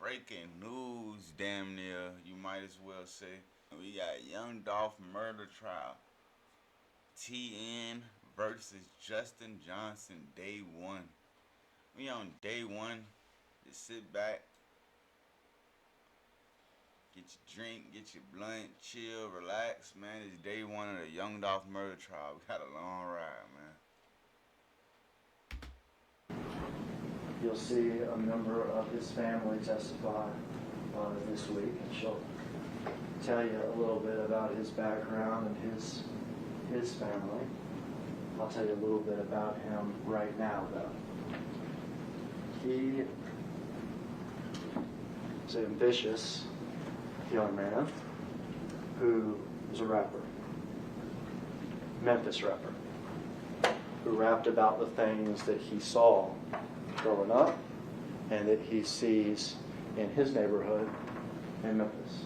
breaking news, damn near, you might as well say. We got Young Dolph murder trial. TN versus Justin Johnson, day one. We on day one. Just sit back, get your drink, get your blunt, chill, relax, man. It's day one of the Young Dolph murder trial. We got a long ride, man. You'll see a member of his family testify this week, and she'll tell you a little bit about his background and his family. I'll tell you a little bit about him right now, though. He is an ambitious young man who is a rapper, Memphis rapper, who rapped about the things that he saw growing up and that he sees in his neighborhood in Memphis.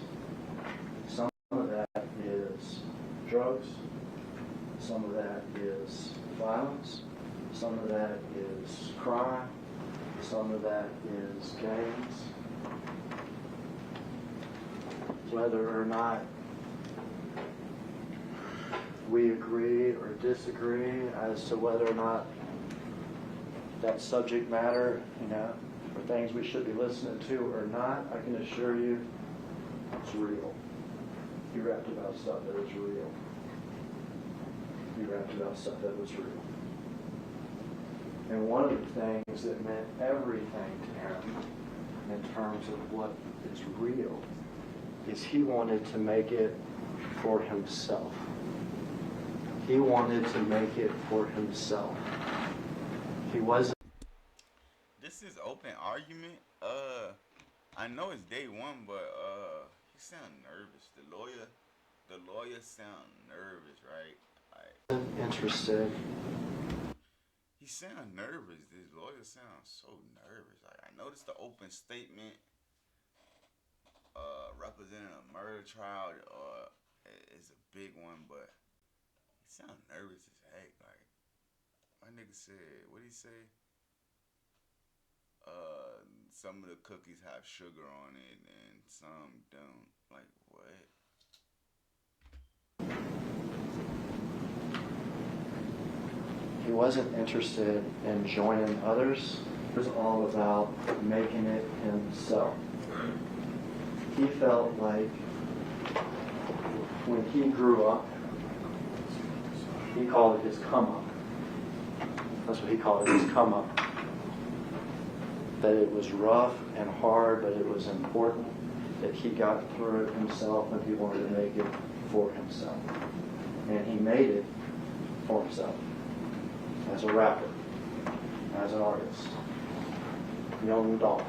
Some of that is drugs, some of that is violence, some of that is crime, some of that is gangs. Whether or not we agree or disagree as to whether or not that subject matter, are things we should be listening to or not, I can assure you it's real. He rapped about stuff that is real. He rapped about stuff that was real. And one of the things that meant everything to him in terms of what is real is he wanted to make it for himself. He wanted to make it for himself. He wasn't. This is open argument. I know it's day one, but he sound nervous. The lawyer sound nervous, right? Interested. He sound nervous. This lawyer sounds so nervous. I noticed the open statement representing a murder trial is a big one, but he sound nervous as heck. Like, my nigga said, what'd he say? Some of the cookies have sugar on it and some don't. Like, what? He wasn't interested in joining others. It was all about making it himself. He felt like when he grew up, he called it his come up. That's what he called it, his come up. That it was rough and hard, but it was important that he got through it himself and he wanted to make it for himself. And he made it for himself. As a rapper, as an artist. Young Dolph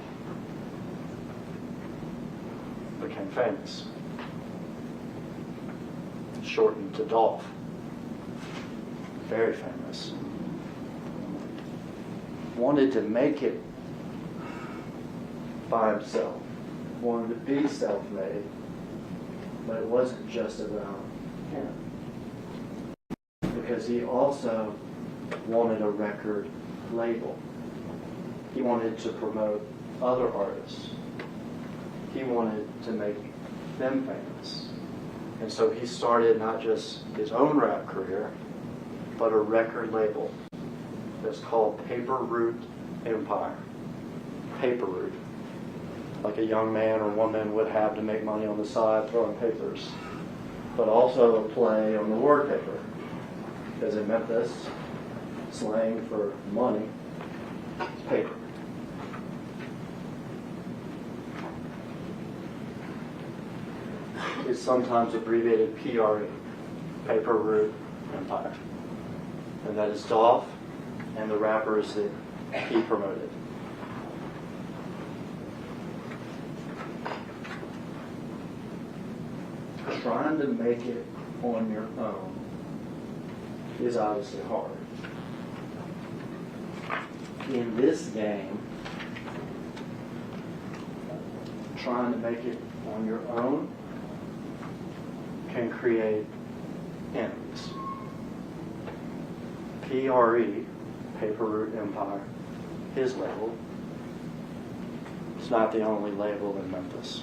became famous. Shortened to Dolph. Very famous. Wanted to make it by himself. Wanted to be self-made. But it wasn't just about him. Because he also wanted a record label. He wanted to promote other artists. He wanted to make them famous. And so he started not just his own rap career, but a record label that's called Paper Route Empire. Paper Route. Like a young man or woman would have to make money on the side throwing papers. But also a play on the word paper. Because in Memphis, slang for money is paper. It's sometimes abbreviated PRE, Paper Route Empire. And that is Dolph and the rappers that he promoted. Trying to make it on your own is obviously hard. In this game, trying to make it on your own can create enemies. PRE, Paper Route Empire, his label, It's not the only label in Memphis.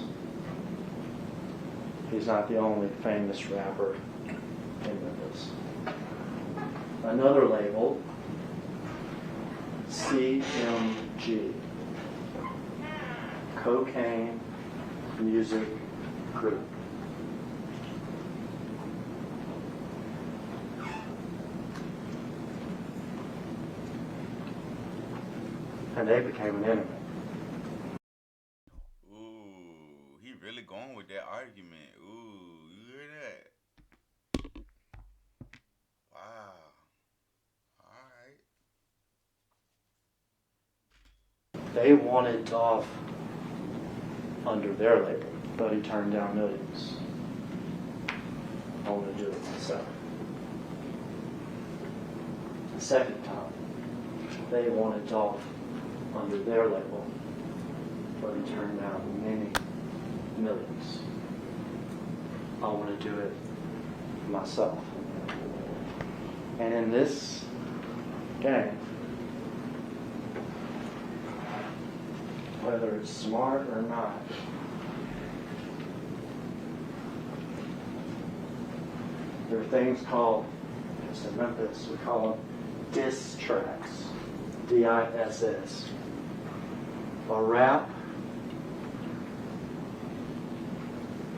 He's not the only famous rapper in Memphis. Another label, CMG, Cocaine Music Group. And they became an enemy. Ooh, he really going with that argument. Ooh, you hear that? Wow. All right. They wanted Dolph under their label, but he turned down millions. I want to do it myself. The second time, they wanted Dolph under their label, but he turned down many millions. I want to do it myself. And in this game, whether it's smart or not, there are things called, just in Memphis, we call them diss tracks. D-I-S-S. A rap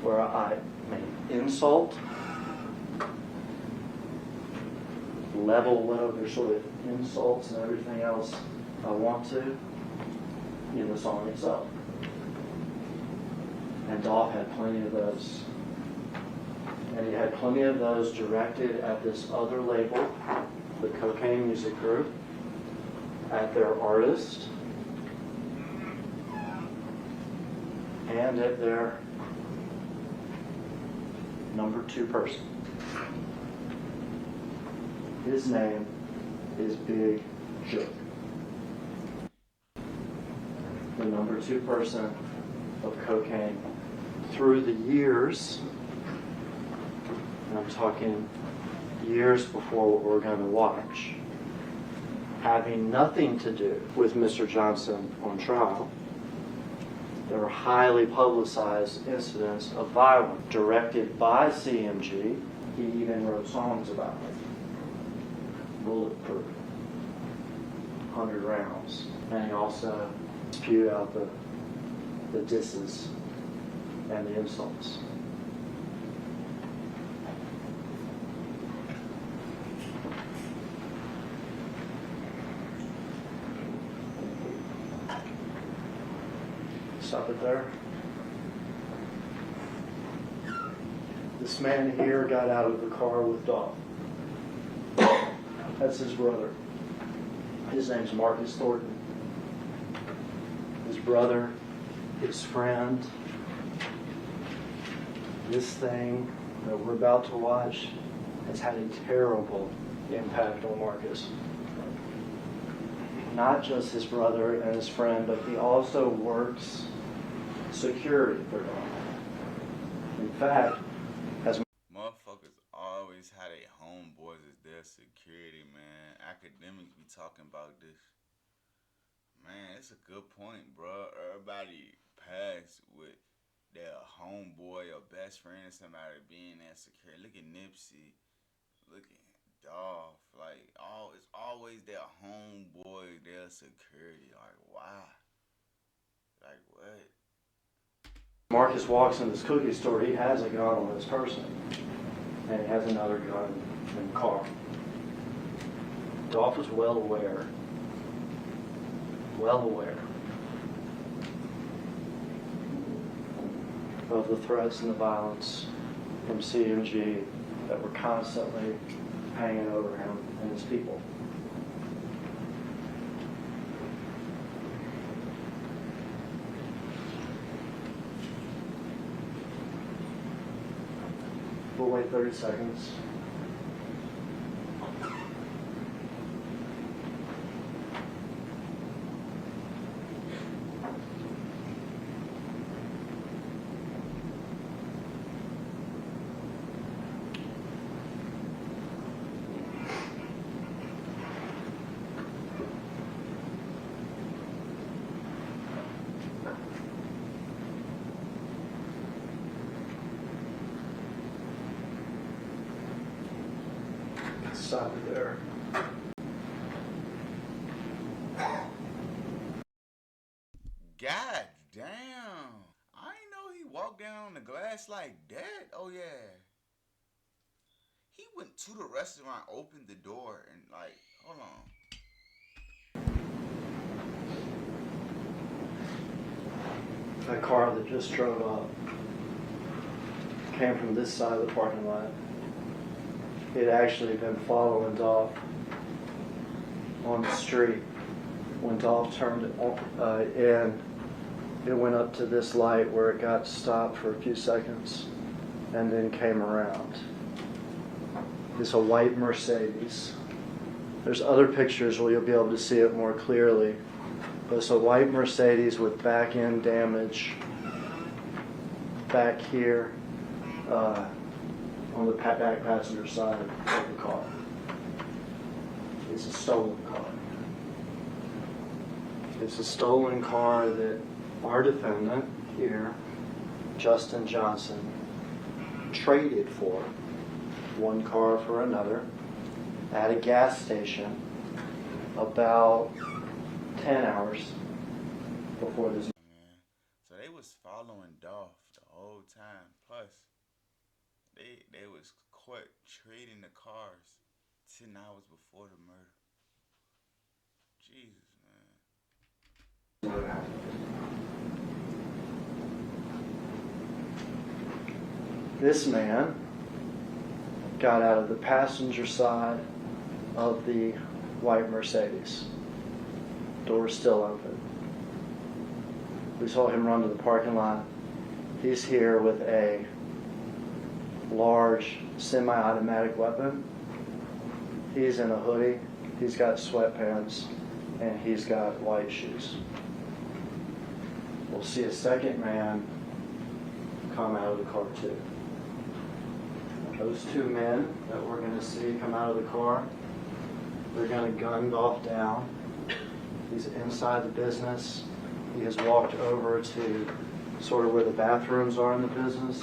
where I may insult, level whatever sort of insults and everything else I want to in the song itself. And Dolph had plenty of those. And he had plenty of those directed at this other label, the Cocaine Music Group, at their artist, and at their number 2 person. His name is Big Joke. The number 2 person of Cocaine through the years, and I'm talking years before what we're going to watch, having nothing to do with Mr. Johnson on trial. There were highly publicized incidents of violence directed by CMG. He even wrote songs about it. Bulletproof, 100 rounds. And he also spewed out the disses and the insults. Stop it there. This man here got out of the car with Dolph. That's his brother. His name's Marcus Thornton. His brother, his friend. This thing that we're about to watch has had a terrible impact on Marcus. Not just his brother and his friend, but he also works security for them. In fact, as Motherfuckers always had their homeboys as their security, man. Academics be talking about this. Man, it's a good point, bro. Everybody passed with their homeboy or best friend or somebody being their security. Look at Nipsey. Look at Dolph. Like, it's always their homeboy, their security. Like, why? Like, what? Marcus walks in this cookie store, he has a gun on his person. And he has another gun in the car. Dolph was well aware of the threats and the violence from CMG that were constantly hanging over him and his people. We'll wait 30 seconds. inside of there. God damn. I ain't know he walked down on the glass like that. Oh yeah. He went to the restaurant, opened the door, and like, hold on. A car that just drove up came from this side of the parking lot. It had actually been following Dolph on the street. When Dolph turned in, it went up to this light where it got stopped for a few seconds and then came around. It's a white Mercedes. There's other pictures where you'll be able to see it more clearly. But it's a white Mercedes with back end damage back here on the back passenger side of the car. It's a stolen car. It's a stolen car that our defendant here, Justin Johnson, traded for one car for another at a gas station about 10 hours before this. Man. So they was following Dolph the whole time. Plus, they was caught trading the cars 10 hours before the murder. Jesus, man. This man got out of the passenger side of the white Mercedes. Door's still open. We saw him run to the parking lot. He's here with a large semi-automatic weapon. He's in a hoodie. He's got sweatpants, and he's got white shoes. We'll see a second man come out of the car too. Those two men that we're going to see come out of the car, they're going to gun Dolph down. He's inside the business. He has walked over to sort of where the bathrooms are in the business.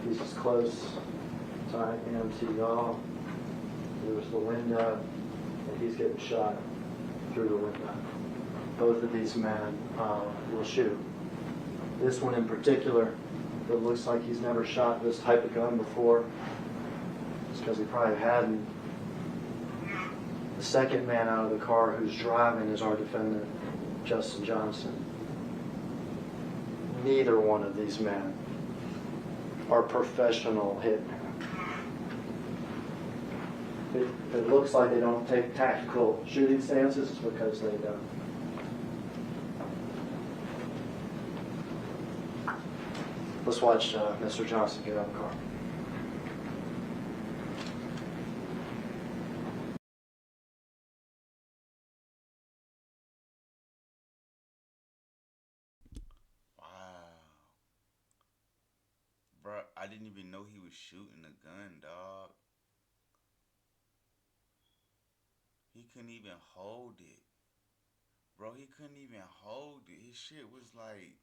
He's as close as I am to y'all. There's the window, and he's getting shot through the window. Both of these men will shoot. This one in particular, it looks like he's never shot this type of gun before. It's because he probably hadn't. The second man out of the car who's driving is our defendant, Justin Johnson. Neither one of these men are professional hitmen. If it looks like they don't take tactical shooting stances, it's because they don't. Let's watch Mr. Johnson get out of the car. Bro, I didn't even know he was shooting a gun, dog. He couldn't even hold it. Bro, he couldn't even hold it. His shit was like,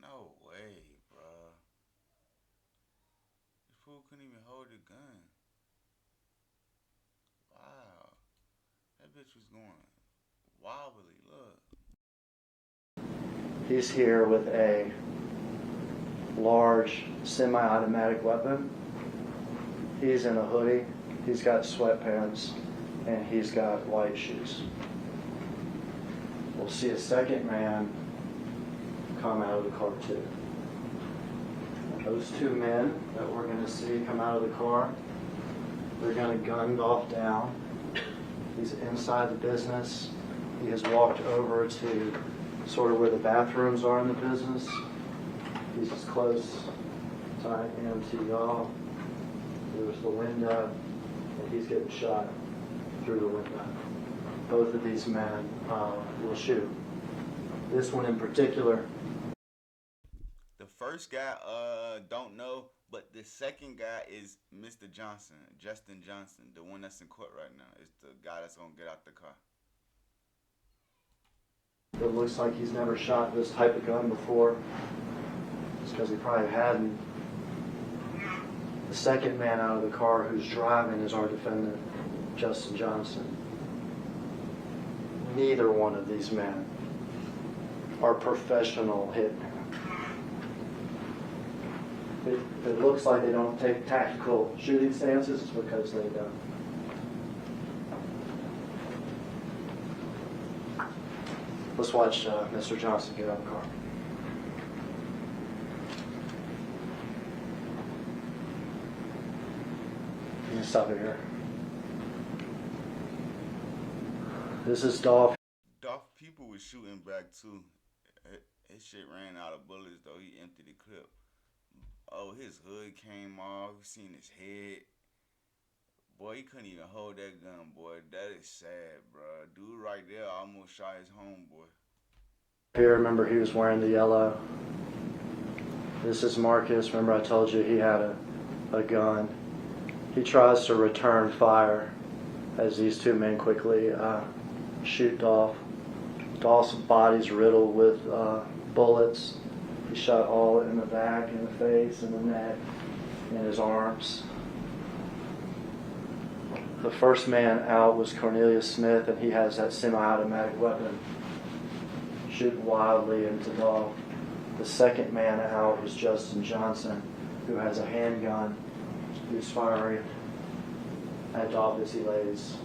no way, bro. This fool couldn't even hold a gun. Wow. That bitch was going wobbly, look. He's here with a large semi-automatic weapon. He's in a hoodie. He's got sweatpants, and he's got white shoes. We'll see a second man come out of the car too. Those two men that we're going to see come out of the car, they're going to gun Dolph down. He's inside the business. He has walked over to sort of where the bathrooms are in the business. He's as close as I am to y'all. There's the window, and he's getting shot through the window. Both of these men will shoot. This one in particular. The first guy, don't know, but the second guy is Mr. Johnson, Justin Johnson, the one that's in court right now. Is the guy that's gonna get out the car. It looks like he's never shot this type of gun before. It's because he probably hadn't. The second man out of the car who's driving is our defendant, Justin Johnson. Neither one of these men are professional hitmen. If it looks like they don't take tactical shooting stances, it's because they don't. Let's watch Mr. Johnson get out of the car. You can stop it here. This is Dolph. Dolph, people was shooting back too. His shit ran out of bullets though. He emptied the clip. Oh, his hood came off. You seen his head. Boy, he couldn't even hold that gun, boy. That is sad, bro. Dude right there almost shot his homeboy. Here, remember he was wearing the yellow. This is Marcus. Remember I told you he had a gun. He tries to return fire as these two men quickly shoot Dolph. Dolph's body's riddled with bullets. He shot all in the back, in the face, in the neck, in his arms. The first man out was Cornelius Smith, and he has that semi-automatic weapon shooting wildly into Dolph. The second man out was Justin Johnson, who has a handgun, who's firing at Dolph as he lays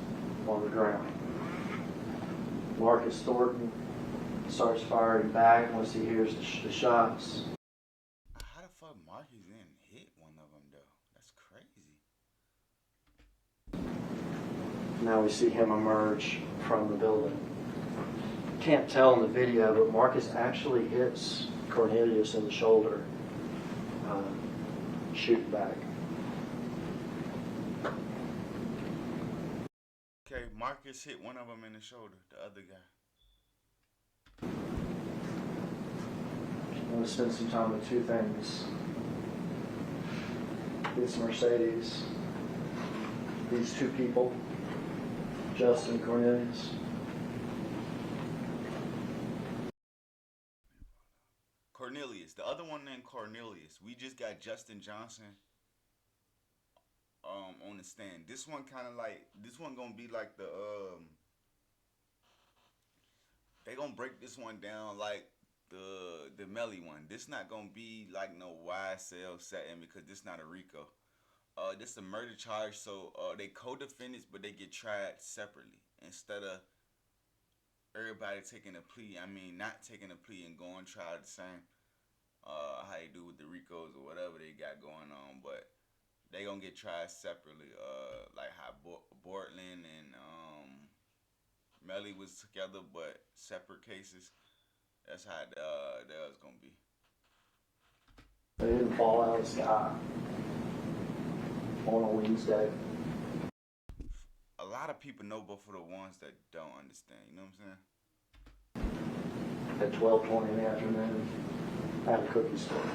on the ground. Marcus Thornton starts firing back once he hears the shots. How the fuck Marcus didn't hit one of them though? That's crazy. Now we see him emerge from the building. Can't tell in the video, but Marcus actually hits Cornelius in the shoulder, shooting back. Okay, Marcus hit one of them in the shoulder, the other guy. I'm going to spend some time with two things. This Mercedes, these two people, Justin and Cornelius. Cornelius, the other one named Cornelius. We just got Justin Johnson on the stand. This one kind of like, this one gonna be like they gonna break this one down like the Melly one. This not gonna be like no YSL setting because this not a RICO. This a murder charge, so they co-defendants, but they get tried separately instead of everybody taking a plea. I mean, not taking a plea and going try the same. How they do with the RICOs or whatever they got going on, but they gonna get tried separately. Like how Bortland and Melly was together, but separate cases. That's how that was gonna be. They didn't fall out of the sky on a Wednesday. A lot of people know, but for the ones that don't understand, you know what I'm saying? At 12:20 in the afternoon at a cookie store.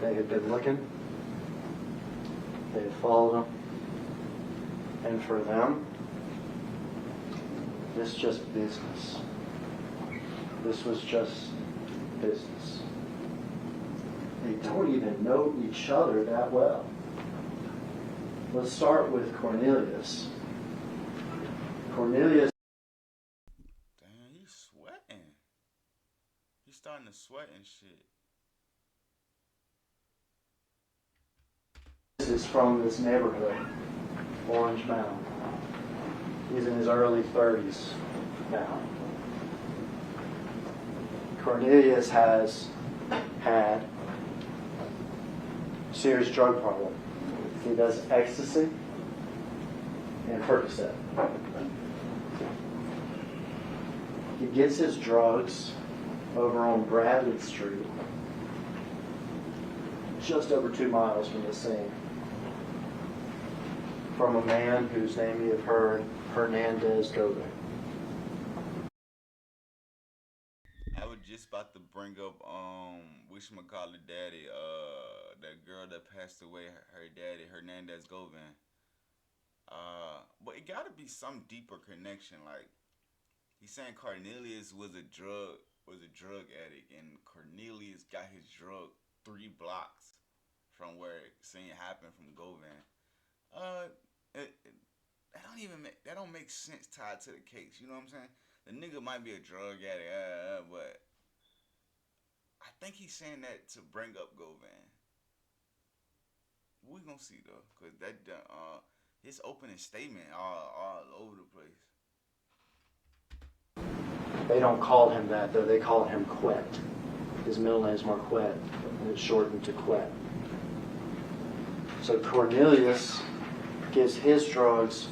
They had been looking. They had followed them. And for them, this is just business. This was just business. They don't even know each other that well. Let's start with Cornelius. Cornelius. Damn, he's sweating. He's starting to sweat and shit. This is from this neighborhood, Orange Mound. He's in his early 30s now. Cornelius has had serious drug problem. He does ecstasy and Percocet. He gets his drugs over on Bradley Street, just over 2 miles from the scene, from a man whose name you have heard, Hernandez Gobe. I was just about to bring up whatchamacallit daddy, that girl that passed away, her daddy, Hernandez Govan. But it gotta be some deeper connection. Like he's saying Cornelius was a drug addict, and Cornelius got his drug 3 blocks from where it seen it happen from Govan. Uh, that don't make sense tied to the case. You know what I'm saying? The nigga might be a drug addict, but I think he's saying that to bring up Govan. We gonna see though, cause his opening statement all over the place. They don't call him that though. They call him Quet. His middle name is Marquette, and it's shortened to Quet. So Cornelius gets his drugs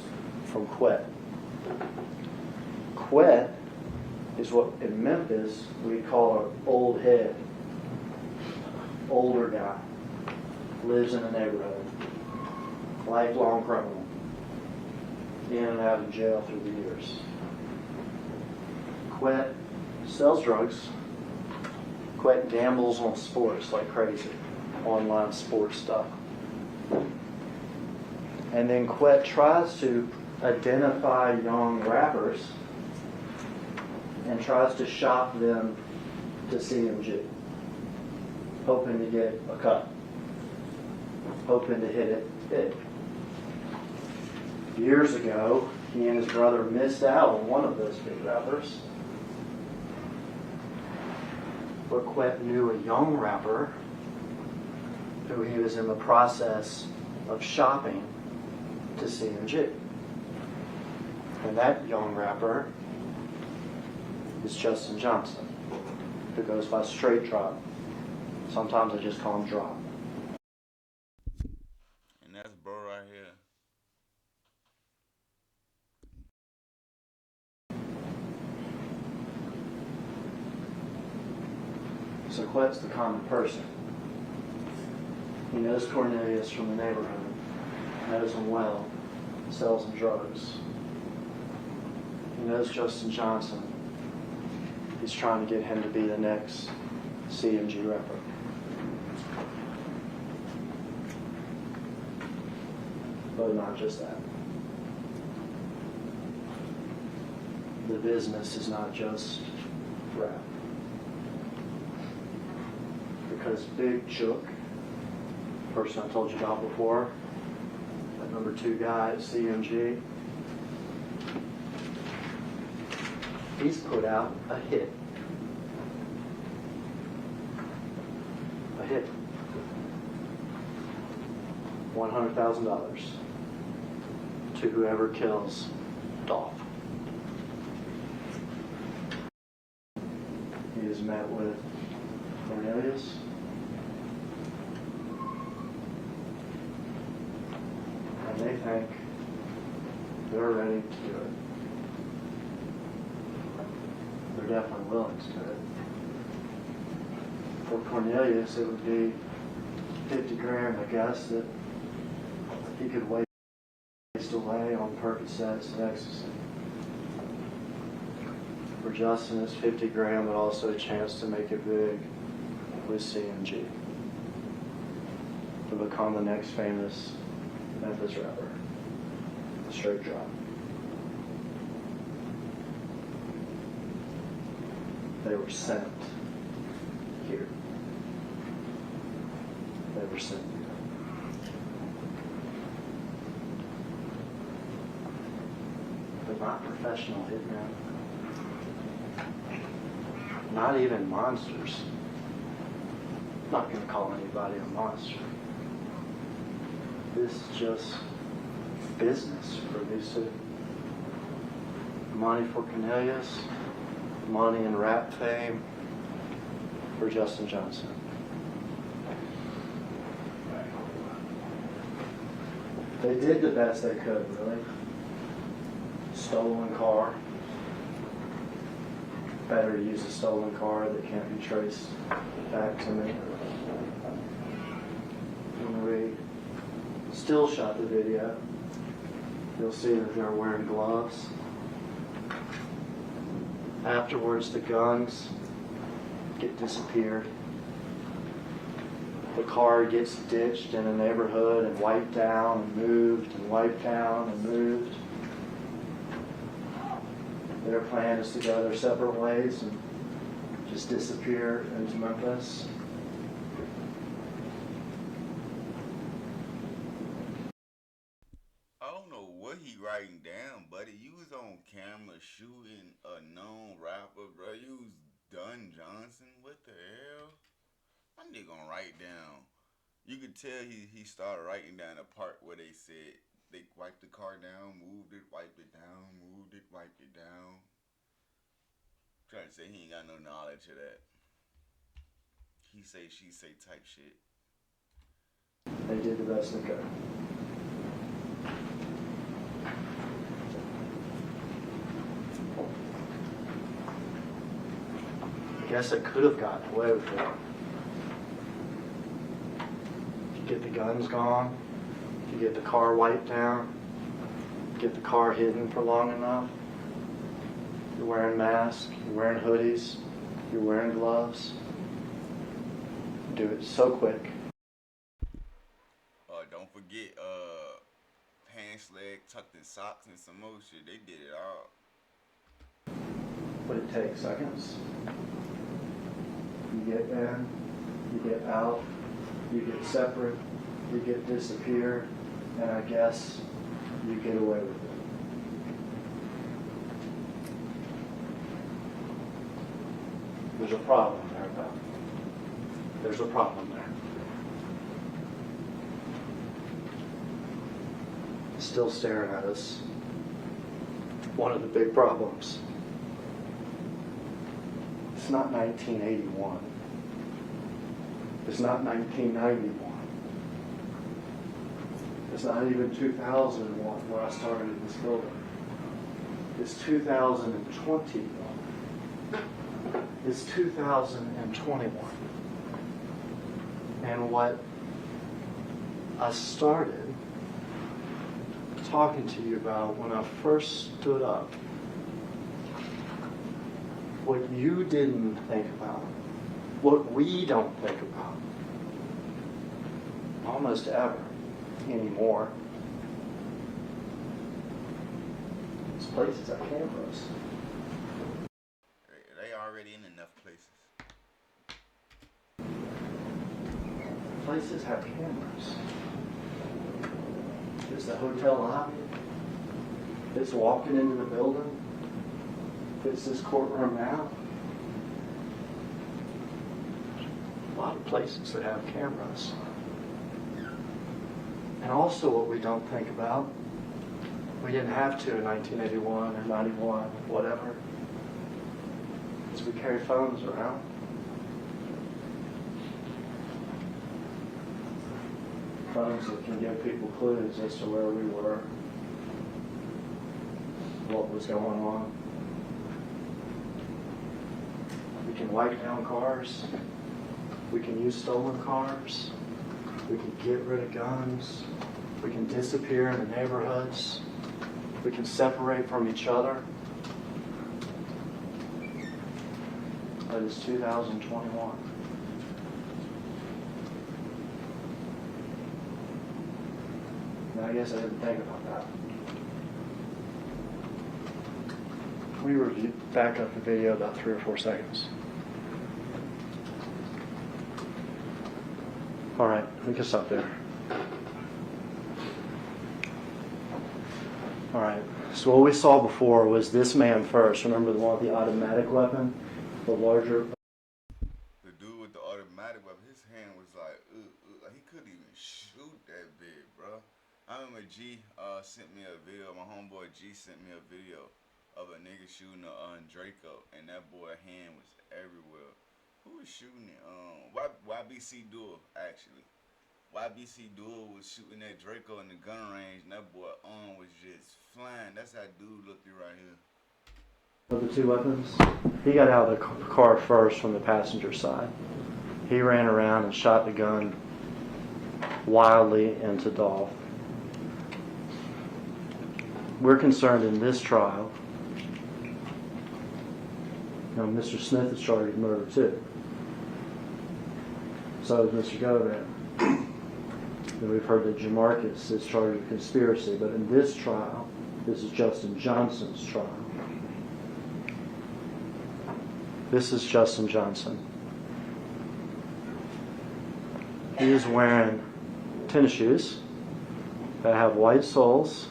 from Quet. Quet is what in Memphis we call an old head, older guy, lives in a neighborhood, lifelong criminal, in and out of jail through the years. Quet sells drugs. Quet gambles on sports like crazy, online sports stuff. And then Quet tries to identify young rappers and tries to shop them to CMG, hoping to get a cut, hoping to hit it big. Years ago, he and his brother missed out on one of those big rappers. But Quet knew a young rapper who he was in the process of shopping to CMG. And that young rapper is Justin Johnson, who goes by Straight Drop. Sometimes I just call him Drop. And that's bro right here. So Quet's the common person. He knows Cornelius from the neighborhood, knows him well, sells him drugs. He knows Justin Johnson. He's trying to get him to be the next CMG rapper. But not just that. The business is not just rap. Because Big Chook, person I told you about before, that number 2 guy at CMG, he's put out a hit. A hit. $100,000 to whoever kills Dolph. He is met with Cornelius. And they think they're ready to do it. They're definitely willing to do it. For Cornelius, it would be 50 grand, I guess, that he could waste away on Percocets and ecstasy. For Justin, it's 50 grand, but also a chance to make it big with CMG. To become the next famous Memphis rapper. Straight Drop. They were sent here. They were sent here. But not professional hitmen. Not even monsters. I'm not going to call anybody a monster. This is just business for these two. Money for Cornelius, money and rap fame for Justin Johnson. They did the best they could, really. Stolen car. Better to use a stolen car that can't be traced back to me. When we still shot the video, you'll see that they're wearing gloves. Afterwards, the guns get disappeared. The car gets ditched in a neighborhood and wiped down and moved and wiped down and moved. Their plan is to go their separate ways and just disappear into Memphis. write down. You could tell he started writing down the part where they said they wiped the car down, moved it, wiped it down, moved it, wiped it down. Trying to say he ain't got no knowledge of that. He say, she say type shit. They did the best they could. I guess it could have gotten away with it. You get the guns gone, you get the car wiped down, get the car hidden for long enough. You're wearing masks, you're wearing hoodies, you're wearing gloves. Do it so quick. Don't forget, pants leg tucked in socks and some more shit. They did it all. But it takes seconds. You get in, you get out, you get separate, you get disappear, and I guess you get away with it. There's a problem there, though. There's a problem there. Still staring at us. One of the big problems. It's not 1981. It's not 1991. It's not even 2001 when I started in this building. It's 2021. It's 2021. And what I started talking to you about when I first stood up, what you didn't think about, what we don't think about almost ever anymore. These places have cameras. They already in enough places. Places have cameras. It's the hotel lobby. It's walking into the building. It's this courtroom now. A lot of places that have cameras. And also what we don't think about, we didn't have to in 1981 or 91, whatever, is we carry phones around. Phones that can give people clues as to where we were, what was going on. We can wipe down cars. We can use stolen cars. We can get rid of guns. We can disappear in the neighborhoods. We can separate from each other. But it's 2021. And I guess I didn't think about that. We back up the video about 3 or 4 seconds. All right, we can stop there. All right, so what we saw before was this man first. Remember the one with the automatic weapon? The larger... The dude with the automatic weapon, his hand was like he couldn't even shoot that big, bro. I remember G sent me a video, my homeboy G sent me a video of a nigga shooting a Draco, and that boy hand was everywhere. Who was shooting it? YBC Duel, actually. YBC Duel was shooting that Draco in the gun range, and that boy arm was just flying. That's how dude looked right here. Of the 2 weapons, he got out of the car first from the passenger side. He ran around and shot the gun wildly into Dolph. We're concerned in this trial. Now, Mr. Smith is charged with murder too. So is Mr. Govan. And we've heard that Jamarcus is charged with conspiracy, but in this trial, this is Justin Johnson's trial. This is Justin Johnson. He is wearing tennis shoes that have white soles.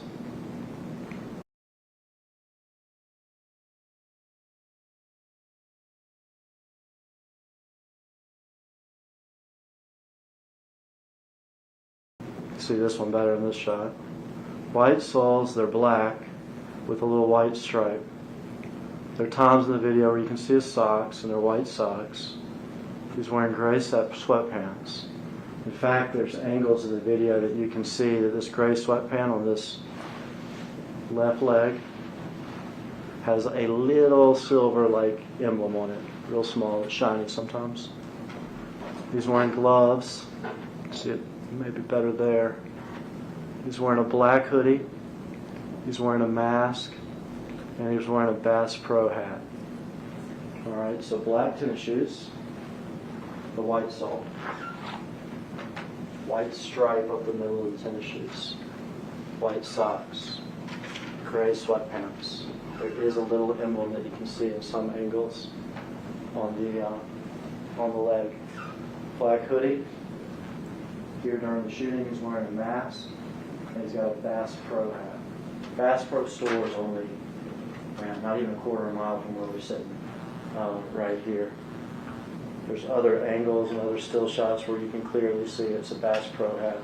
can see this one better in this shot. White soles, they're black with a little white stripe. There are times in the video where you can see his socks, and they're white socks. He's wearing gray sweatpants. In fact, there's angles of the video that you can see that this gray sweatpant on this left leg has a little silver-like emblem on it, real small, it's shiny sometimes. He's wearing gloves. See it maybe better there. He's wearing a black hoodie. He's wearing a mask. And he's wearing a Bass Pro hat. Alright, so black tennis shoes. The white sole. White stripe up the middle of the tennis shoes. White socks. Gray sweatpants. There is a little emblem that you can see in some angles on the leg. Black hoodie. Here during the shooting, he's wearing a mask, and he's got a Bass Pro hat. Bass Pro store is only not even a quarter of a mile from where we're sitting, right here. There's other angles and other still shots where you can clearly see it's a Bass Pro hat.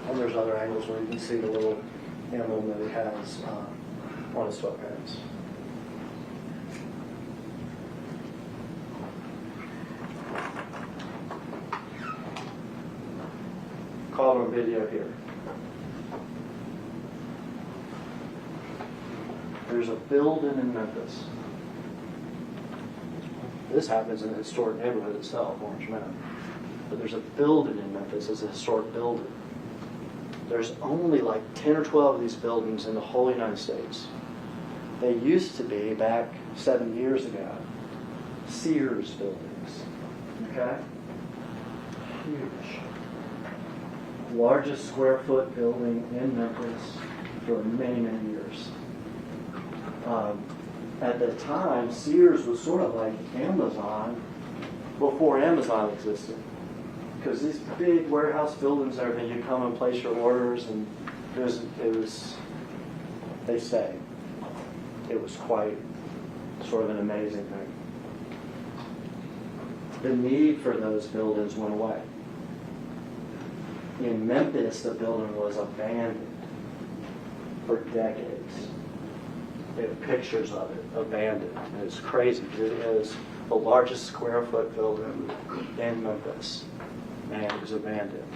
And there's other angles where you can see the little emblem that he has on his sweatpants. Call him video here. There's a building in Memphis. This happens in the historic neighborhood itself, Orange Mountain. But there's a building in Memphis. It's a historic building. There's only like 10 or 12 of these buildings in the whole United States. They used to be, back 7 years ago, Sears buildings. Okay? Huge. Largest square foot building in Memphis for many, many years. At the time, Sears was sort of like Amazon before Amazon existed. Because these big warehouse buildings and everything, you come and place your orders, and it was they say, it was quite sort of an amazing thing. The need for those buildings went away. In Memphis, the building was abandoned for decades. They have pictures of it, abandoned. And it's crazy because it is the largest square foot building in Memphis. And it was abandoned.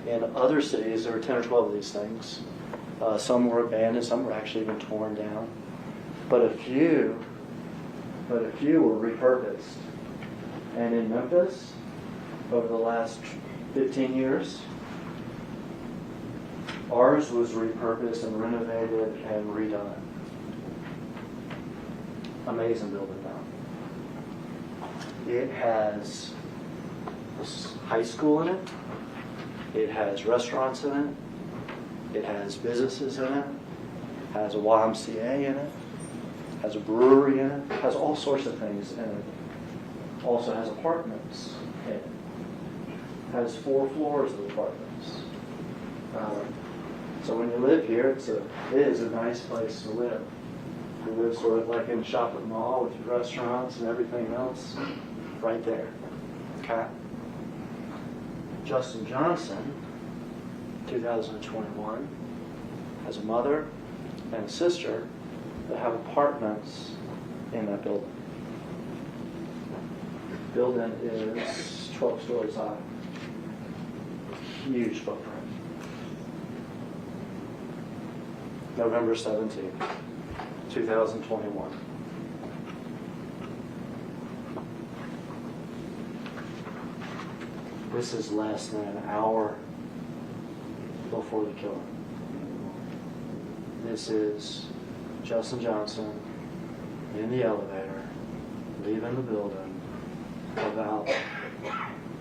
In other cities, there were 10 or 12 of these things. Some were abandoned, some were actually even torn down. But a few were repurposed. And in Memphis, over the last 15 years, ours was repurposed and renovated and redone. Amazing building now. It has a high school in it. It has restaurants in it. It has businesses in it. Has a YMCA in it. Has a brewery in it. Has all sorts of things in it. Also has apartments in it. Has 4 floors of apartments. So when you live here, it is a nice place to live. You live sort of like in a shopping mall with your restaurants and everything else right there. Okay? Justin Johnson, 2021, has a mother and a sister that have apartments in that building. The building is 12 stories high. Huge footprint. November 17th, 2021. This is less than an hour before the killing. This is Justin Johnson in the elevator, leaving the building about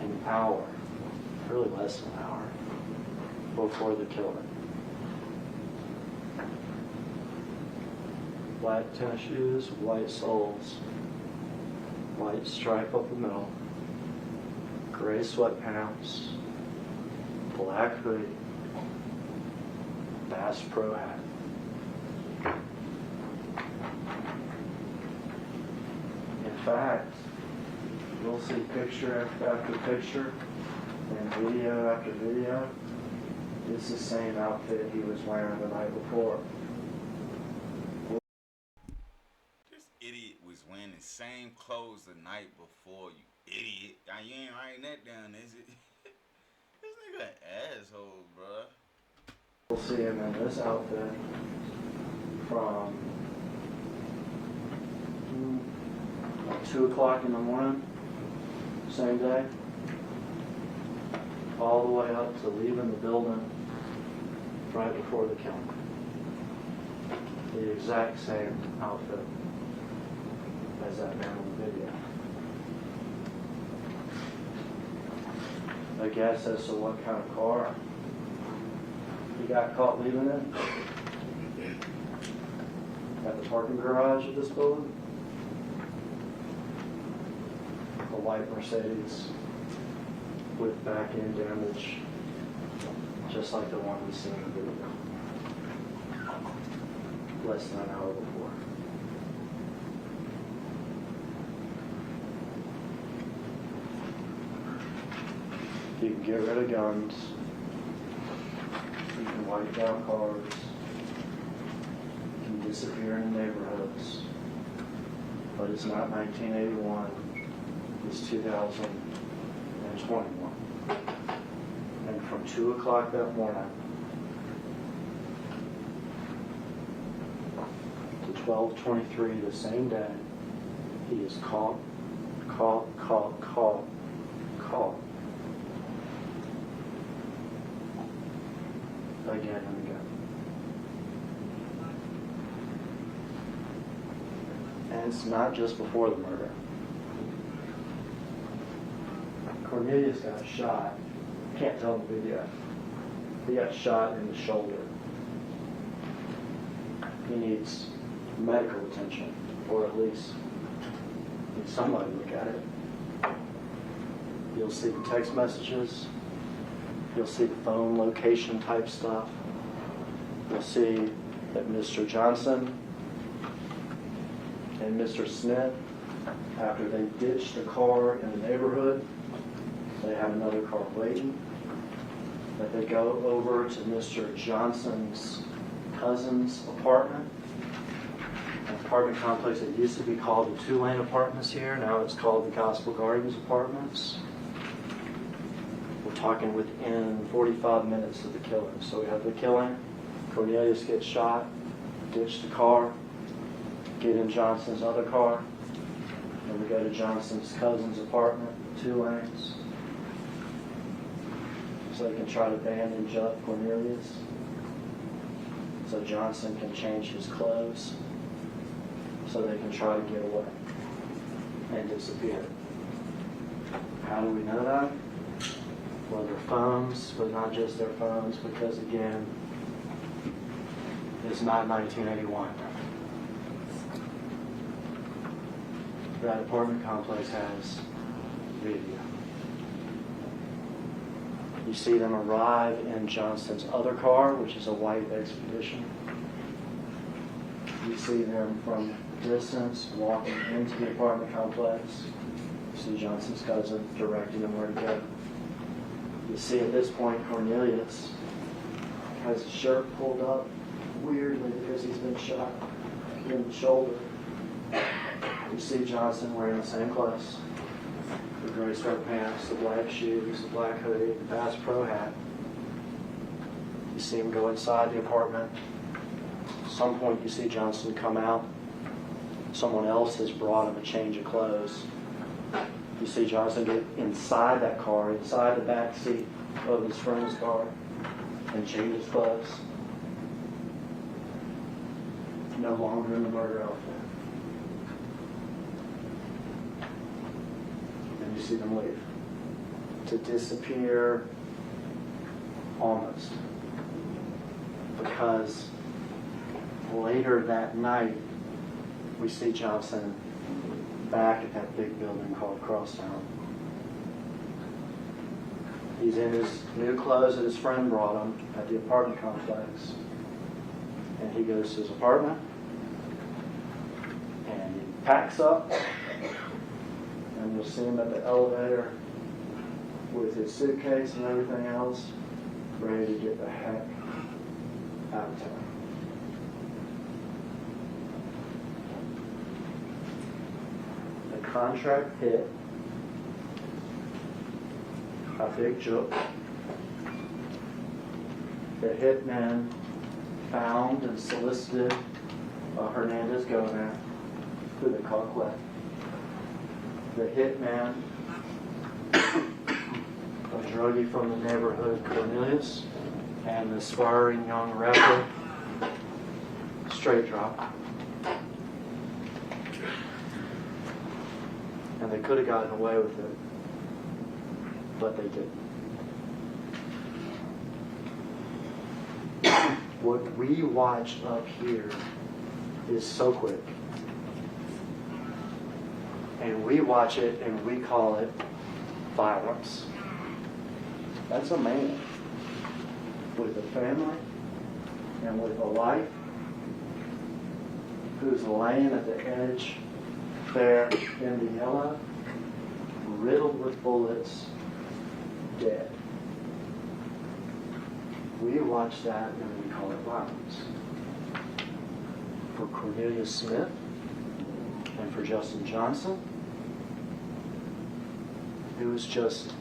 an hour, really less than an hour, before the killing. Black tennis shoes, white soles, white stripe up the middle, gray sweatpants, black hoodie, Bass Pro hat. In fact, you'll see picture after picture and video after video It's the same outfit he was wearing the night before. This idiot was wearing the same clothes the night before, you idiot. Now, you ain't writing that down, is it? This nigga an asshole, bruh. We'll see him in this outfit from 2 o'clock in the morning, same day, all the way up to leaving the building right before the killing. The exact same outfit as that man in the video. A guess as to what kind of car he got caught leaving it at the parking garage of this building. A white Mercedes with back end damage, just like the one we seen in the video less than an hour before. You can get rid of guns, you can wipe down cars, you can disappear in neighborhoods, but it's not 1981, it's 2021. And from 2 o'clock that morning to 12:23 the same day, he is caught again and again. And it's not just before the murder. Cornelius got shot. Can't tell in the video. He got shot in the shoulder. He needs medical attention, or at least need somebody to look at it. You'll see the text messages. You'll see the phone location type stuff. You'll see that Mr. Johnson and Mr. Smith, after they ditched the car in the neighborhood, they have another car waiting. That they go over to Mr. Johnson's cousin's apartment. An apartment complex that used to be called the Two-Lane Apartments here. Now it's called the Gospel Gardens Apartments. We're talking within 45 minutes of the killing. So we have the killing. Cornelius gets shot, ditch the car, get in Johnson's other car, and we go to Johnson's cousin's apartment, 2 lanes. So they can try to bandage up Cornelius. So Johnson can change his clothes. So they can try to get away and disappear. How do we know that? Well, their phones, but not just their phones, because again, it's not 1981. That apartment complex has video. You see them arrive in Johnson's other car, which is a white Expedition. You see them from distance walking into the apartment complex. You see Johnson's cousin directing them where to go. You see at this point Cornelius has his shirt pulled up weirdly because he's been shot in the shoulder. You see Johnson wearing the same clothes. The gray sweatpants, the black shoes, the black hoodie, the Bass Pro hat. You see him go inside the apartment. At some point you see Johnson come out. Someone else has brought him a change of clothes. You see Johnson get inside that car, inside the back seat of his friend's car, and change his clothes. No longer in the murder outfit. And you see them leave. To disappear almost. Because later that night, we see Johnson back at that big building called Crosstown. He's in his new clothes that his friend brought him at the apartment complex. And he goes to his apartment, and he packs up, and you'll see him at the elevator with his suitcase and everything else. ready to get the heck out of town. The contract hit a big joke. The hitman found and solicited Hernandez Gomez through the Coquette. The hitman, a druggie from the neighborhood, Cornelius, and the aspiring young rapper, Straight Drop. And they could have gotten away with it, but they didn't. What we watch up here is so quick. And we watch it and we call it violence. That's a man with a family and with a life who's laying at the edge there in the yellow, riddled with bullets, dead. We watch that and we call it violence. For Cornelius Smith and for Justin Johnson, it was just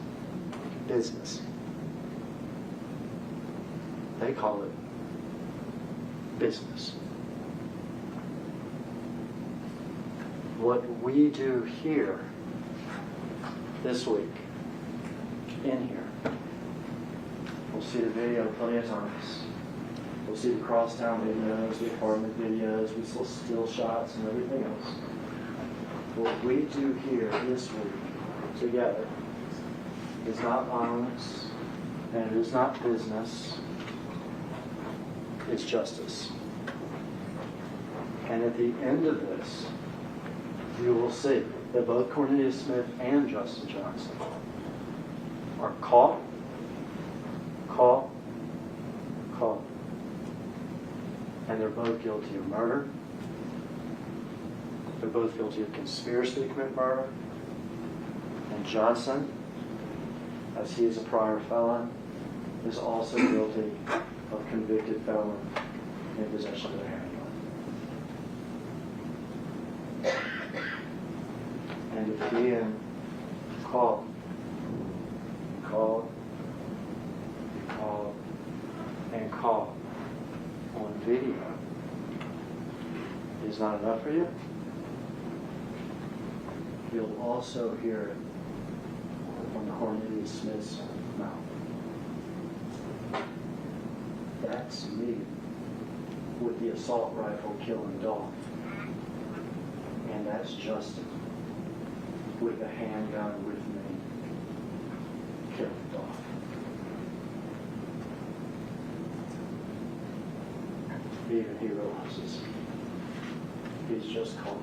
business. They call it business. What we do here this week, in here, we'll see the video plenty of times. We'll see the crosstown videos, the apartment videos, we saw still shots and everything else. What we do here this week together is not violence and it is not business, it's justice. And at the end of this, you will see that both Cornelius Smith and Justin Johnson are caught. And they're both guilty of murder. They're both guilty of conspiracy to commit murder. And Johnson, as he is a prior felon, is also guilty of convicted felon in possession of a handgun. And if being caught on video is not enough for you, you'll also hear it from Cornelius Smith's mouth. That's me with the assault rifle killing Dolph. And that's Justin with the handgun with me killing Dolph. Even he realizes he's just called.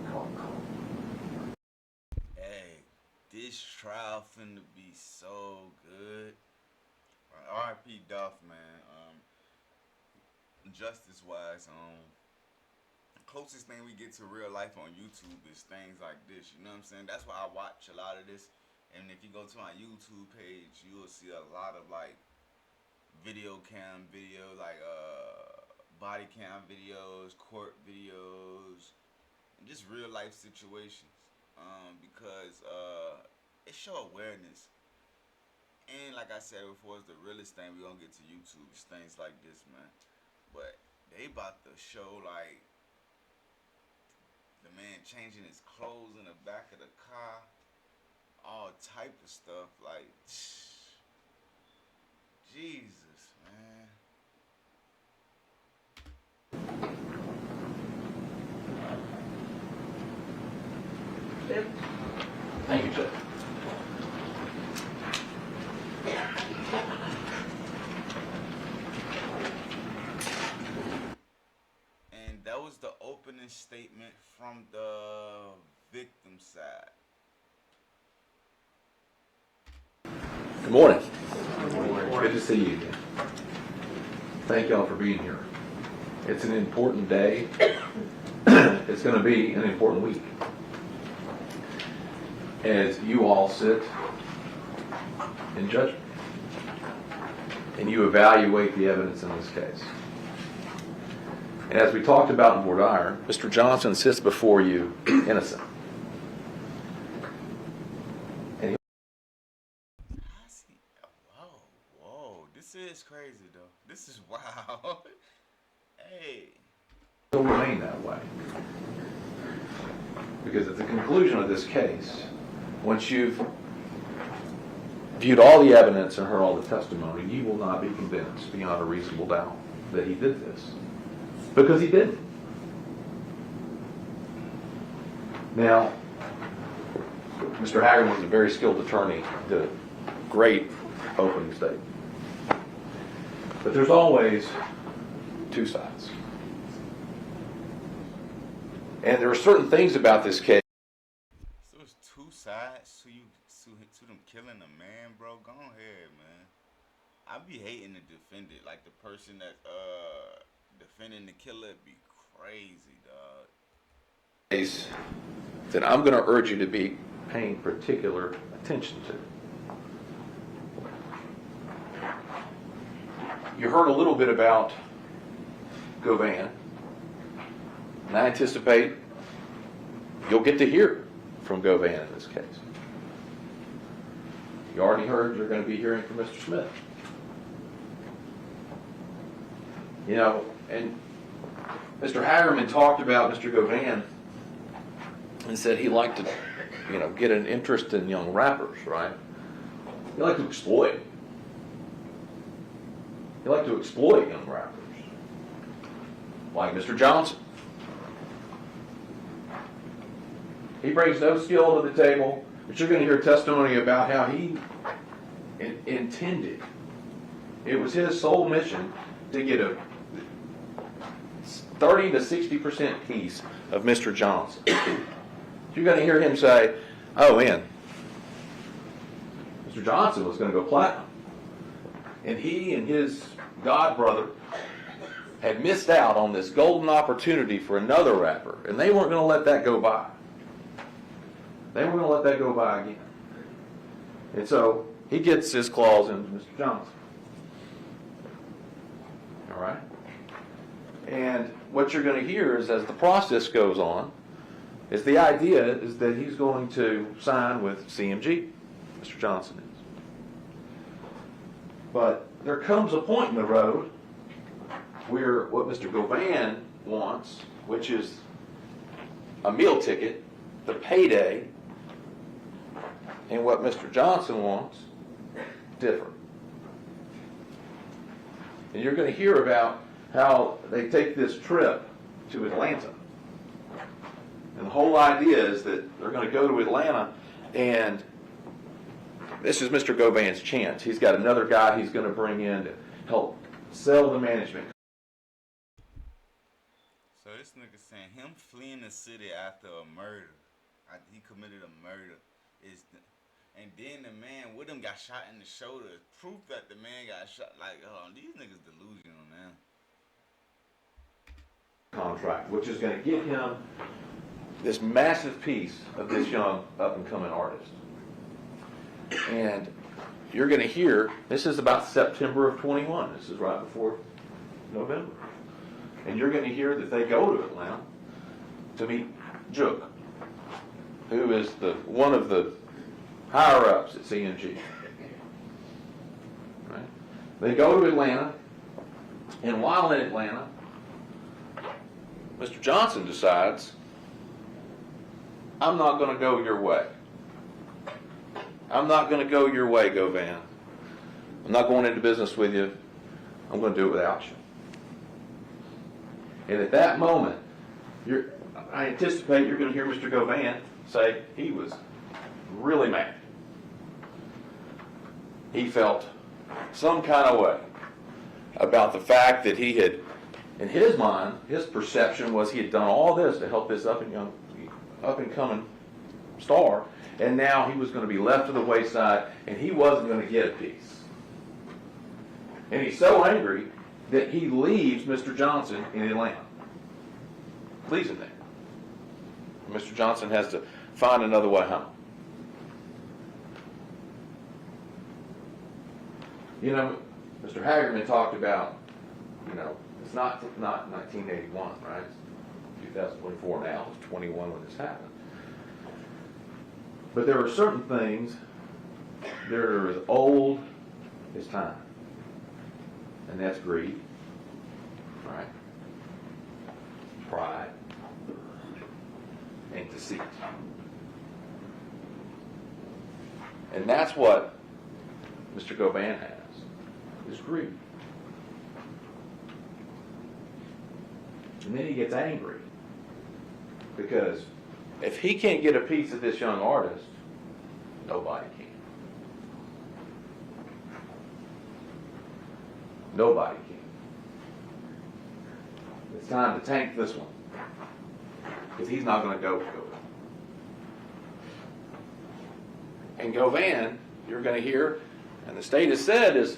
Hey, this trial finna be so good. R.I.P. Dolph, man. Justice-wise, the closest thing we get to real life on YouTube is things like this. You know what I'm saying? That's why I watch a lot of this. And if you go to my YouTube page, you will see a lot of like video cam videos, like body cam videos, court videos, and just real life situations. Because it show awareness. And like I said before, it's the realest thing we're gonna get to YouTube is things like this, man. But they about to show like the man changing his clothes in the back of the car, all type of stuff, like Jesus, man. Thank you, Jeff. And that was the opening statement from the victim side. Good morning. Good to see you again. Thank y'all for being here. It's an important day. It's going to be an important week. As you all sit in judgment. and you evaluate the evidence in this case. And as we talked about in voir dire, Mr. Johnson sits before you innocent. And he I see. Whoa. This is crazy, though. This is wild. Hey. will remain that way. Because at the conclusion of this case, once you've viewed all the evidence and heard all the testimony, you will not be convinced beyond a reasonable doubt that he did this. Because he didn't. Now, Mr. Hagerman was a very skilled attorney, did a great opening statement. But there's always two sides. And there are certain things about this case. So it's two sides to you, to them killing a man, bro. Go ahead, man. I be hating the defendant, like the person that defending the killer be crazy, dog. Case that I'm going to urge you to be paying particular attention to. You heard a little bit about Govan, and I anticipate you'll get to hear from Govan in this case. You already heard you're going to be hearing from Mr. Smith. You know, and Mr. Hagerman talked about Mr. Govan and said he liked to, get an interest in young rappers, right? He liked to exploit. He liked to exploit young rappers, like Mr. Johnson. He brings no skill to the table, but you're going to hear testimony about how he intended. It was his sole mission to get a 30 to 60% piece of Mr. Johnson. You're going to hear him say, oh man, Mr. Johnson was going to go platinum. And he and his god brother had missed out on this golden opportunity for another rapper, and they weren't going to let that go by. They weren't going to let that go by again. And so he gets his claws into Mr. Johnson. All right? And what you're going to hear is, as the process goes on, is the idea is that he's going to sign with CMG, Mr. Johnson is. But there comes a point in the road where what Mr. Govan wants, which is a meal ticket, the payday, and what Mr. Johnson wants, differ. And you're going to hear about how they take this trip to Atlanta. And the whole idea is that they're going to go to Atlanta, and this is Mr. Govan's chance. He's got another guy he's going to bring in to help sell the management. So this nigga saying him fleeing the city after a murder, he committed a murder, and then the man with him got shot in the shoulder. Proof that the man got shot. Like, these niggas delusional, man. Contract, which is going to give him this massive piece of this young up-and-coming artist. And you're going to hear, this is about September of 21. This is right before November. And you're going to hear that they go to Atlanta to meet Jook, who is one of the higher-ups at CMG. Right? They go to Atlanta, and while in Atlanta, Mr. Johnson decides, I'm not going to go your way. I'm not going to go your way, Govan. I'm not going into business with you. I'm going to do it without you. And at that moment, I anticipate you're going to hear Mr. Govan say he was really mad. He felt some kind of way about the fact that he had, in his mind, his perception was he had done all this to help this up-and-coming star, and now he was going to be left to the wayside, and he wasn't going to get a piece. And he's so angry that he leaves Mr. Johnson in Atlanta. Leaves him there. Mr. Johnson has to find another way home. Mr. Hagerman talked about, it's not 1981, right? It's 2024 now. It's 21 when this happened. But there are certain things that are as old as time. And that's greed, right? Pride, and deceit. And that's what Mr. Govan has, is greed. And then he gets angry because if he can't get a piece of this young artist, nobody can. Nobody can. It's time to tank this one, because he's not going to go with Govan. And Govan, you're going to hear, and the state has said, is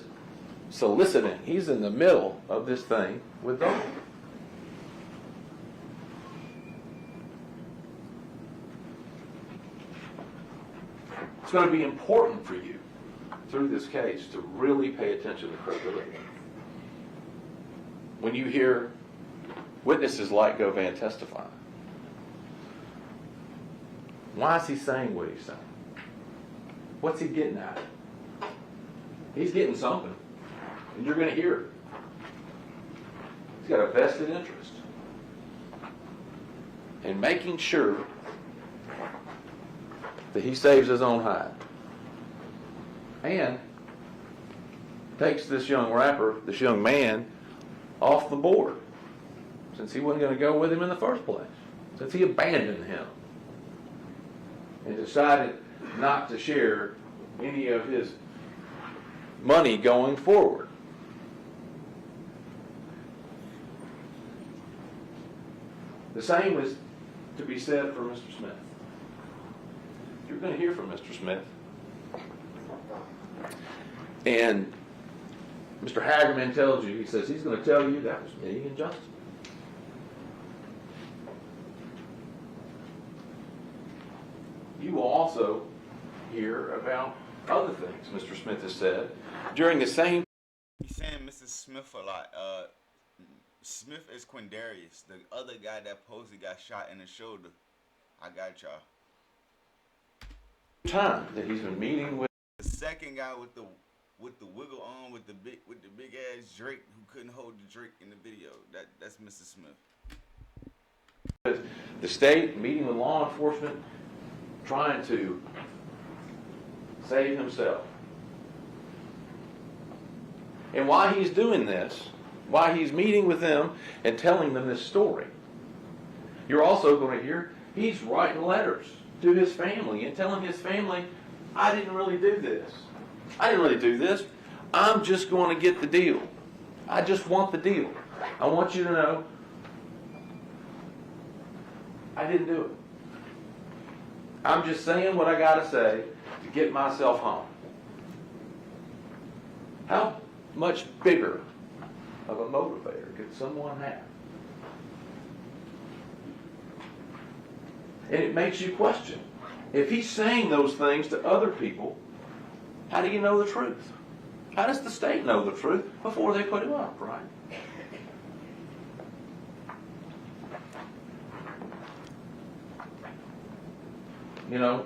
soliciting. He's in the middle of this thing with Dolph. It's going to be important for you through this case to really pay attention to credibility. When you hear witnesses like Govan testify, why is he saying what he's saying? What's he getting at? He's getting something, and you're going to hear it. He's got a vested interest in making sure that he saves his own hide and takes this young rapper, this young man, off the board, since he wasn't going to go with him in the first place, since he abandoned him and decided not to share any of his money going forward. The same is to be said for Mr. Smith. You're going to hear from Mr. Smith. And Mr. Hagerman tells you, he says he's going to tell you that was me and Justin. You will also hear about other things Mr. Smith has said during the same. He's saying Mrs. Smith a lot. Smith is Quindarius, the other guy that supposedly got shot in the shoulder. I got y'all. Time that he's been meeting with the second guy with the wiggle on with the big ass Drake who couldn't hold the Drake in the video. That's Mrs. Smith. The state, meeting with law enforcement, trying to save himself. And why he's doing this, why he's meeting with them and telling them this story, you're also going to hear he's writing letters to his family and telling his family, I didn't really do this. I didn't really do this. I'm just going to get the deal. I just want the deal. I want you to know I didn't do it. I'm just saying what I got to say to get myself home. How much bigger of a motivator could someone have? And it makes you question. If he's saying those things to other people, how do you know the truth? How does the state know the truth before they put him up, right? You know,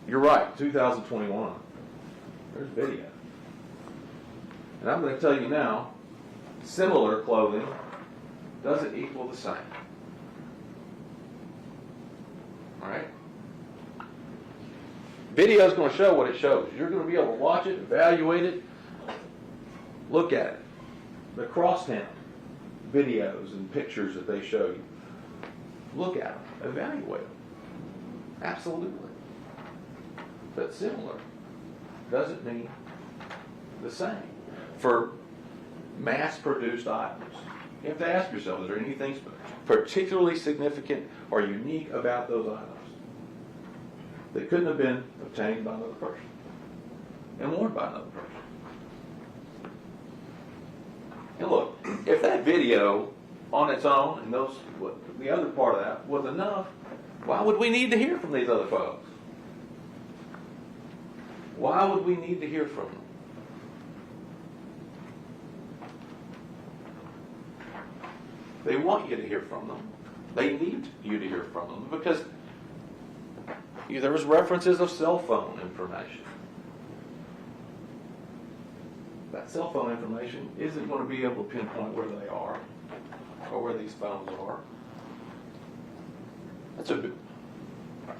you're right, 2021, there's video. And I'm going to tell you now, similar clothing doesn't equal the same. All right? Video is going to show what it shows. You're going to be able to watch it, evaluate it, look at it. The crosstown videos and pictures that they show you, look at them, evaluate them. Absolutely. But similar doesn't mean the same. For mass-produced items, you have to ask yourself, is there anything particularly significant or unique about those items that couldn't have been obtained by another person and worn by another person? And look, if that video on its own and the other part of that was enough, why would we need to hear from these other folks? Why would we need to hear from them? They want you to hear from them. They need you to hear from them because there was references of cell phone information. That cell phone information isn't going to be able to pinpoint where they are or where these phones are.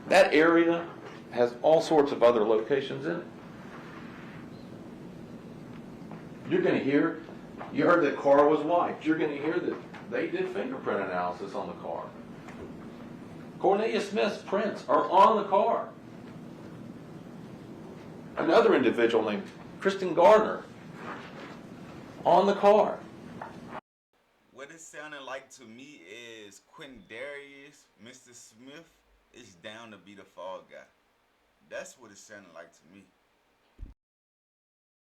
That area has all sorts of other locations in it. You're going to hear, you heard that car was wiped. You're going to hear that they did fingerprint analysis on the car. Cornelia Smith's prints are on the car. Another individual named Kristen Gardner on the car. What it sounded like to me is Quindarius, Mr. Smith, is down to be the fall guy. That's what it sounded like to me.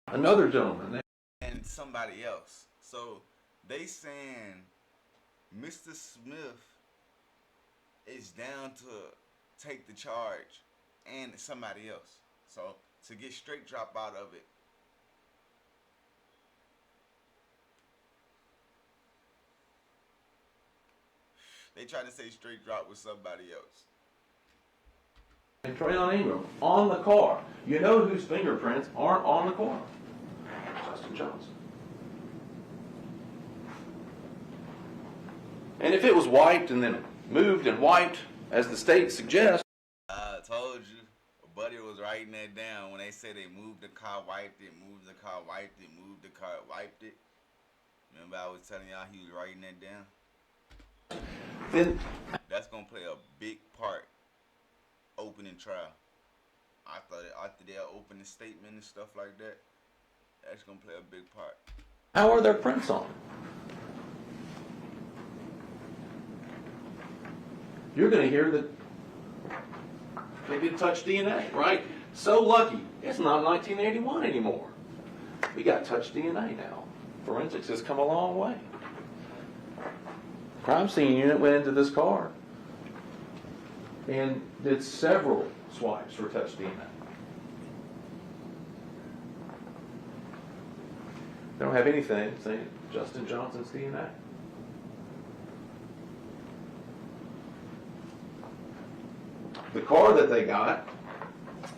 Another gentleman. And somebody else. So they saying Mr. Smith is down to take the charge and somebody else. So to get straight drop out of it. They try to say straight drop with somebody else. And Trayon Ingram on the car. You know whose fingerprints aren't on the car? Justin Johnson. And if it was wiped and then moved and wiped, as the state suggests. I told you, a buddy was writing that down when they said they moved the car, wiped it, moved the car, wiped it, moved the car, wiped it. Remember I was telling y'all he was writing that down? Then that's gonna play a big part opening trial. I thought after their opening statement and stuff like that, that's gonna play a big part. How are their prints on? You're going to hear that they did touch DNA, right? So lucky. It's not 1981 anymore. We got touch DNA now. Forensics has come a long way. Crime scene unit went into this car and did several swipes for touch DNA. They don't have anything saying Justin Johnson's DNA. The car that they got,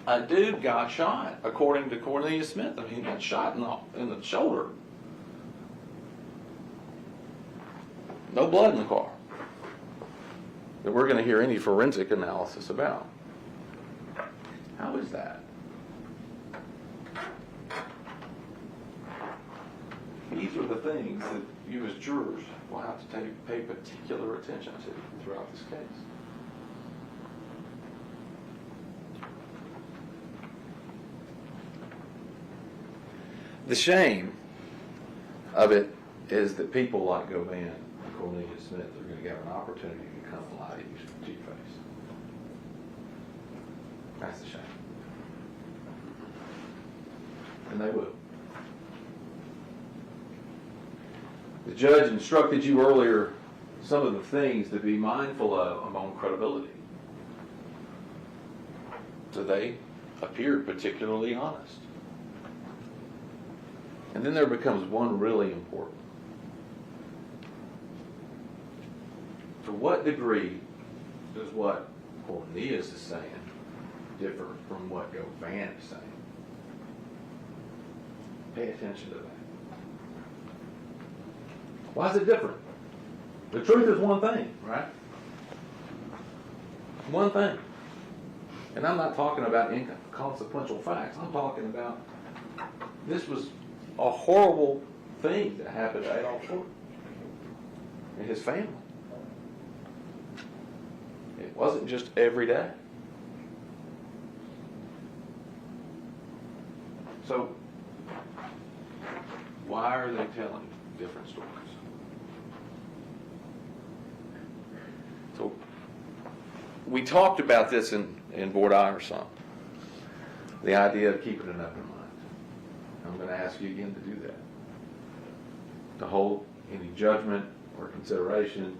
a dude got shot, according to Cornelia Smith. I mean, he got shot in the shoulder. No blood in the car that we're going to hear any forensic analysis about. How is that? These are the things that you as jurors will have to pay particular attention to throughout this case. The shame of it is that people like Govan and Cornelia Smith are going to get an opportunity to come and lie to you to your face. That's the shame. And they will. The judge instructed you earlier some of the things to be mindful of among credibility. So they appeared particularly honest. And then there becomes one really important. To what degree does what Cornelius is saying differ from what Govan is saying? Pay attention to that. Why is it different? The truth is one thing, right? One thing. And I'm not talking about inconsequential facts. I'm talking about this was a horrible thing that happened to Adolph Short and his family. It wasn't just every day. So, why are they telling different stories? So, we talked about this in Board Iverson, the idea of keeping an open mind. I'm going to ask you again to do that. To hold any judgment or consideration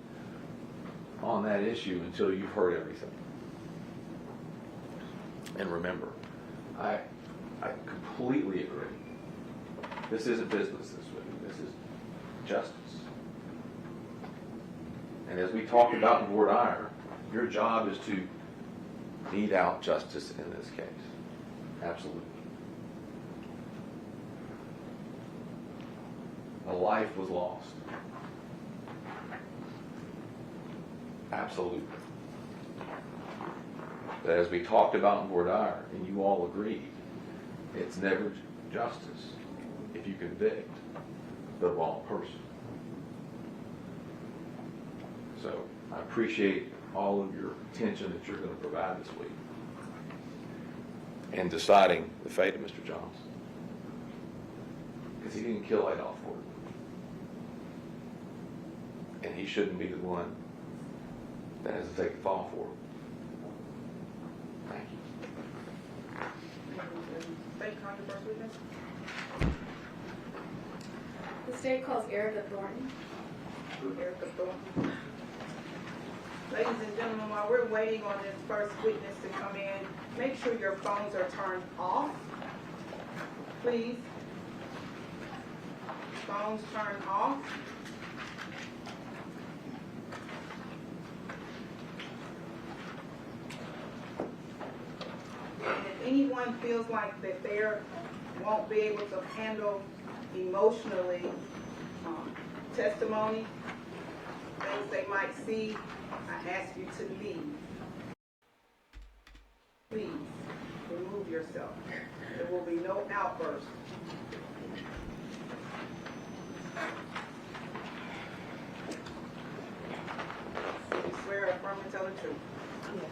on that issue until you've heard everything. And remember, I completely agree. This isn't business this week. This is justice. And as we talked about in voir dire, your job is to mete out justice in this case. Absolutely. A life was lost. Absolutely. But as we talked about in voir dire, and you all agreed, it's never justice if you convict the wrong person. So I appreciate all of your attention that you're going to provide this week in deciding the fate of Mr. Johns. Because he didn't kill Adolph Gordon. And he shouldn't be the one that has to take the fall for it. Thank you. State controversy witness. The state calls Erica Thornton. Erica Thornton. Ladies and gentlemen, while we're waiting on this first witness to come in, make sure your phones are turned off, please. Phones turned off. And if anyone feels like that they won't be able to handle emotionally testimony, things they might see, I ask you to leave. Please, remove yourself. There will be no outburst. You swear or affirm to tell the truth? Yes.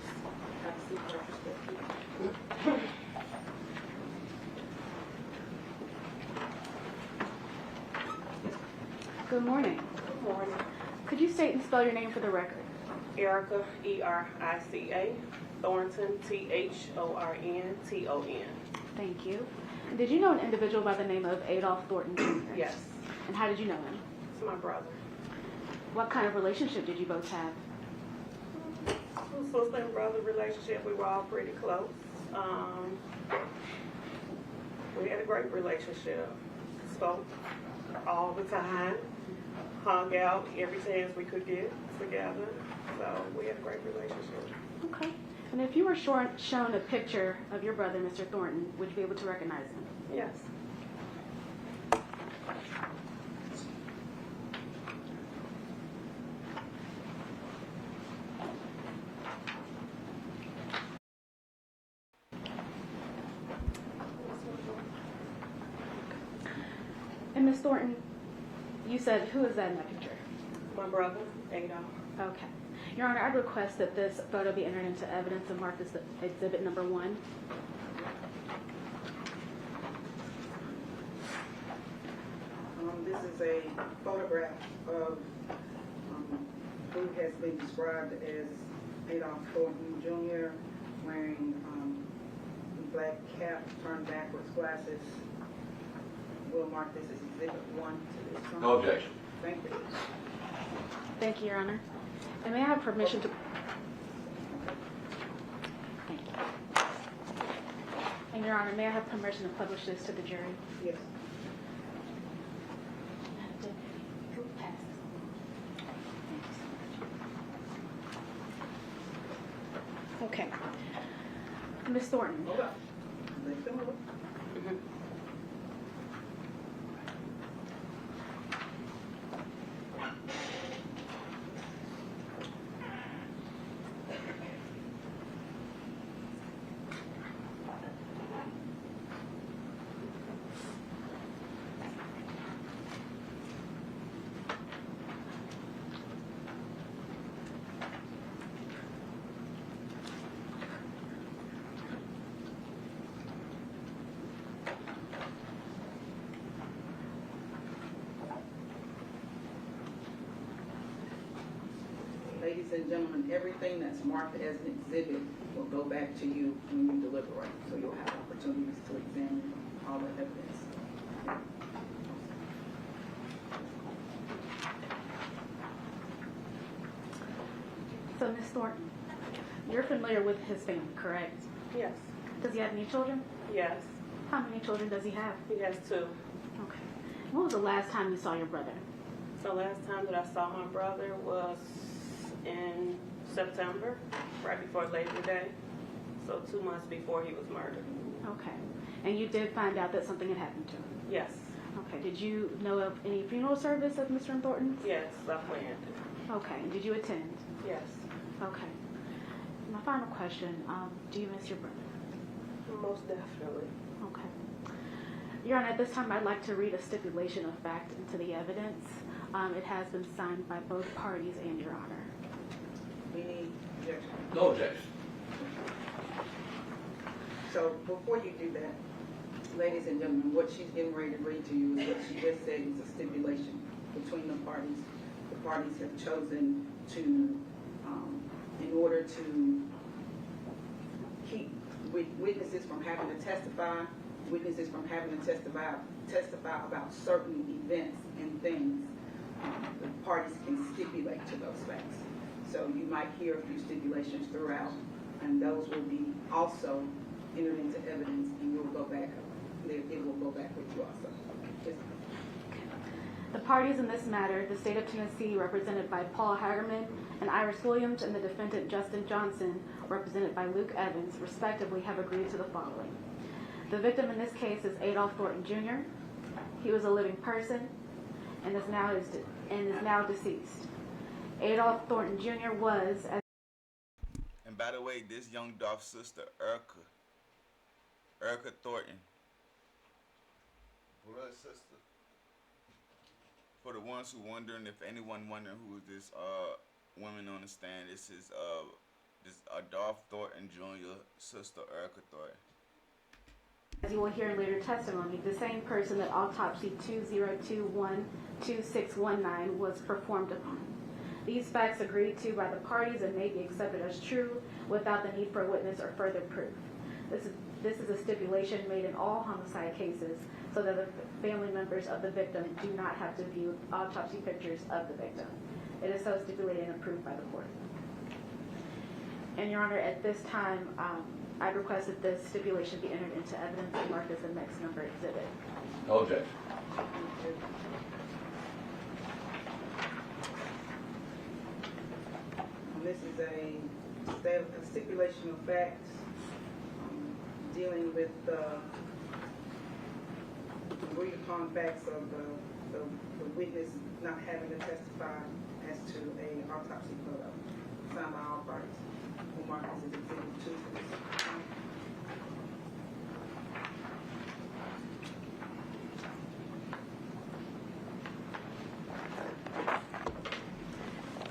Have a seat, Dr. Smith. Good morning. Good morning. Could you state and spell your name for the record? Erica, E-R-I-C-A, Thornton, T-H-O-R-N-T-O-N. Thank you. Did you know an individual by the name of Adolph Thornton Jr.? Yes, And how did you know him? it's my brother. What kind of relationship did you both have? It was a sister-brother relationship. We were all pretty close. We had a great relationship. Spoke all the time. Hung out every chance we could get together. So we had a great relationship. Okay. And if you were shown a picture of your brother, Mr. Thornton, would you be able to recognize him? Yes. And Miss Thornton, you said, who is that in that picture? My brother, Adolph. Okay. Your Honor, I'd request that this photo be entered into evidence and marked as exhibit number 1. This is a photograph of who has been described as Adolph Thornton Jr. wearing black cap, turned backwards glasses. We'll mark this as exhibit 1 to this. No objection. Thank you. Thank you, Your Honor. And may I have permission to... Thank you. And Your Honor, may I have permission to publish this to the jury? Yes. Okay. Miss Thornton. Hold up. Let them look. Ladies and gentlemen, everything that's marked as an exhibit will go back to you when you deliberate. So you'll have opportunities to examine all the evidence. So, Miss Thornton, you're familiar with his family, correct? Yes. Does he have any children? Yes. How many children does he have? He has 2. Okay. When was the last time you saw your brother? So last time that I saw my brother was in September, right before Labor Day. So 2 months before he was murdered. Okay. And you did find out that something had happened to him? Yes. Okay. Did you know of any funeral service of Mr. Thornton's? Yes, I planned it. Okay. And did you attend? Yes. Okay. My final question, do you miss your brother? Most definitely. Okay. Your Honor, at this time I'd like to read a stipulation of fact into the evidence. It has been signed by both parties and Your Honor. Any objection? No objection. So before you do that, ladies and gentlemen, what she's getting ready to read to you is what she just said is a stipulation between the parties. The parties have chosen to, in order to keep witnesses from having to testify, witnesses from having to testify about certain events and things, the parties can stipulate to those facts. So you might hear a few stipulations throughout, and those will be also entered into evidence, and we'll go back. It will go back with you also. Yes. The parties in this matter, the State of Tennessee, represented by Paul Hagerman and Iris Williams, and the defendant Justin Johnson, represented by Luke Evans, respectively, have agreed to the following. The victim in this case is Adolph Thornton Jr. He was a living person and is now deceased. Adolph Thornton Jr. was, as And by the way, this young Dolph's sister, Erica Thornton, blood sister. For the ones who wondering, if anyone wondering who this woman on the stand, this is Dolph Thornton Jr. sister, Erica Thornton. as you will hear in later testimony, the same person that autopsy 2021-2619 was performed upon. These facts agreed to by the parties and may be accepted as true without the need for a witness or further proof. This is a stipulation made in all homicide cases so that the family members of the victim do not have to view autopsy pictures of the victim. It is so stipulated and approved by the court. And Your Honor, at this time, I request that this stipulation be entered into evidence and marked as the next number exhibit. No objection. This is a stipulation of facts dealing with the agreed upon facts of the witness not having to testify as to a autopsy photo signed by all parties. We'll mark this as exhibit 2 for this.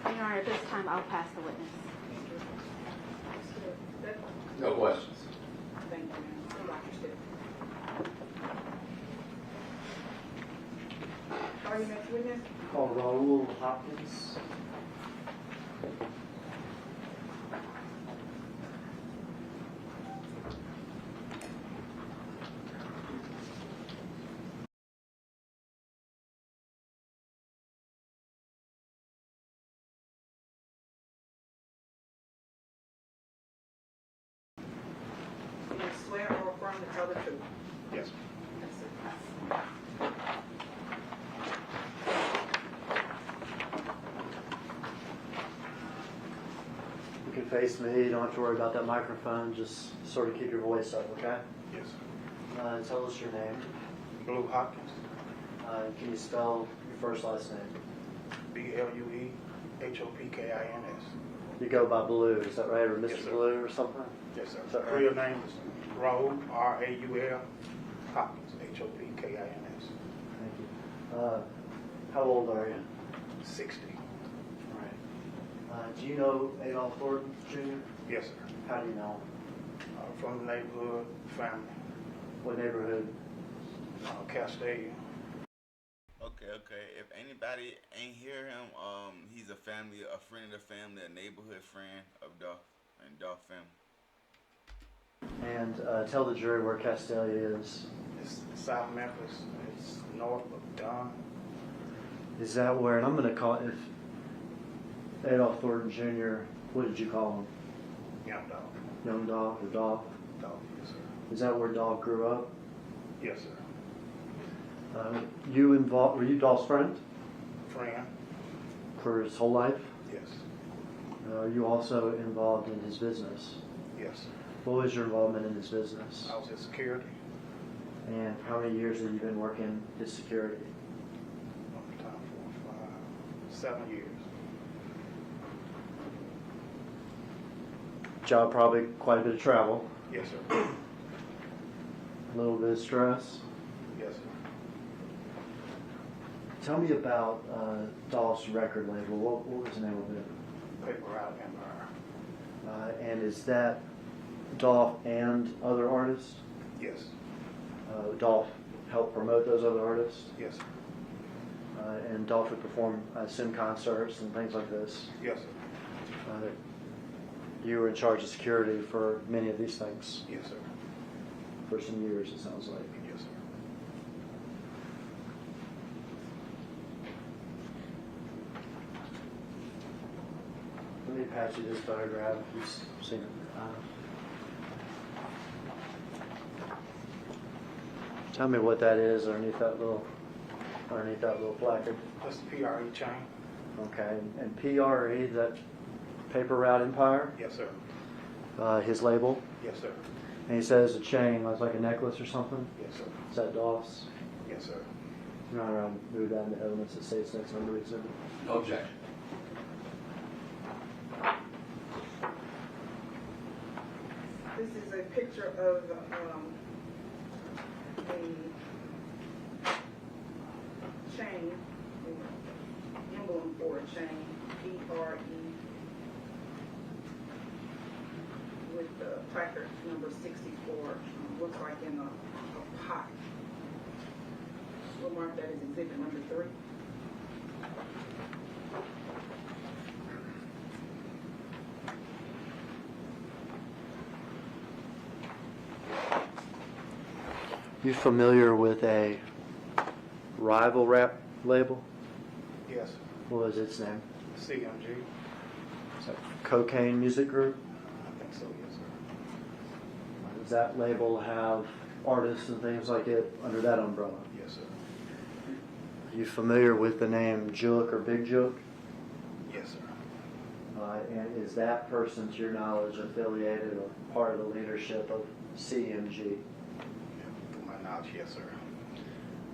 And Your Honor, at this time, I'll pass the witness. No questions. Thank you, ma'am. Dr. Stitt. Call your next witness. Call Raul Hopkins. You can swear or affirm to tell the truth. Yes. That's it. You can face me. You don't have to worry about that microphone. Just sort of keep your voice up, okay? Yes. Tell us your name. Blue Hopkins. Can you spell your first last name? BLUEHOPKINS. You go by Blue, is that right? Or Mr. Yes, sir. Blue or something? Yes, sir. Is that right? Real name is Raul, R-A-U-L, Hopkins, H-O-P-K-I-N-S. Thank you. How old are you? 60. All right. Do you know Adolph Thornton Jr.? Yes, sir. How do you know him? From the neighborhood, family, What neighborhood? Castaic. Okay. If anybody ain't hear him, he's a friend of the family, a neighborhood friend of Dolph and Dolph family. And tell the jury where Castalia is. It's South Memphis. It's north of Dunn. Is that where, and I'm going to call it, if Adolph Thornton Jr., what did you call him? Young dog. Young Dolph or Dolph? Dog, yes, sir. Is that where Dolph grew up? Yes, sir. Were you Dolph's friend Friend? for his whole life? Yes. Are you also involved in his business? Yes. What was your involvement in his business? I was his security. And how many years have you been working his security? One time, 4, 5, 7 years. Job probably quite a bit of travel, Yes, sir. a little bit of stress. Yes, sir. Tell me about Dolph's record label. What was the name of it? Paper Route Empire. And is that Dolph and other artists? Yes. Dolph helped promote those other artists? Yes, sir. And Dolph would perform, I assume, concerts and things like this. Yes, sir. You were in charge of security for many of these things Yes, sir. for some years, it sounds like. Yes, sir. Let me pass you this photograph if you've seen it. Tell me what that is underneath that little placard. That's the PRE chain. Okay, and PRE, that Paper Route Empire, Yes, sir. his label, Yes, sir. and he says a chain, looks like a necklace or something. Yes, sir. Is that Dolph's? Yes, sir. You're not around, move that into evidence that states next under exhibit. No objection. This is a picture of a chain, the emblem for a chain, PRE, with the placard number 64, looks like in a pot. We'll mark that as exhibit number 3. You familiar with a rival rap label? Yes, sir. What was its name? CMG. Is that Cocaine Music Group? I think so, yes, sir. Does that label have artists and things like it under that umbrella? Yes, sir. Are you familiar with the name Juke or Big Juke? Yes, sir. And is that person, to your knowledge, affiliated or part of the leadership of CMG? To my knowledge, yes, sir.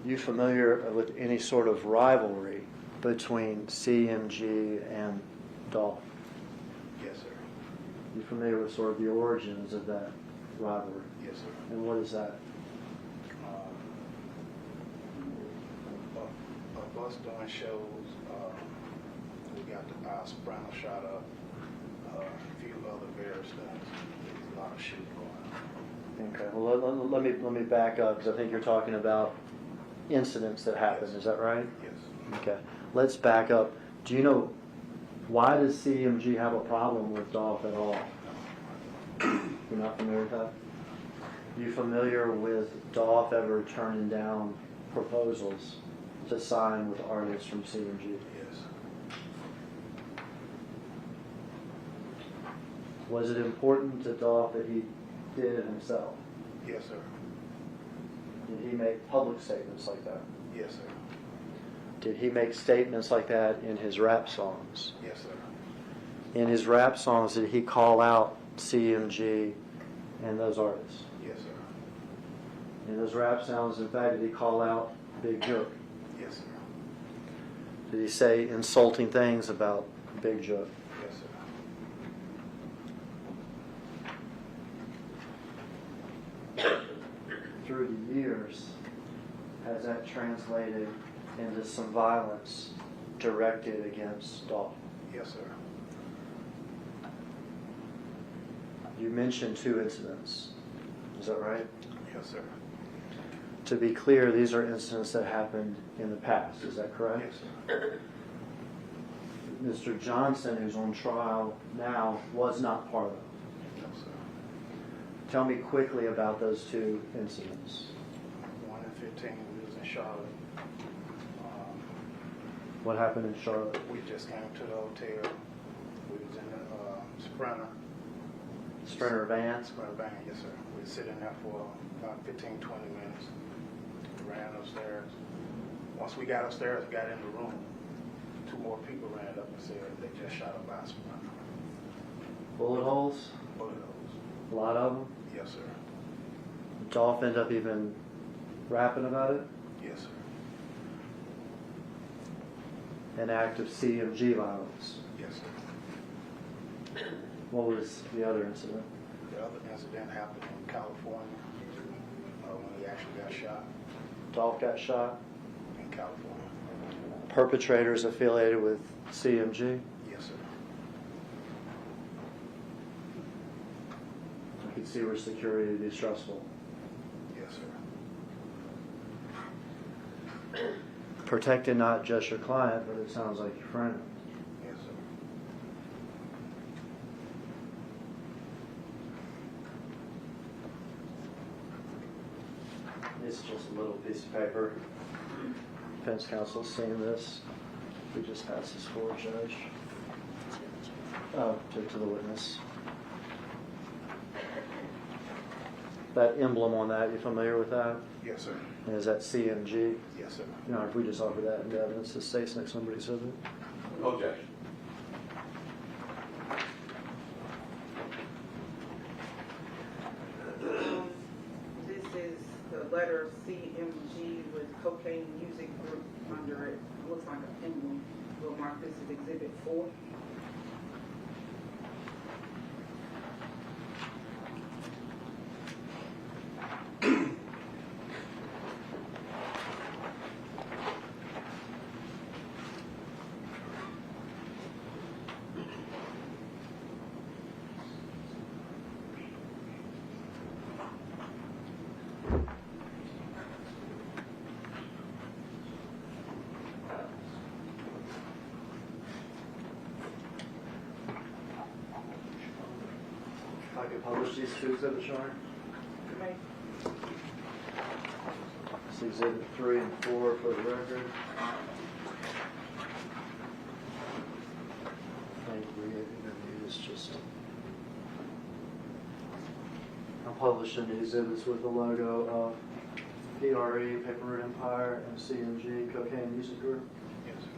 You familiar with any sort of rivalry between CMG and Dolph? Yes, sir. You familiar with sort of the origins of that rivalry? Yes, sir. And what is that? Of us doing shows, we got our soprano shot up, a few other various things. There's a lot of shooting going on. Okay. Well, let me back up because I think you're talking about incidents that happened. Yes. Is that right? Yes. Okay. Let's back up. Do you know why does CMG have a problem with Dolph at all? You're not familiar with that? You familiar with Dolph ever turning down proposals to sign with artists from CMG? Yes. Was it important to Dolph that he did it himself? Yes, sir. Did he make public statements like that? Yes, sir. Did he make statements like that in his rap songs? Yes, sir. In his rap songs, did he call out CMG and those artists? Yes, sir. In those rap songs, in fact, did he call out Big Jerk? Yes, sir. Did he say insulting things about Big Jerk? Yes, sir. Through the years, has that translated into some violence directed against Dolph? Yes, sir. You mentioned 2 incidents. Is that right? Yes, sir. To be clear, these are incidents that happened in the past. Is that correct? Yes, sir. Mr. Johnson, who's on trial now, was not part of them. No, sir. Tell me quickly about those 2 incidents. 1 and 15, we was in Charlotte. What happened in Charlotte? We just came to the hotel. We was in the Sprinter. Sprinter van? Sprinter van, yes, sir. We was sitting there for about 15, 20 minutes. We ran upstairs. Once we got upstairs, we got in the room. 2 more people ran up and said they just shot up our Sprinter. Bullet holes? bullet holes. A lot of them? Yes, sir. Did Dolph end up even rapping about it? Yes, sir. An act of CMG violence. Yes, sir. What was the other incident? The other incident happened in California when he actually got shot Dolph got shot. in California. Perpetrators affiliated with CMG. Yes, sir. I could see where security would be stressful. Yes, sir. Protecting not just your client, but it sounds like your friend. Yes, sir. This is just a little piece of paper. Defense counsel's seen this. We just passed this forward, Judge. To the witness. That emblem on that, you familiar with that? Yes, sir. And is that CMG? Yes, sir. You know, if we just offer that in evidence, it stays next to somebody says it. Objection. This is the letter CMG with Cocaine Music Group under it. Looks like an emblem. We'll mark this as Exhibit 4. If I could publish these two exhibits, Your Honor. May It's exhibit 3 and 4 for the record. Thank you. It's just. I'm publishing the exhibits with the logo of PRE, Paper Route Empire, and CMG, Cocaine Music Group. Yes, sir.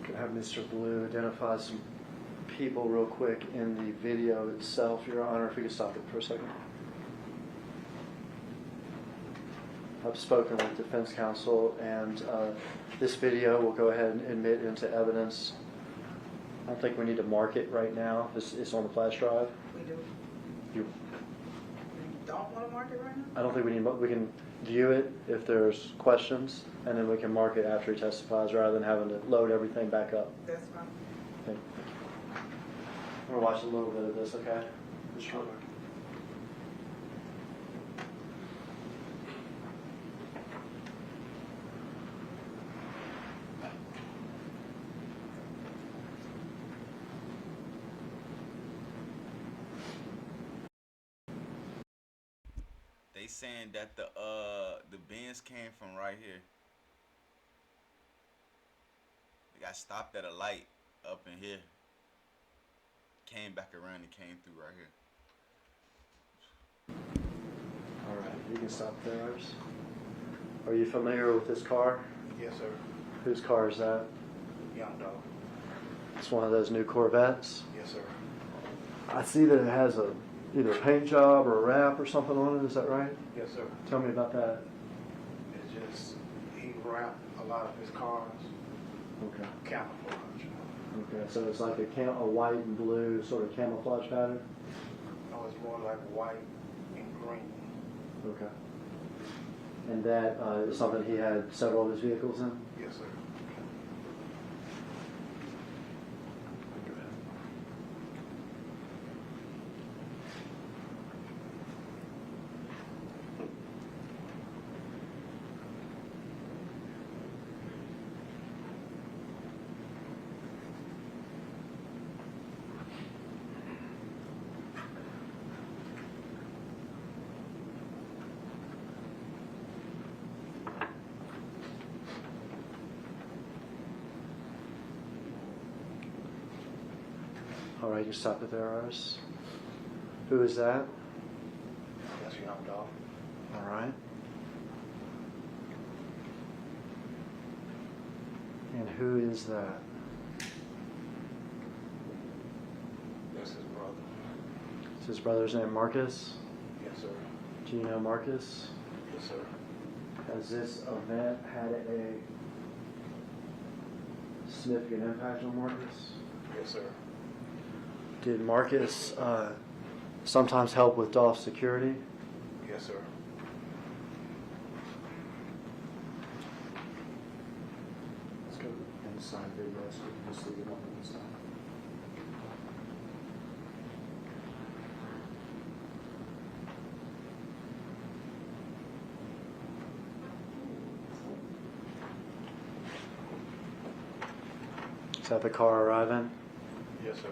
Could have Mr. Blue identify some people real quick in the video itself, Your Honor, if we could stop it for a second. I've spoken with defense counsel, and this video will go ahead and admit into evidence. I don't think we need to mark it right now. It's on the flash drive. we do. You, You don't want to mark it right now? I don't think we need. We can view it if there's questions, and then we can mark it after he testifies, rather than having to load everything back up. That's fine. Okay. We're gonna watch a little bit of this, okay? Just short. They saying that the Benz came from right here. They got stopped at a light up in here. Came back around and came through right here. All right, you can stop there. Iris. Are you familiar with this car? Yes, sir. Whose car is that? Young Dolph. It's one of those new Corvettes. Yes, sir. I see that it has either a paint job or a wrap or something on it. Is that right? Yes, sir. Tell me about that. It's just, he wrapped a lot of his cars Okay. camouflage. Okay. So it's like a white and blue sort of camouflage pattern. No, it's more like white and green. Okay. And that is something he had several of his vehicles in. Yes, sir. All right, you stop it there, Iris. Who is that? That's young Dolph. All right. And who is that? That's his brother. Is his brother's name Marcus? Yes, sir. Do you know Marcus? Yes, sir. Has this event had a significant impact on Marcus? Yes, sir. Did Marcus sometimes help with Dolph's security? Yes, sir. Let's go inside video so we can see it on the inside. Is that the car arriving? Yes, sir.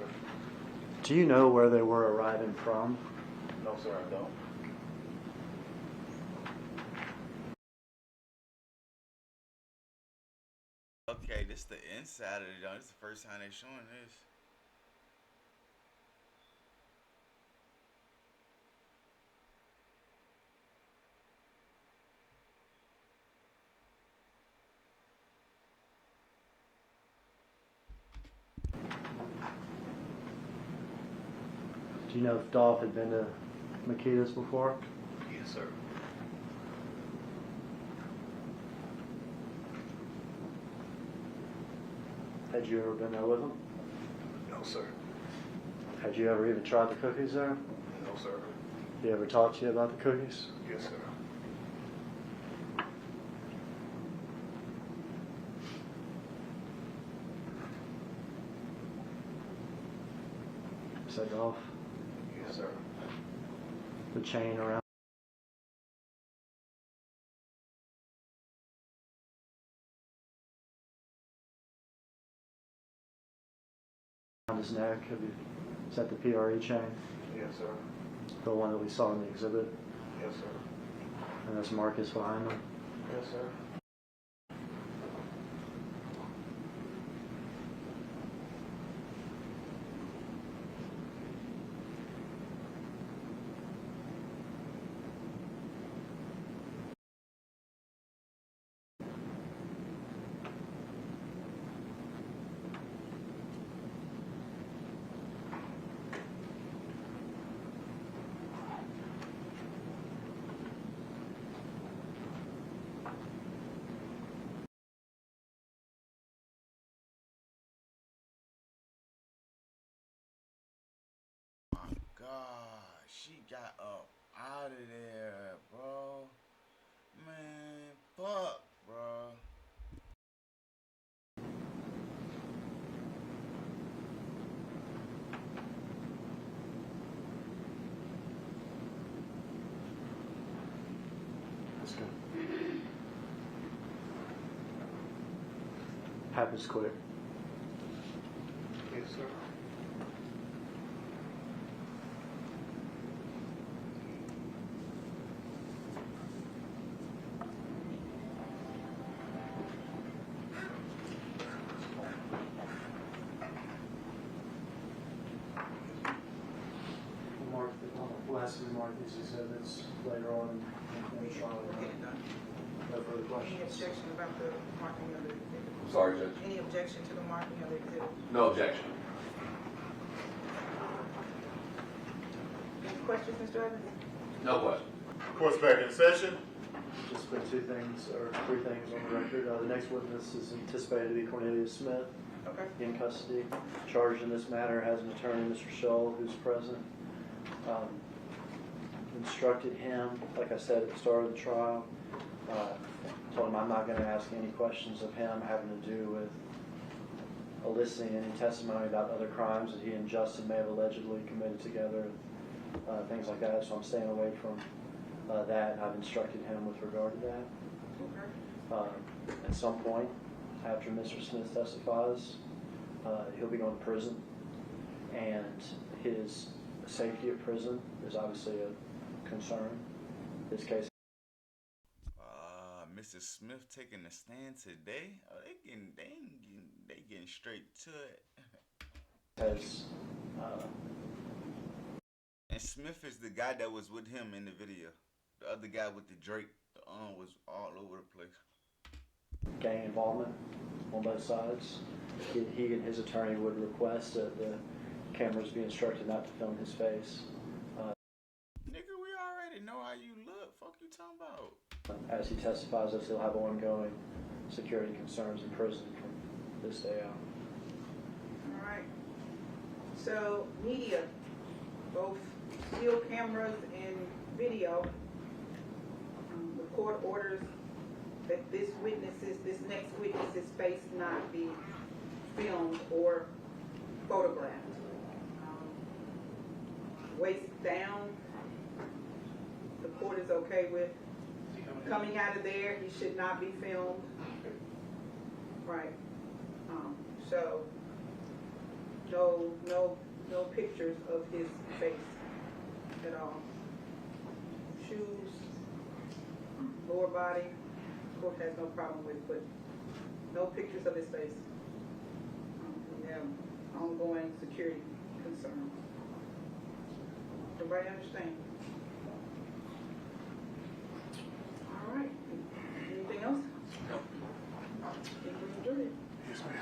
Do you know where they were arriving from? No, sir, I don't. Okay, this the inside of the joint. This is the first time they showing this. Do you know if Dolph had been to Makita's before? Yes, sir. Had you ever been there with him? No, sir. Had you ever even tried the cookies there? No, sir. He ever talked to you about the cookies? Yes, sir. Said Dolph. Yes, sir. The chain around his neck. Is that the PRE chain? Yes, sir. The one that we saw in the exhibit? Yes, sir. And that's Marcus behind him? Yes, sir. God, she got up out of there, bro. Man, fuck, bro. Let's go. Happens quick. Yes, sir. Last remark is exhibits later on in the trial. No further Any questions? objection about the marking of the exhibit? I'm sorry, Judge. Any objection to the marking of the exhibit? No objection. Any questions, Mr. Evans? No question. Court's back in session. Just put three things on the record. The next witness is anticipated to be Cornelius Smith, Okay. in custody. Charged in this matter has an attorney, Mr. Shull, who's present. Instructed him, like I said at the start of the trial, told him I'm not going to ask any questions of him having to do with eliciting any testimony about other crimes that he and Justin may have allegedly committed together, things like that. So I'm staying away from that, and I've instructed him with regard to that. Okay. At some point, after Mr. Smith testifies, he'll be going to prison, and his safety at prison is obviously a concern. This case Mr. Smith taking the stand today. Oh, they getting straight to it. has And Smith is the guy that was with him in the video. The other guy with the Drake, the arm was all over the place. Gang involvement on both sides. He and his attorney would request that the cameras be instructed not to film his face. Nigga, we already know how you look. Fuck you talking about? As he testifies, that he'll have ongoing security concerns in prison from this day out. All right. So, media, both still cameras and video, the court orders that this next witness's face not be filmed or photographed. Waist down, the court is okay with. Coming out of there, he should not be filmed. Right. So, no pictures of his face at all. Shoes, lower body, court has no problem with, but no pictures of his face. We have ongoing security concerns. Everybody understand? All right. Anything else? No. Think we enjoyed it. Yes, ma'am.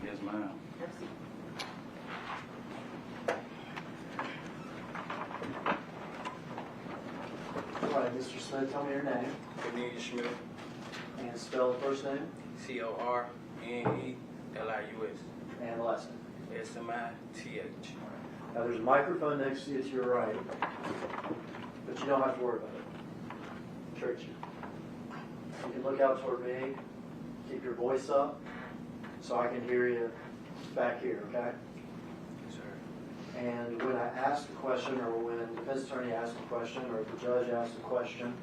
Yes, ma'am. All right, Mr. Smith, tell me your name Cornelius Schmidt, and spell the first name Cornelius and the last name. Smith. Now, there's a microphone next to you to your right, but you don't have to worry about it. Church. You can look out toward me, keep your voice up, so I can hear you back here, okay? Sir. And when I ask a question, or when the defense attorney asks a question, or the judge asks a question,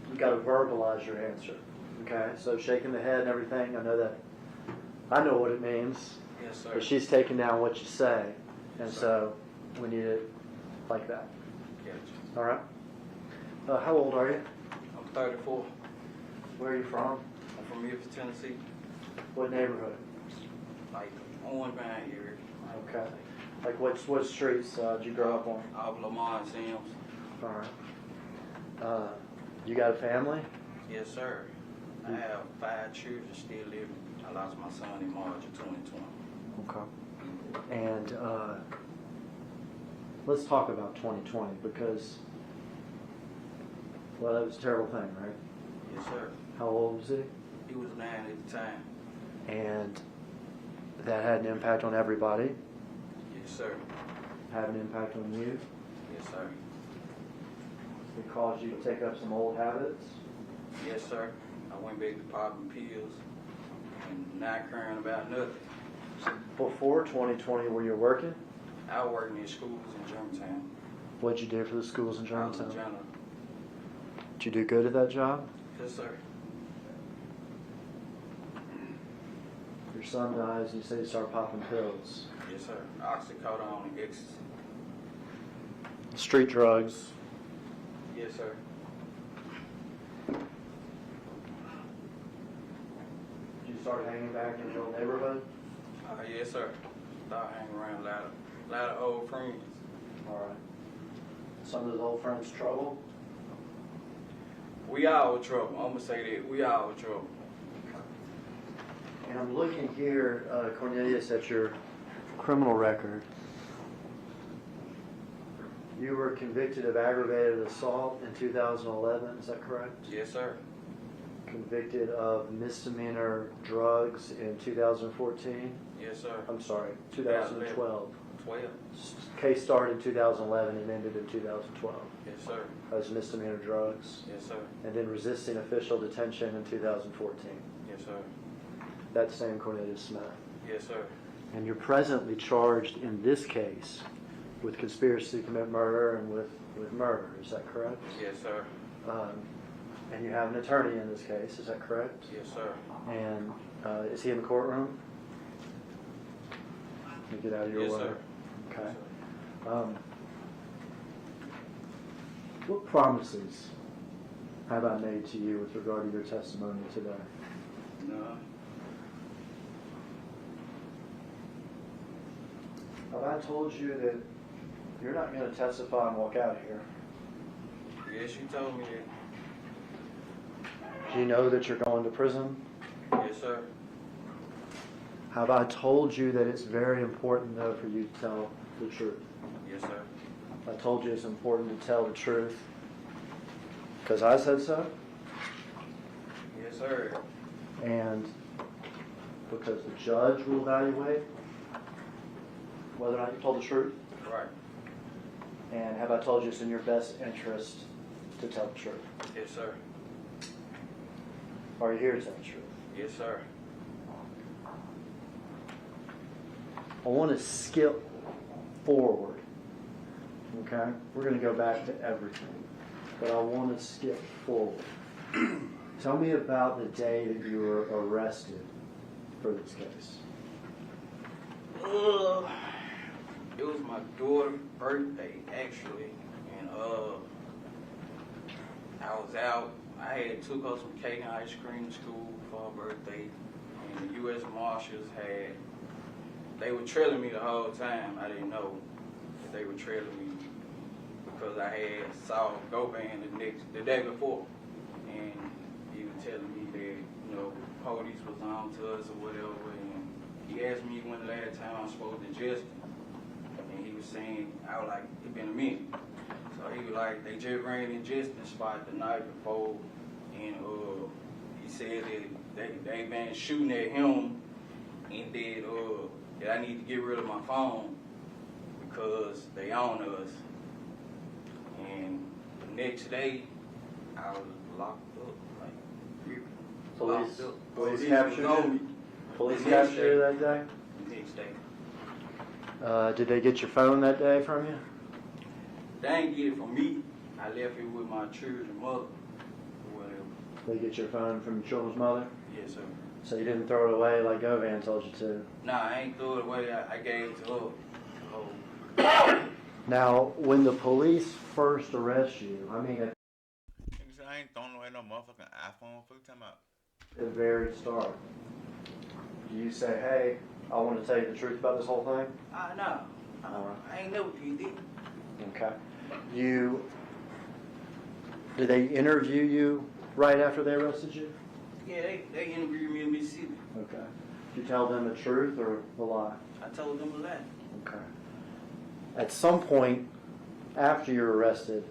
you've got to verbalize your answer, okay? So shaking the head and everything, I know what it means. Yes, sir. But she's taking down what you say, and so we need it like that. Gotcha. All right? How old are you? I'm 34. Where are you from? I'm from Memphis, Tennessee. What neighborhood? Like, on behind here. Okay. Like what streets did you grow up on? Off Lamar and Sims. All right. You got a family? Yes, sir. I have 5 children still living. I lost my son in March of 2020. Okay. And let's talk about 2020 because, well, that was a terrible thing, right? Yes, sir. How old was he? He was 9 at the time. And that had an impact on everybody. Yes, sir. Had an impact on you. Yes, sir. It caused you to take up some old habits. Yes, sir. I went back to popping pills and not caring about nothing. Before 2020, were you working? I worked in schools in Germantown. What'd you do for the schools in I was a Germantown? janitor. Did you do good at that job? Yes, sir. Your son dies and you say you start popping pills. Yes, sir. Oxycodone and ecstasy. Street drugs. Yes, sir. Did you start hanging back in your old neighborhood? Yes, sir. Start hanging around a lot of old friends. All right. Some of those old friends trouble? We all in trouble. I'm gonna say that. We all in trouble. And I'm looking here, Cornelius, at your criminal record. You were convicted of aggravated assault in 2011, is that correct? Yes, sir. convicted of misdemeanor drugs in 2014? Yes, sir. I'm sorry, 2012. 12. Case started in 2011 and ended in 2012. Yes, sir. As misdemeanor drugs. Yes, sir. And then resisting official detention in 2014. Yes, sir. That same Cornelius Smith. Yes, sir. And you're presently charged in this case with conspiracy to commit murder and with murder. Is that correct? Yes, sir. And you have an attorney in this case. Is that correct? Yes, sir. And is he in the courtroom? Let me get out of your Yes, way. sir. Okay. Yes, sir. What promises have I made to you with regard to your testimony today? No. Have I told you that you're not going to testify and walk out of here? Yes, you told me that. Do you know that you're going to prison? Yes, sir. Have I told you that it's very important, though, for you to tell the truth? Yes, sir. I told you it's important to tell the truth because I said so, Yes, sir. and because the judge will evaluate whether or not you told the truth. Right. And have I told you it's in your best interest to tell the truth? Yes, sir. Are you here to tell the truth? Yes, sir. I want to skip forward. Okay? We're going to go back to everything. But I want to skip forward. Tell me about the day that you were arrested for this case. It was my daughter's birthday, actually, and I was out. I had took her some cake and ice cream to school for her birthday, and the U.S. Marshals they were trailing me the whole time. I didn't know that they were trailing me because I had saw Govan the day before, and he was telling me that police was on to us or whatever, and he asked me when the last time I spoke to Justin. And he was saying, I was like, it been a minute. So he was like, they just ran in Justin's spot the night before, and he said that they been shooting at him, and that I need to get rid of my phone because they own us. And the next day, I was locked up, like Police, locked up. police was captured on you? me Police The next captured you day. that day? the next day. Did they get your phone that day from you? They ain't get it from me. I left it with my children's mother or whatever. They get your phone from your children's mother? Yes, sir. So you didn't throw it away like Govan told you to? Nah, I ain't threw it away. I gave it to her. Now, when the police first arrest you, I mean, at Nigga, I ain't throwing away no motherfucking iPhone. What you talking about? the very start, do you say, hey, I want to tell you the truth about this whole thing? No. I ain't never did it. Okay. Did they interview you right after they arrested you? Yeah, they interviewed me in Mississippi. Okay. Did you tell them the truth or the lie? I told them a lie. Okay. At some point after you're arrested,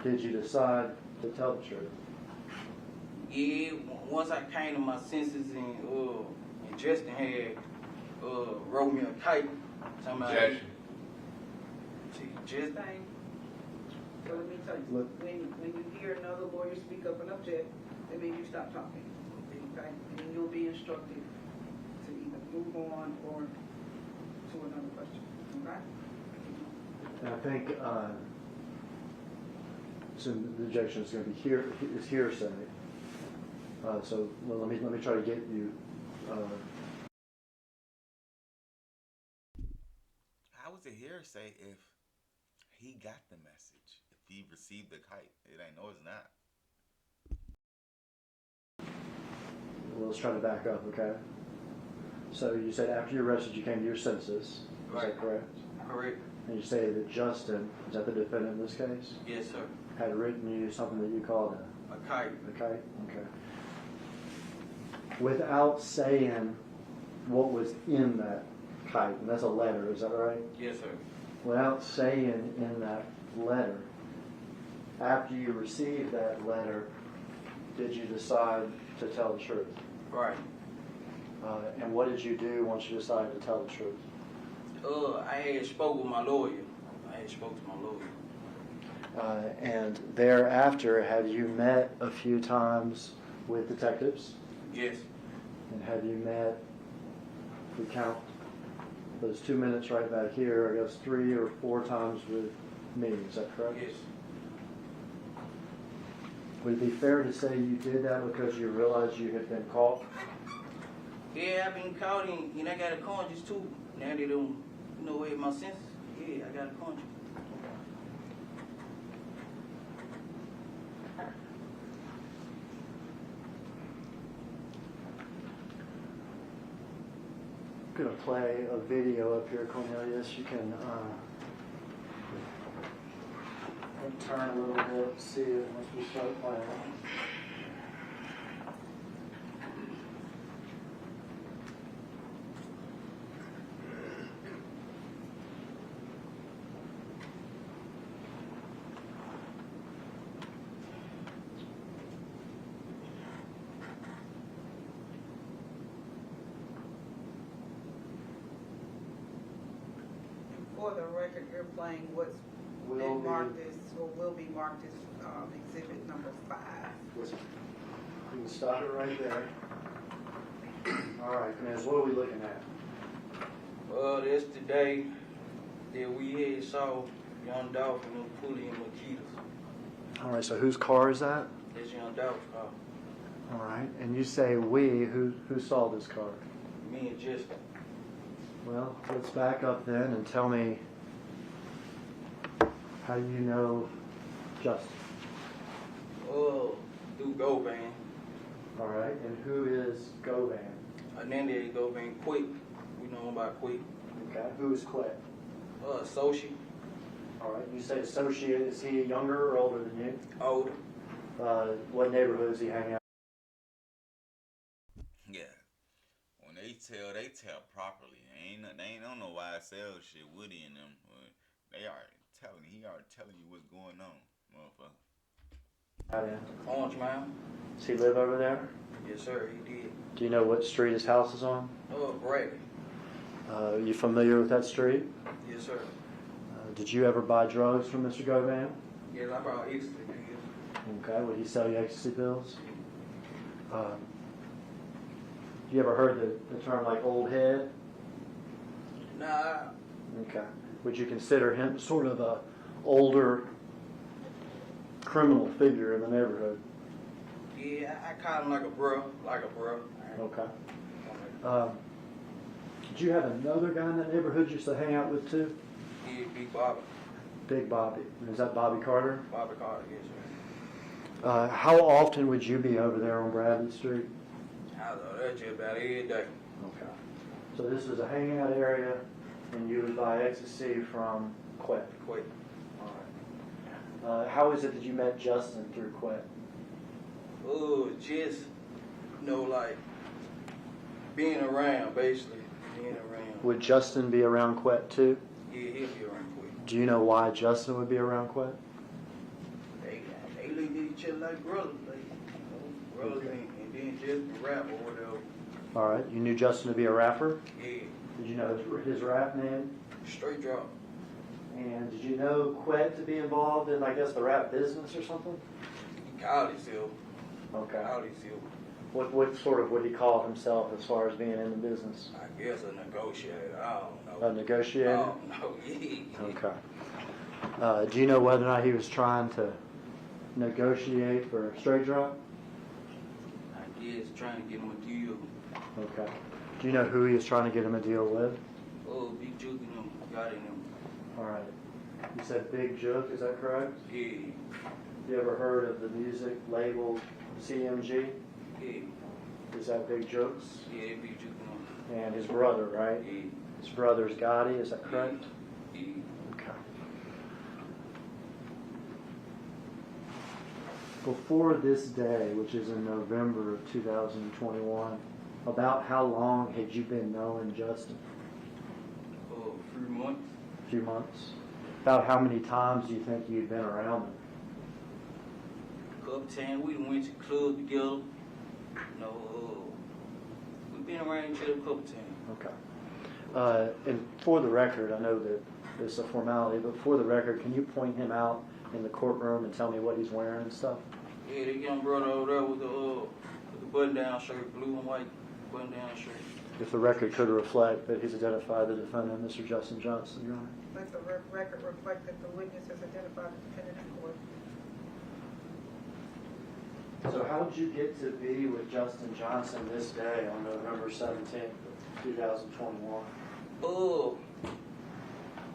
did you decide to tell the truth? Yeah, once I came to my senses and Justin had wrote me a kite. Objection. Justin. Thing. So let me tell you, Look. when you hear another lawyer speak up and object, that means you stop talking. Okay? And you'll be instructed to either move on or to another question. Okay? And I think so the objection is going to be hearsay. So let me try to get you. How was it hearsay if he got the message? If he received the kite? It ain't. No, it's not. Well, let's try to back up, okay? So you said after you arrested, you came to your senses. Is Right. that correct? Correct. And you say that Justin, is that the defendant in this case, Yes, sir. had written you something that you called A kite. a kite? Okay. Without saying what was in that kite, and that's a letter, is that right? Yes, sir. Without saying in that letter, after you received that letter, did you decide to tell the truth? Right. And what did you do once you decided to tell the truth? I had spoke with my lawyer. And thereafter, have you met a few times with detectives? Yes. And have you met, if we count those 2 minutes right back here, I guess 3 or 4 times with me, is that correct? Yes. Would it be fair to say you did that because you realized you had been caught? Yeah, I've been caught and I got a conscience too. Now they don't with my senses. Yeah, I got a conscience. I'm going to play a video up here, Cornelius. You can turn a little bit, see it once we start playing. For the record, you're playing what's Will been be- marked as, or will be marked as exhibit number 5. Listen, you can stop it right there. All right, Cornelius, what are we looking at? Well, that's the day that we had saw young Dolph and them Pulley and Makitas. All right, so whose car is that? That's young Dolph's car. All right, and you say we, who saw this car? Me and Justin. Well, let's back up then and tell me how you know Justin. Oh, through Govan. All right, and who is Govan? Ananda Govan Quick. We know him about Quick. Okay, who is Quet? Associate. All right, you say associate. Is he younger or older than you? Older. What neighborhood does he hang out? Yeah. When they tell properly. They ain't on no YSL shit, Woody and them. He already telling you what's going on, motherfucker. Out in. Orange Mound. Does he live over there? Yes, sir, he did. Do you know what street his house is on? Bradley. You familiar with that street? Yes, sir. Did you ever buy drugs from Mr. Govan? Yes, I brought ecstasy pills. Okay, would he sell you ecstasy pills? You ever heard the term like old head? Nah, Okay. Would you consider him sort of a older criminal figure in the neighborhood? yeah, I call him like a bro. Okay. Did you have another guy in that neighborhood you used to hang out with too? Yeah, Big Bobby. Big Bobby. Is that Bobby Carter? Bobby Carter, yes, sir. How often would you be over there on Bradley Street? I know that's just about every day. Okay. So this is a hangout area, and you would buy ecstasy from Quet. Quick. All right. How is it that you met Justin through Quet? Oh, just, like, being around, basically. Being around. Would Justin be around Quet too? Yeah, he'll be around quick. Do you know why Justin would be around Quet? They look at each other like brothers. Brothers, and then just rap or whatever. All right. You knew Justin to be a rapper? Yeah, Did you know his rap name? straight drop. And did you know Quet to be involved in, I guess, the rap business or something? He called himself. Okay. Called himself. What sort of would he call himself as far as being in the business? I guess a negotiator. I don't know. A negotiator? I don't know. Yeah. Okay. Do you know whether or not he was trying to negotiate for straight drop? I guess trying to get him a deal. Okay. Do you know who he was trying to get him a deal with? Oh, Big Juke and them got in him. All right. You said Big Jook, is that correct? Yeah, You ever heard of the music label CMG? yeah, Is that Big Jook's? yeah, Big Juke and them. And his brother, right? Yeah, His brother's Gotti, is that correct? yeah. Okay. Before this day, which is in November of 2021, about how long had you been knowing Justin? Oh, a few months. A few months. About how many times do you think you'd been around him? A couple times. We done went to the club together. You know, we've been around each other a couple times. Okay. And for the record, I know that it's a formality, but for the record, can you point him out in the courtroom and tell me what he's wearing and stuff? Yeah, the young brother over there with the button-down shirt, blue and white button-down shirt. If the record could reflect that he's identified the defendant, Mr. Justin Johnson, Your Honor. Let the record reflect that the witness has identified the defendant in court. So how did you get to be with Justin Johnson this day on November 17th, 2021?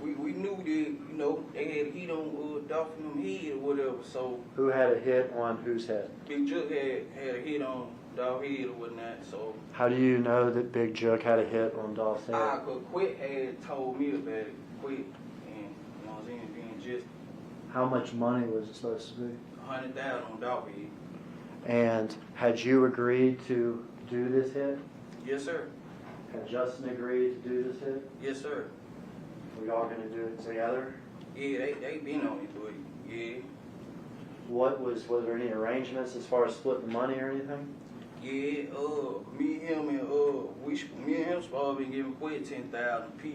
We knew that, you know, they had heat on Dolph and them head or whatever, so Who had a hit on whose head? Big Jook had a hit on Dolph head or whatnot, so How do you know that Big Jook had a hit on Dolph's head? Cause Quit had told me about it, Quit, and you know what I'm saying, being just How much money was it supposed to be? 100,000 on Dolph head. And had you agreed to do this hit? Yes, sir. Had Justin agreed to do this hit? Yes, sir. Were y'all going to do it together? Yeah, they been on it, but yeah. Was there any arrangements as far as splitting the money or anything? Yeah, me and him supposed to be giving Quit 10,000 apiece.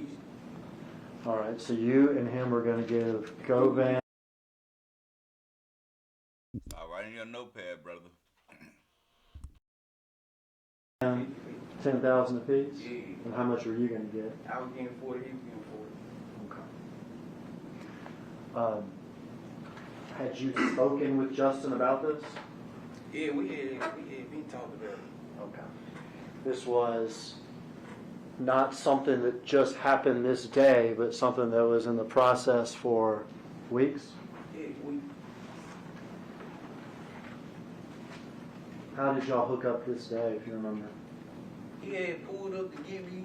All right, so you and him were going to give Govan. All right, in your notepad, brother. 10,000 apiece? Yeah. And how much were you going to get? I was getting 40, he was getting 40. Okay. Had you spoken with Justin about this? Yeah, we had been talking about it. Okay. This was not something that just happened this day, but something that was in the process for weeks? Yeah, we How did y'all hook up this day, if you remember? he had pulled up to get me.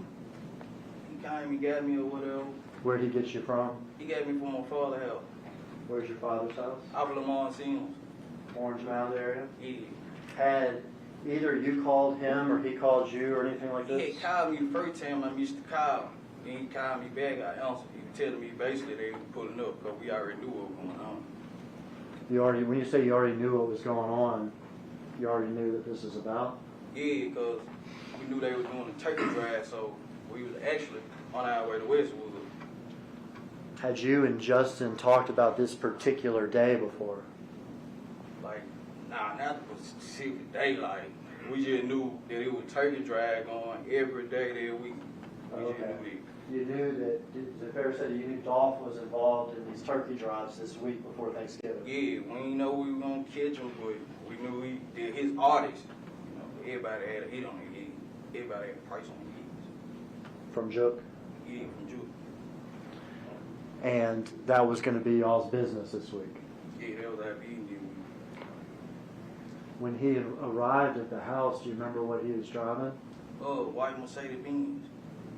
He came and got me or whatever. Where'd he get you from? He got me from my father's house. Where's your father's house? Out of Lamont Sims. Orange Mound area? Yeah. Had either you called him or he called you or anything like He this? had called me the first time I missed the call. Then he called me back, I answered. He was telling me basically they were pulling up because we already knew what was going on. When you say you already knew what was going on, you already knew that this was about? Yeah, because we knew they were doing a turkey drive, so we was actually on our way to Westwood. Had you and Justin talked about this particular day before? Like, nah, not the specific day. Like, we just knew that it was turkey drive going every day that week. We just Okay. knew it. You knew that, is it fair to say that you knew Dolph was involved in these turkey drives this week before Thanksgiving? Yeah, we didn't know we were gonna catch him, but we knew he did his artist. You know, everybody had a hit on their head. Everybody had a price on their heads. From Jook? Yeah, from Juke. And that was going to be y'all's business this week. Yeah, that was our beating week. When he arrived at the house, do you remember what he was driving? White Mercedes Benz.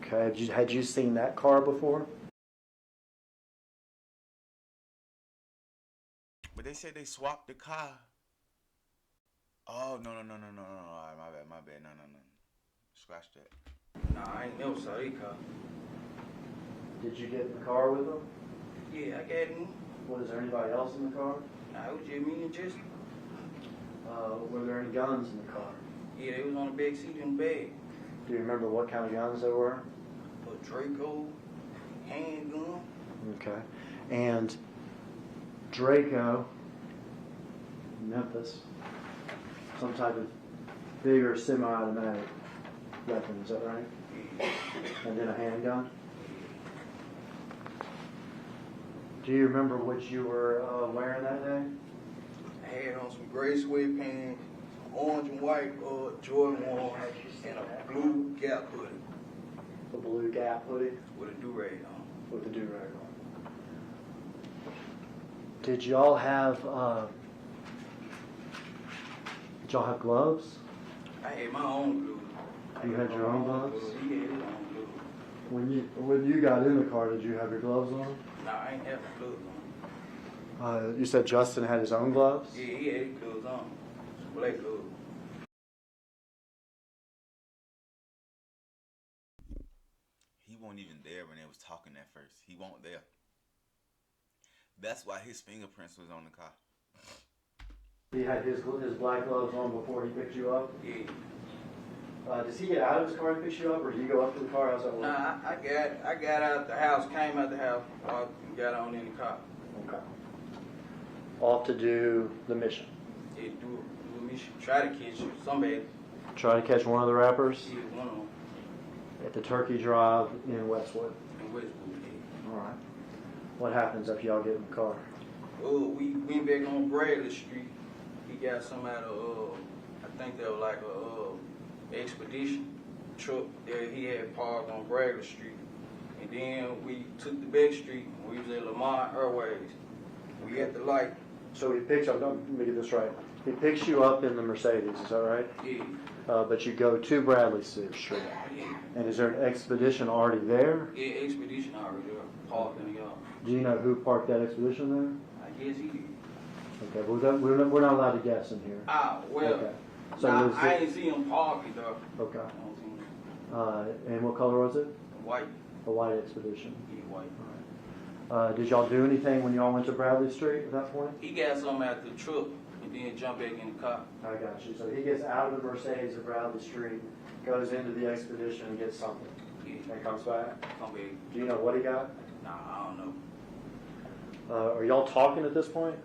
Okay, had you seen that car before? But they said they swapped the car. Oh, no. All right, my bad. No. Scratch that. Nah, I ain't never saw that car. Did you get in the car with him? Yeah, I got him. Was there anybody else in the car? Nah, it was just me and Jesse. Were there any guns in the car? Yeah, they was on the back seat in the bag. Do you remember what kind of guns there were? A Draco, handgun. Okay. And Draco, Memphis, some type of bigger semi-automatic weapon, is that right? Yeah. And then a handgun? Do you remember what you were wearing that day? I had on some gray sweatpants, orange and white Jordan 1s, and a blue Gap hoodie The blue Gap hoodie with a do-rag on. with the do-rag on. Did y'all have gloves? I had my own glue. You had your own gloves? He had his own glue. When you got in the car, did you have your gloves on? Nah, I ain't have no gloves on. You said Justin had his own gloves? Yeah, he had his gloves on. Some black gloves. He wasn't even there when they was talking at first. He wasn't there. That's why his fingerprints was on the car. He had his black gloves on before he picked you up? Yeah. Does he get out of his car and picks you up, or do you go up to the car? How's that work? Nah, I got out the house, came out the house, walked, and got on in the car. Okay. Off to do the mission. Yeah, do a mission, try to catch somebody. Try to catch one of the rappers Yeah, one of them at the Turkey Drive in Westwood. in Westwood. Yeah. All right. What happens after y'all get in the car? Oh, we went back on Bradley Street. He got some out of, I think they were like a expedition truck that he had parked on Bradley Street. And then we took the back street and we was at Lamar Airways. We at the light. So he picks up, let me get this right. He picks you up in the Mercedes, is that right? Yeah, But you go to Bradley Street. yeah. And is there an expedition already there? Yeah, expedition already there, parked in the yard. Do you know who parked that expedition there? I guess he did. Okay, we're not allowed to guess in here. Ah, well, Okay. So nah, was I it- ain't see him parking though. Okay. I don't see him. And what color was it? White. A white expedition. He white. Did y'all do anything when y'all went to Bradley Street at that point? He got something out the truck and then jumped back in the car. I got you. So he gets out of the Mercedes at Bradley Street, goes into the expedition and gets something, Yeah, and comes back. come back. Do you know what he got? Nah, I don't know. Are y'all talking at this point?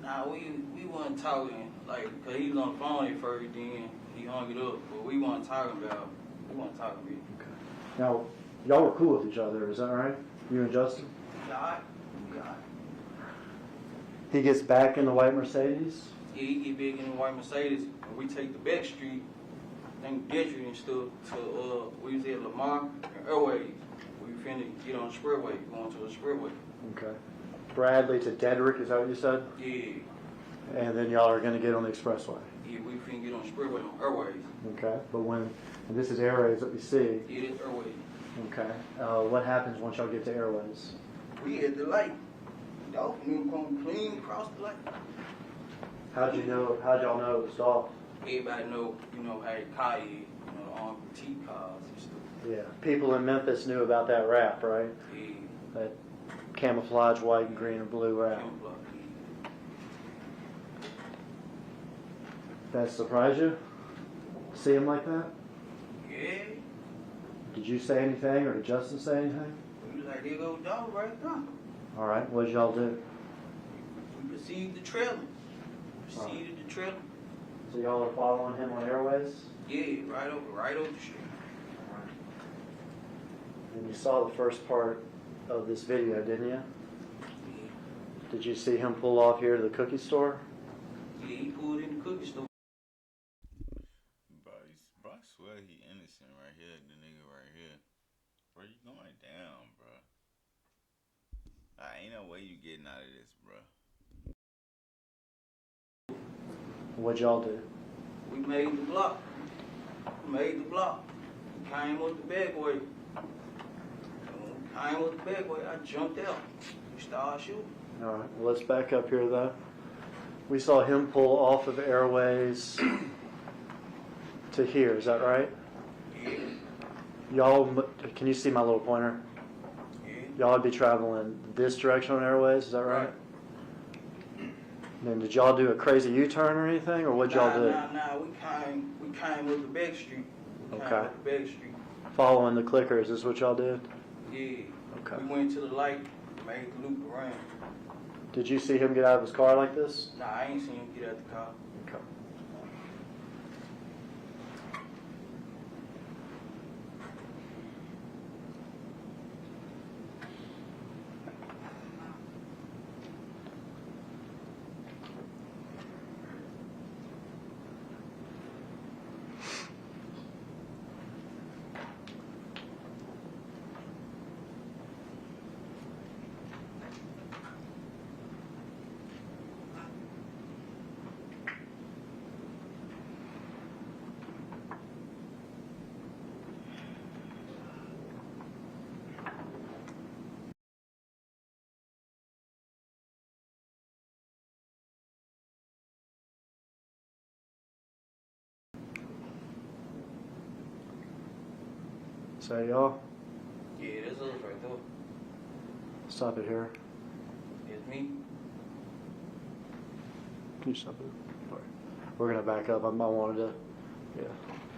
Nah, we wasn't talking, like, cause he was on the phone at first, then he hung it up. But we wasn't talking about, really. Now, y'all were cool with each other, is that right? You and Justin? Yeah, He gets back in the white Mercedes. he get big in the white Mercedes, and we take the back street, I think Detroit and stuff, to, we was at Lamar and Airways. We finna get on the expressway, going to the expressway. Okay. Bradley to Dedrick, is that what you said? Yeah, And then y'all are going to get on the expressway. yeah, we finna get on the expressway on Airways. Okay. But and this is Airways that we see. Yeah, that's Airways. Okay. What happens once y'all get to Airways? We at the light. Dolph and them come clean across the light. How'd y'all know it was Dolph? Everybody know, how the car is, the armed petite cars and stuff. Yeah. People in Memphis knew about that rap, right? Yeah, That camouflage white and green and blue rap. camouflage. That surprised you? See him like that? Yeah, Did you say anything or did Justin say anything? we was like, there go Dolph right there. All right. What did y'all do? We received the trailer. Received the trailer. So y'all are following him on Airways? Yeah, right over the street. And you saw the first part of this video, didn't you? Yeah, Did you see him pull off here to the cookie store? yeah, he pulled in the cookie store. Bro, I swear he innocent right here. The nigga right here. Bro, you going down, bro. Ain't no way you getting out of this, bro. What'd y'all do? We made the block. We came with the bag way. I jumped out. We started shooting. All right. Well, let's back up here, though. We saw him pull off of Airways to here. Is that right? Yeah, Y'all, can you see my little pointer? yeah. Y'all would be traveling this direction on Airways. Is that right? Then did y'all do a crazy U-turn or anything, or what'd y'all do? Nah. We came with the back street. Okay. With the back street. Following the clickers is what y'all did? Yeah. Okay. We went to the light, made the loop around. Did you see him get out of his car like this? Nah, I ain't seen him get out the car. Okay. Say y'all, Yeah, that's us right there. stop it here. It's me. Can you stop it? All right. We're gonna back up. I wanted to,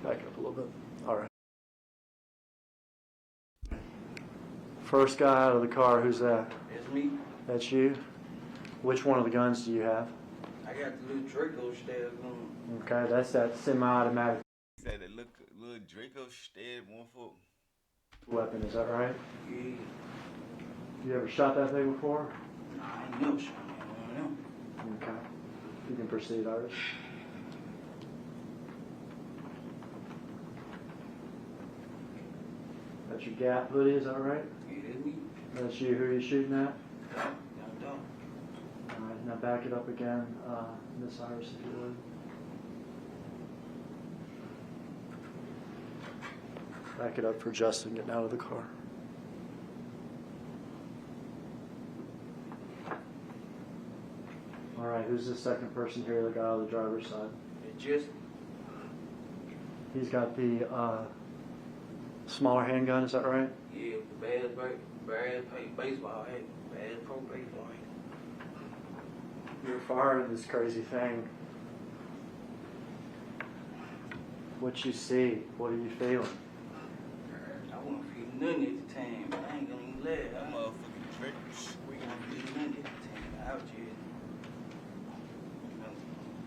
back up a little bit. All right. First guy out of the car, who's that? It's me. That's you? Which one of the guns do you have? I got the little Draco style gun. Okay, that's that semi-automatic Said that little Draco stabbed one foot. weapon, is that right? Yeah. You ever shot that thing before? Nah, I ain't never shot one of them. Okay. You can proceed, Artist. That's your Gap hoodie, is that right? Yeah, that's me. That's you. Who are you shooting at? Young Dolph. All right, now back it up again, Miss Iris, if you would. Back it up for Justin getting out of the car. All right, who's the second person here, the guy on the driver's side? It's just, He's got the smaller handgun, is that right? yeah, the bad baseball hat, bad pro baseball hat. You're firing this crazy thing. What you see? What are you feeling? I wouldn't feel nothing at the time, but I ain't gonna even let it. That motherfucking triggers. We gonna feel nothing at the time. Out here, you know,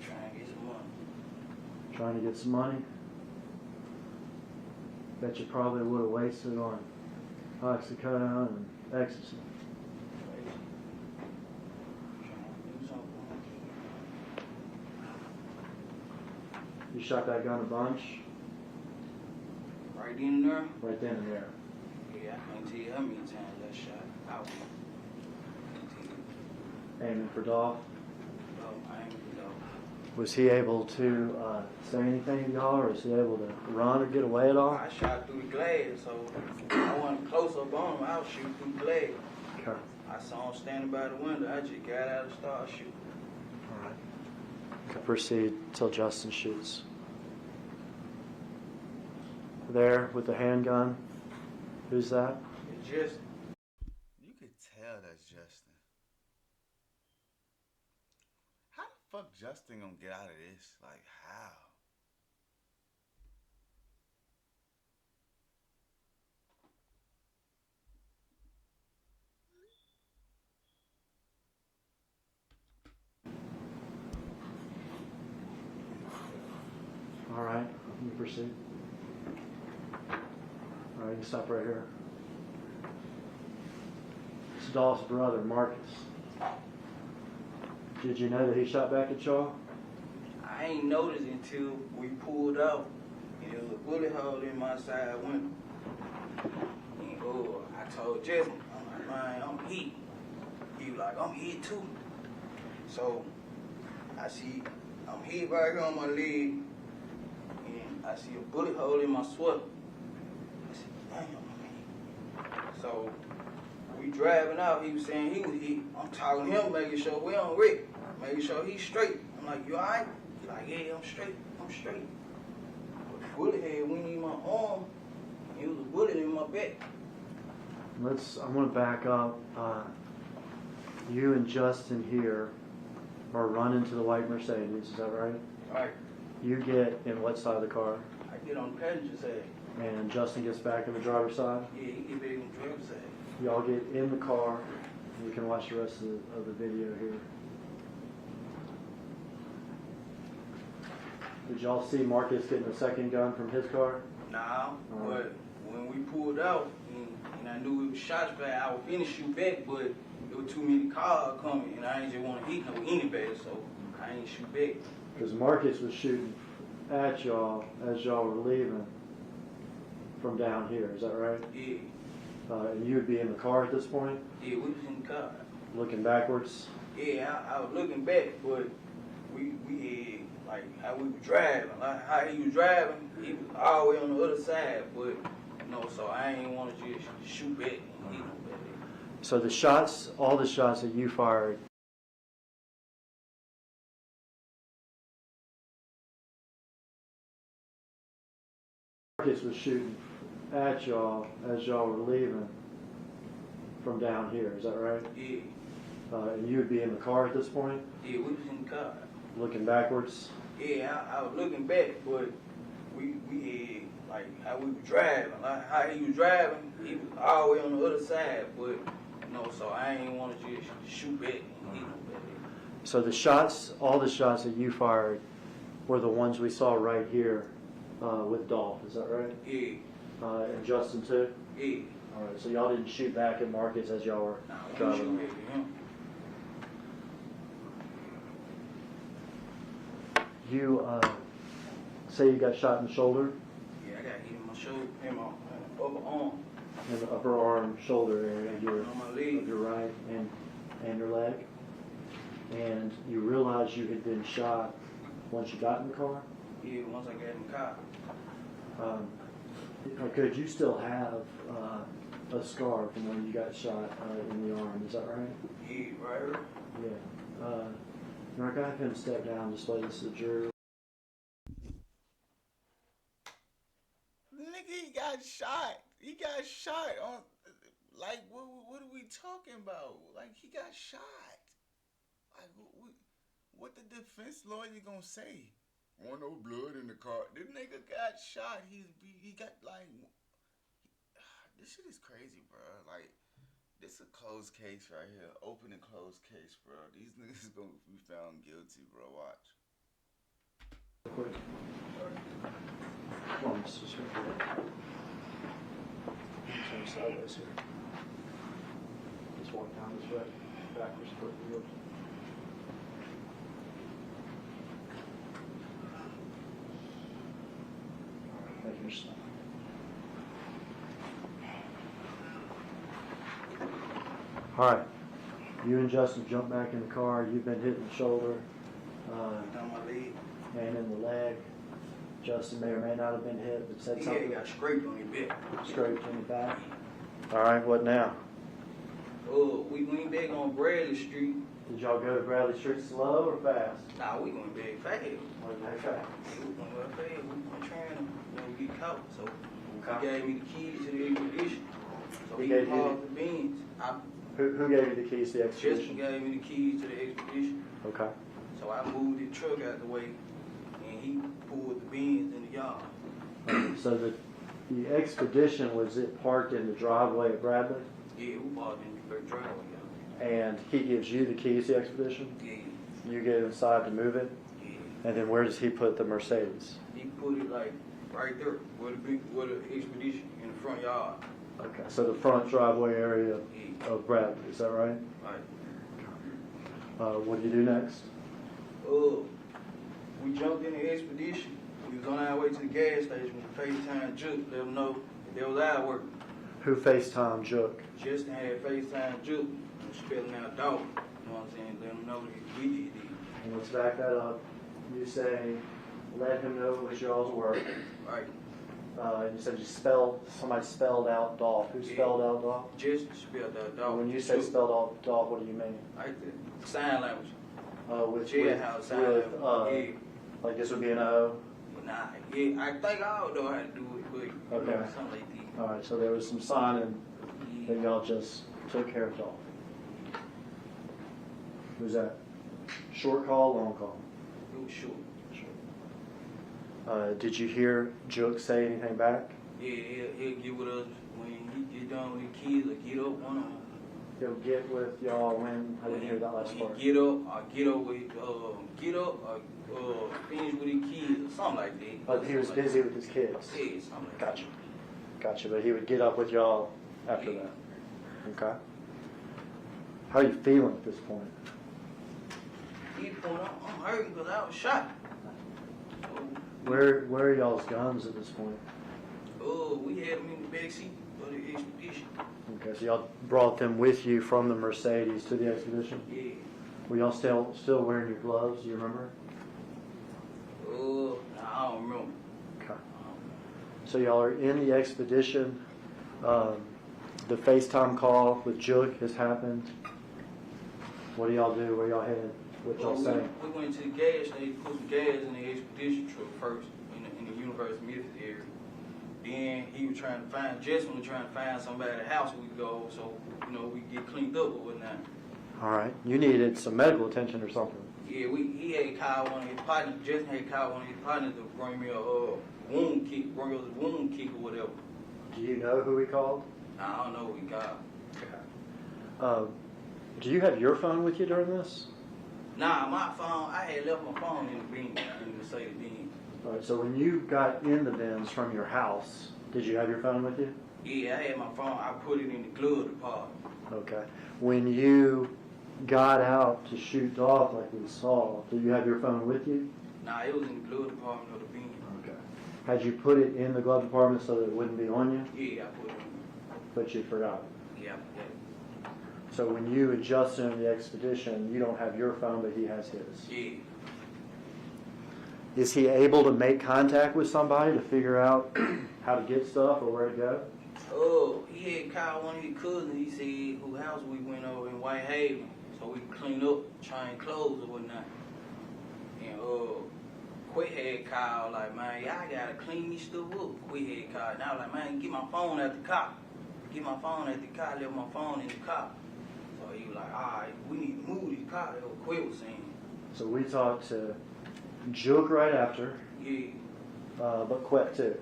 trying to get some money. Trying to get some money? Bet you probably would have wasted on oxycodone and ecstasy. Trying to do something. You shot that gun a bunch? Right in there. Right then and there. Yeah, I can't tell you how many times I shot out. Aiming for Dolph. I ain't know. Was he able to say anything to y'all, or was he able to run or get away at all? I shot through the glass, so I wasn't close up on him. I was shooting through the glass. Okay. I saw him standing by the window. I just got out and started shooting. All right. Okay, proceed till Justin shoots. There with the handgun. Who's that? It just, You could tell that's Justin. How the fuck Justin gonna get out of this? Like, how? All right, you proceed. All right, you can stop right here. It's Dolph's brother, Marcus. Did you know that he shot back at y'all? I ain't noticed until we pulled out. And there was a bullet hole in my side window. And I told Justin, I'm like, man, I'm hit. He was like, I'm hit too. So I see, I'm hit right here on my leg. And I see a bullet hole in my sweater. I said, damn, man. So we driving out, he was saying he was hit. I'm talking to him, making sure we on wreck, making sure he's straight. I'm like, you alright? He's like, yeah, I'm straight. But the bullet head went in my arm, and it was a bullet in my back. I'm gonna back up. You and Justin here are running to the white Mercedes, is that right? Right. You get in what side of the car? I get on the passenger side. And Justin gets back in the driver's side? Yeah, he get back on the driver's side. Y'all get in the car. You can watch the rest of the video here. Did y'all see Marcus getting a second gun from his car? Nah, but when we pulled out, and I knew it was shots back, I was finna shoot back, but there were too many cars coming, and I ain't just want to hit no anybody, so I ain't shoot back. Because Marcus was shooting at y'all as y'all were leaving from down here, is that right? Yeah, And you would be in the car at this point, yeah, we was in the car. looking backwards? Yeah, I was looking back, but we had, like, how we were driving, like, how he was driving, he was all the way on the other side, but, you know, so I ain't want to just shoot back and hit nobody. So the shots, all the shots that you fired, Marcus was shooting at y'all as y'all were leaving from down here, is that right? Yeah, And you would be in the car at this point, yeah, we was in the car. Looking backwards? Yeah, I was looking back, but we had, like, how we were driving, like, how he was driving, he was all the way on the other side, but, you know, so I ain't want to just shoot back and hit him back. So the shots, all the shots that you fired were the ones we saw right here with Dolph, is that right? Yeah, And Justin too? yeah. All right, so y'all didn't shoot back at Marcus as y'all were Nah, we shoot driving? back at him. You say you got shot in the shoulder, Yeah, I got hit in my shoulder, in my upper arm, in the upper arm, shoulder area of your, on my leg. right, and your leg, and you realized you had been shot once you got in the car. Yeah, once I got in the car. Could you still have a scar from when you got shot in the arm? Is that right? Yeah, right. Yeah. Mark, I have him step down, display this to the jury. Nigga, he got shot. He got shot on. Like, what are we talking about? Like, he got shot. Like, what the defense lawyer gonna say? Oh, no blood in the car. The nigga got shot. He got like. This shit is crazy, bro. Like, this is a closed case right here. Open and closed case, bro. These niggas gonna be found guilty, bro. Watch. Quick. Come on, Mr. Secretary. Turn sideways here. Just walk down this way, backwards toward the wheels. Thank you, Mr. Snow. All right. You and Justin jump back in the car. You've been hit in the shoulder On my leg. and in the leg. Justin may or may not have been hit, but said Yeah, something. got scraped on your back. Scraped in the back. All right, what now? We went back on Bradley Street. Did y'all go to Bradley Street slow or fast? Nah, we went back fast. Or very fast? Yeah, we went back fast. We weren't trying to, get caught. So Okay. he gave me the keys to the expedition. So He he gave you parked the Benz. Who gave you the keys to the Justin expedition? gave me the keys to the expedition. Okay. So I moved the truck out the way, and he pulled the Benz in the yard. So the expedition, was it parked in the driveway at Bradley? Yeah, we parked in the first driveway. And he gives you the keys to the expedition? Yeah, You get inside to move it? yeah. And then where does he put the Mercedes? He put it like right there, where the expedition in the front yard. Okay. So the front driveway area Yeah, of Bradley, is that right? right. What do you do next? We jumped in the expedition. We was on our way to the gas station with the FaceTime Juke, let them know that was our work. Who FaceTime Jook? Justin had FaceTime Juke, and spelling out Dolph. You know what I'm saying? Let them know that we did it. And let's back that up. You say, let him know it was y'all's work. Right. And you said somebody spelled out Dolph. Who spelled out Dolph? Justin spelled out Dolph. When you say spelled out Dolph, what do you mean? Like the sign language. With Jailhouse sign language. Yeah. Like this would be an O? But nah, yeah, I think I don't know how to do it, but you know, Okay. something like that. All right, so there was some signing that y'all just took care of Dolph. Was that short call, long call? It was short. Did you hear Jook say anything back? Yeah, he'll get with us when he get done with the kids or get up one of them. He'll get with y'all when? I didn't hear that last When part. he get up or finish with his kids or something like that. But he was busy with his kids. Yeah, something like that. Gotcha, but he would get up with y'all after that. Okay. How are you feeling at this point? He point out, I'm hurting because I was shot. So, Where are y'all's guns at this point? we had them in the backseat of the expedition. Okay, so y'all brought them with you from the Mercedes to the expedition? Yeah. Were y'all still wearing your gloves? Do you remember? I don't remember. Okay. So y'all are in the expedition. The FaceTime call with Jook has happened. What do y'all do? Where y'all headed? What y'all saying? We went to the gas station, put some gas in the expedition truck first in the University Memphis area. Then Justin was trying to find somebody at the house we could go so, we could get cleaned up or whatnot. All right. You needed some medical attention or something. Yeah, he had called one of his partners. Justin had called one of his partners to bring me a wound kick, bring us a wound kick or whatever. Do you know who he called? I don't know what he called. Do you have your phone with you during this? Nah, my phone. I had left my phone in the bin, in the Mercedes Benz. All right, so when you got in the Benz from your house, did you have your phone with you? Yeah, I had my phone. I put it in the glove department. Okay. When you got out to shoot Dolph like we saw, did you have your phone with you? Nah, it was in the glove department of the bin. Okay. Had you put it in the glove compartment so that it wouldn't be on you? Yeah, I put it in. But you forgot. Yeah, yeah. So when you and Justin in the expedition, you don't have your phone, but he has his. Yeah. Is he able to make contact with somebody to figure out how to get stuff or where to go? Oh, he had called one of his cousins. He said whose house we went over in White Haven, so we could clean up, change clothes or whatnot. And Quit had called like, man, y'all gotta clean this stuff up. Quit had called, and I was like, man, get my phone at the car. Get my phone at the car. Left my phone in the car. So he was like, all right, we need to move this car. That's what Quit was saying. So we talked to Juke right after, Yeah, but Quet too.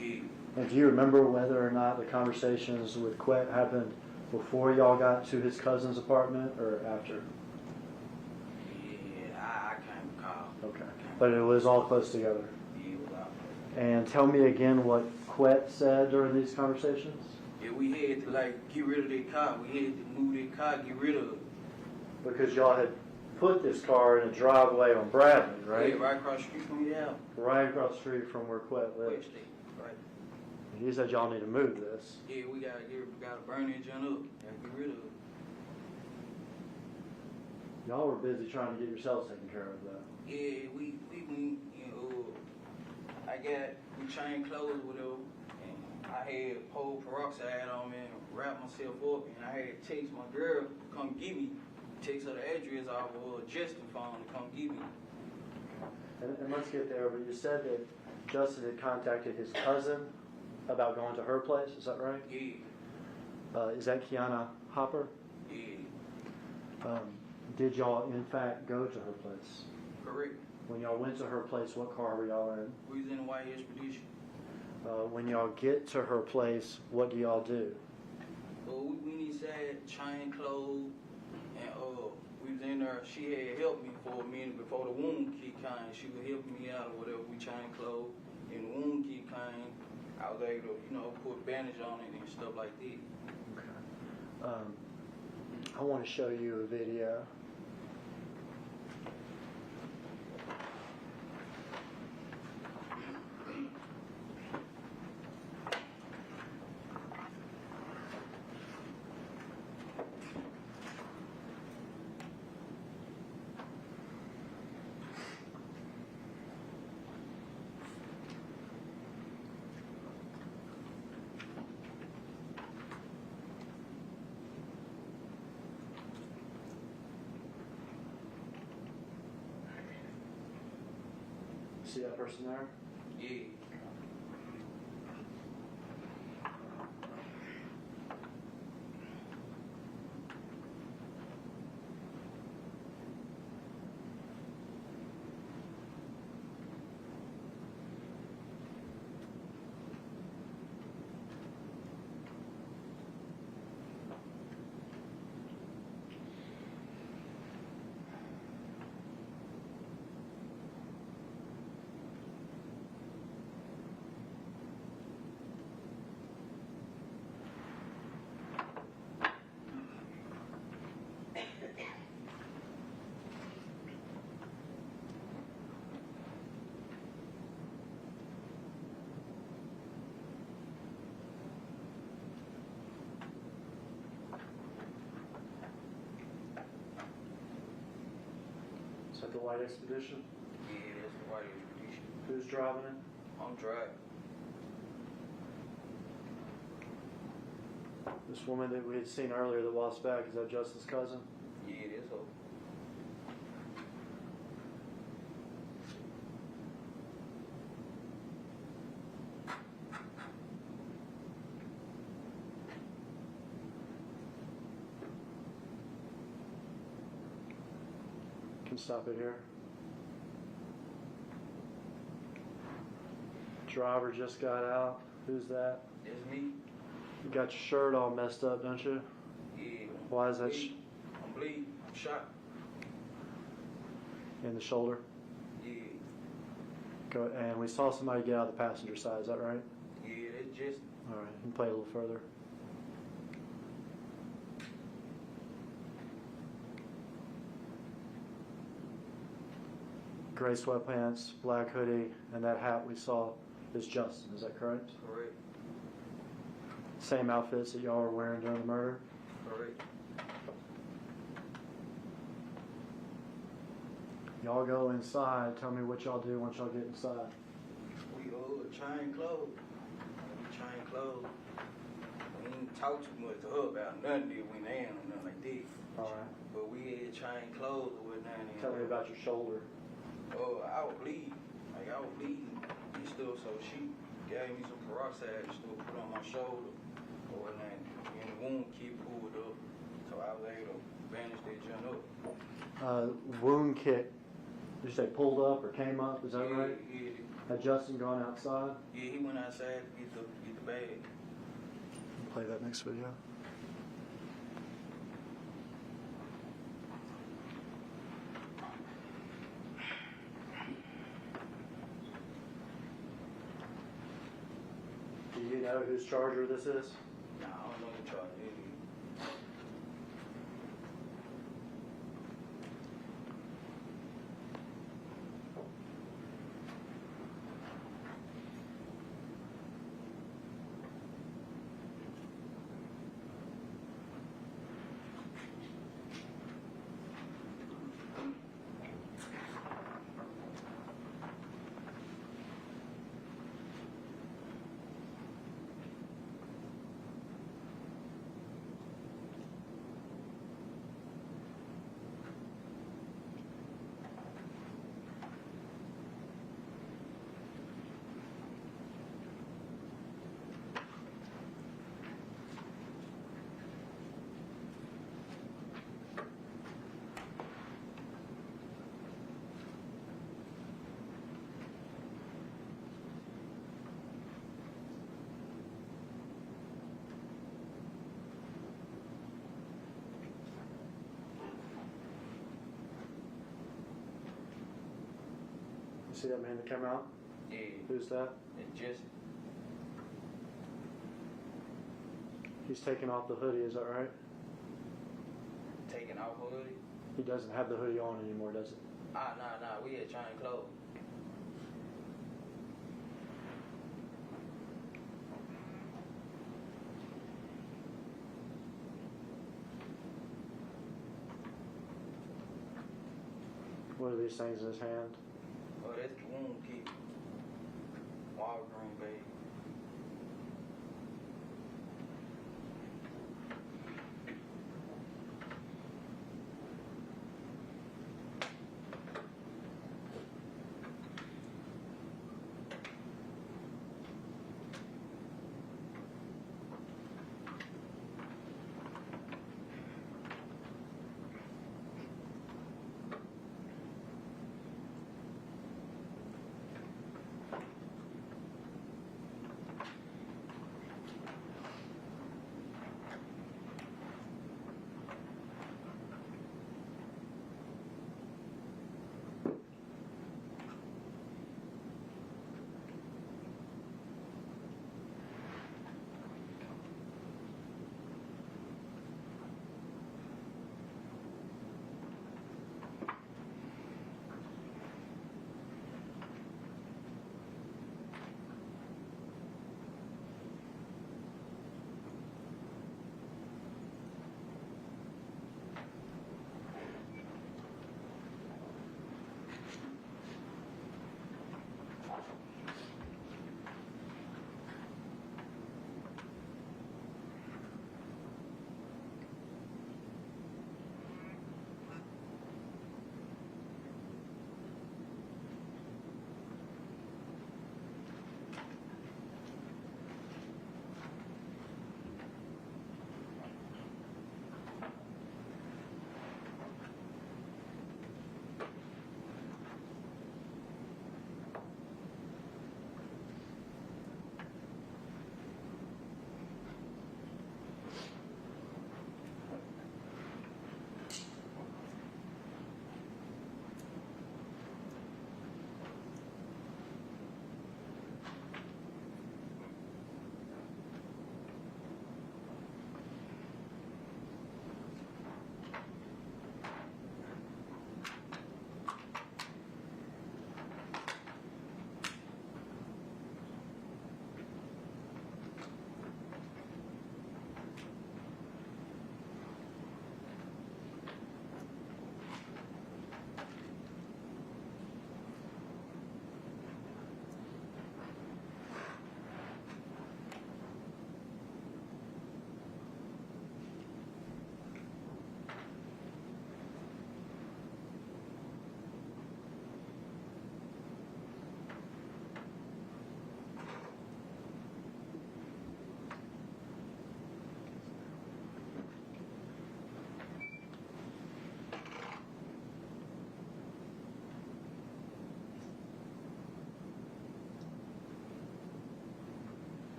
yeah. And do you remember whether or not the conversations with Quet happened before y'all got to his cousin's apartment or after? Yeah, I can't recall. Okay. But it was all close together. Yeah, it was out. And tell me again what Quet said during these conversations? Yeah, we had to like get rid of that car. We had to move that car, get rid of it. Because y'all had put this car in a driveway on Bradley, right? Yeah, right across the street from your house. Right across the street from where Quet lives. West State, right. And he said y'all need to move this. Yeah, we gotta burn that junk up. Gotta get rid of it. Y'all were busy trying to get yourselves taken care of, though. Yeah, we we changed clothes with her, and I had pole peroxide on me and wrapped myself up, and I had to text my girl to come get me, text her the address off of her Justin phone to come get me. And let's get there, but you said that Justin had contacted his cousin about going to her place, is that right? Yeah, Is that Kiana Hopper? yeah, Did y'all, in fact, go to her place? correct. When y'all went to her place, what car were y'all in? We was in the White Expedition. When y'all get to her place, what do y'all do? So we went inside, changed clothes, and we was in there. She had helped me for a minute before the wound kit came. She was helping me out or whatever. We changed clothes, and the wound kit came. I was able to, put a bandage on it and stuff like that. Okay. I want to show you a video. See that person there? Yeah. Is that the White Expedition? Yeah, that's the White Expedition. Who's driving it? I'm driving. This woman that we had seen earlier that lost back, is that Justin's cousin? Yeah, that's her. stop it here. Driver just got out. Who's that? It's me. You got your shirt all messed up, don't you? Yeah. Why is that I'm bleeding. I'm shot. in the shoulder? Yeah. Go, and we saw somebody get out of the passenger side, is that right? Yeah, it's just. All right, you can play a little further. Gray sweatpants, black hoodie, and that hat we saw is Justin, is that correct? Correct. Same outfits that y'all were wearing during the murder? Correct. Y'all go inside, tell me what y'all do once y'all get inside. We chain clothes. We chain clothes. We didn't talk too much to her about nothing did we there or nothing like that. All right. But we had chain clothes or whatnot. Tell me about your shoulder. Oh, I was bleeding. Like, I was bleeding and stuff, so she gave me some peroxide and stuff, put on my shoulder or whatnot. And the wound kit pulled up, so I was able to bandage that junk up. Wound kit, did you say pulled up or came up, is that right? Yeah, Had Justin gone outside? yeah, he went outside to get the bag. Play that next video. Do you know whose charger this is? Nah, I don't know what y'all did. You see that man that came out? Yeah, Who's that? it just, He's taking off the hoodie, is that right? taking off hoodie. He doesn't have the hoodie on anymore, does he? Nah, we had chain clothes. What are these things in his hand? Oh, that's the wound kit. Walgreens bag.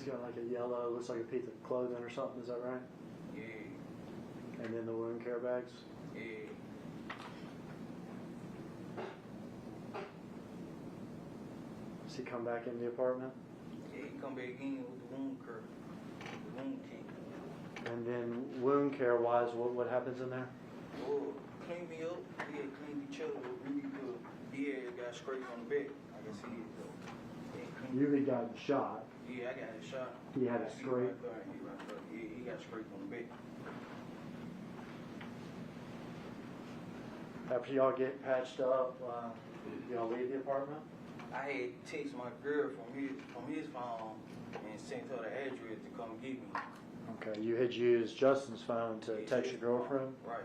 got like a yellow, looks like a piece of clothing or something, is that right? Yeah, And then the wound care bags? yeah. Does he come back in the apartment? Yeah, he come back in with the wound care, the wound kit. And then wound care wise, what happens in there? Oh, clean me up. We had cleaned each other up really good. Yeah, got scraped on the back. I can see it though. Yeah, clean. You had gotten shot. Yeah, I got a shot. He had a He scrape. right there, he right there. Yeah, he got scraped on the back. After y'all get patched up, y'all leave the apartment? I had text my girl from his phone and sent her the address to come get me. Okay, you had used Justin's phone to Yeah, text your girlfriend? Right.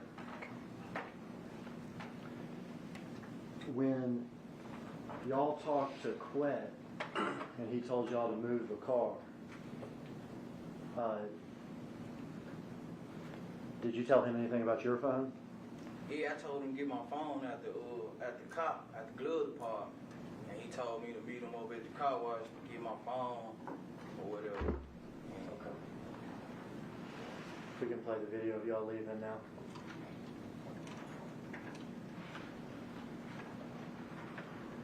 When y'all talked to Quet and he told y'all to move the car, did you tell him anything about your phone? Yeah, I told him to get my phone at the glove department, and he told me to meet him over at the car wash to get my phone or whatever. Okay. We can play the video of y'all leaving now.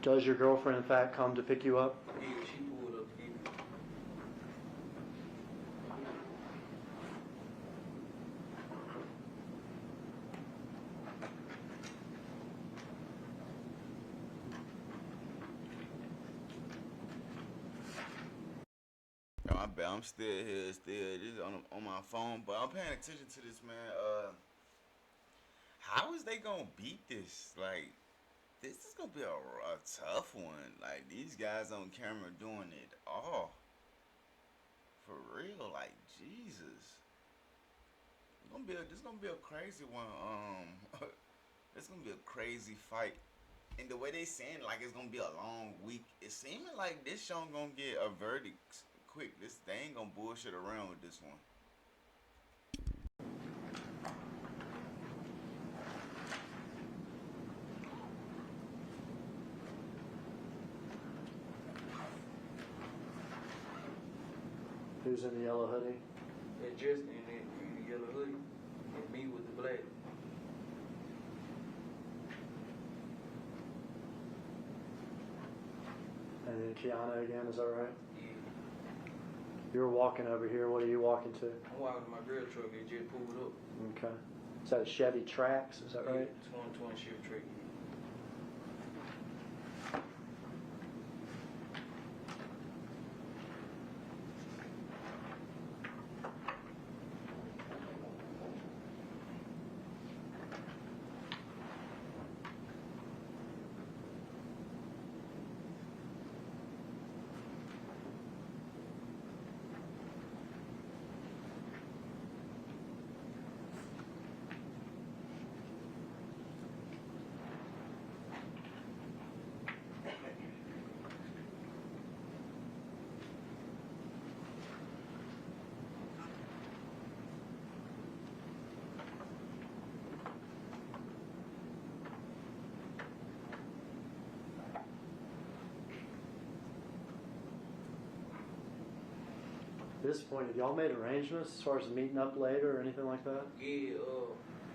Does your girlfriend in fact come to pick you up? Yeah, she pulled up to get me. Yo, I bet I'm still here, just on my phone, but I'm paying attention to this, man. How is they gonna beat this? Like, this is gonna be a tough one. Like, these guys on camera doing it all. For real, like, Jesus. This gonna be a crazy one. It's gonna be a crazy fight. And the way they saying like it's gonna be a long week, it's seeming like this show gonna get a verdict quick. They ain't gonna bullshit around with this one. Who's in the yellow hoodie? That Justin in the yellow hoodie, and me with the black. And then Kiana again, is that right? Yeah. You're walking over here. What are you walking to? I'm walking to my girl truck. They just pulled up. Okay. Is that a Chevy Trax? Is that right? 2020 Chevy truck. At this point, have y'all made arrangements as far as meeting up later or anything like that? Yeah,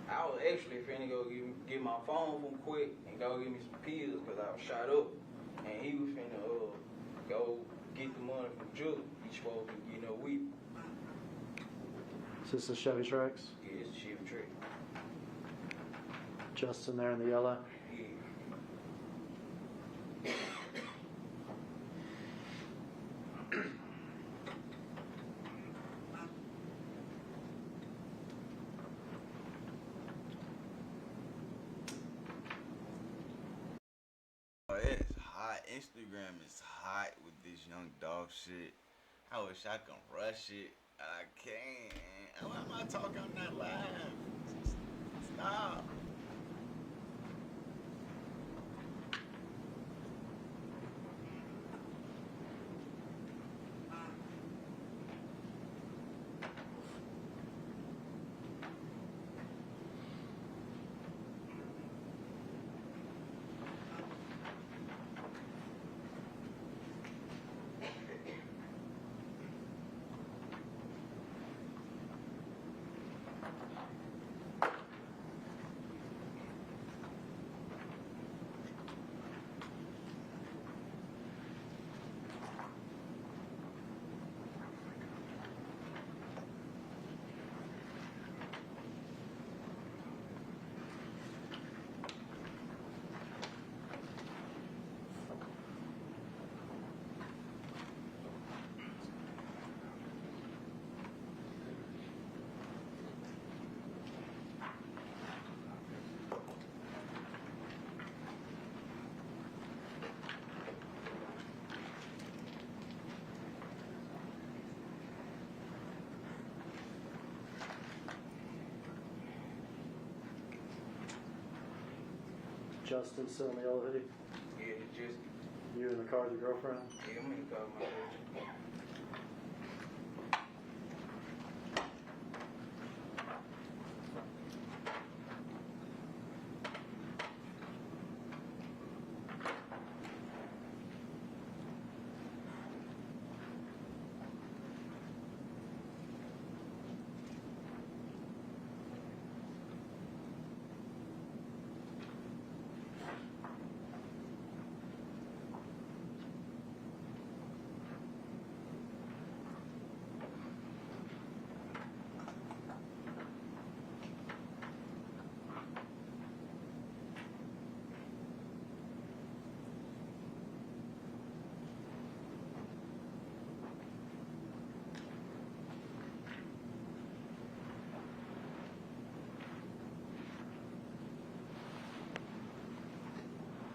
I was actually finna go get my phone from Quick and go get me some pills because I was shot up. And he was finna go get the money from Julie. He supposed to, we. Is this the Chevy Trax? Yeah, it's a Chevy truck. Justin there in the yellow? Yeah. It's hot. Instagram is hot with this young Dolph shit. I wish I could rush it. I can't. Why am I talking on that live? Stop. Justin still in the elevator? Yeah, just, You in the car with your girlfriend? yeah, I'm in the car with my girl.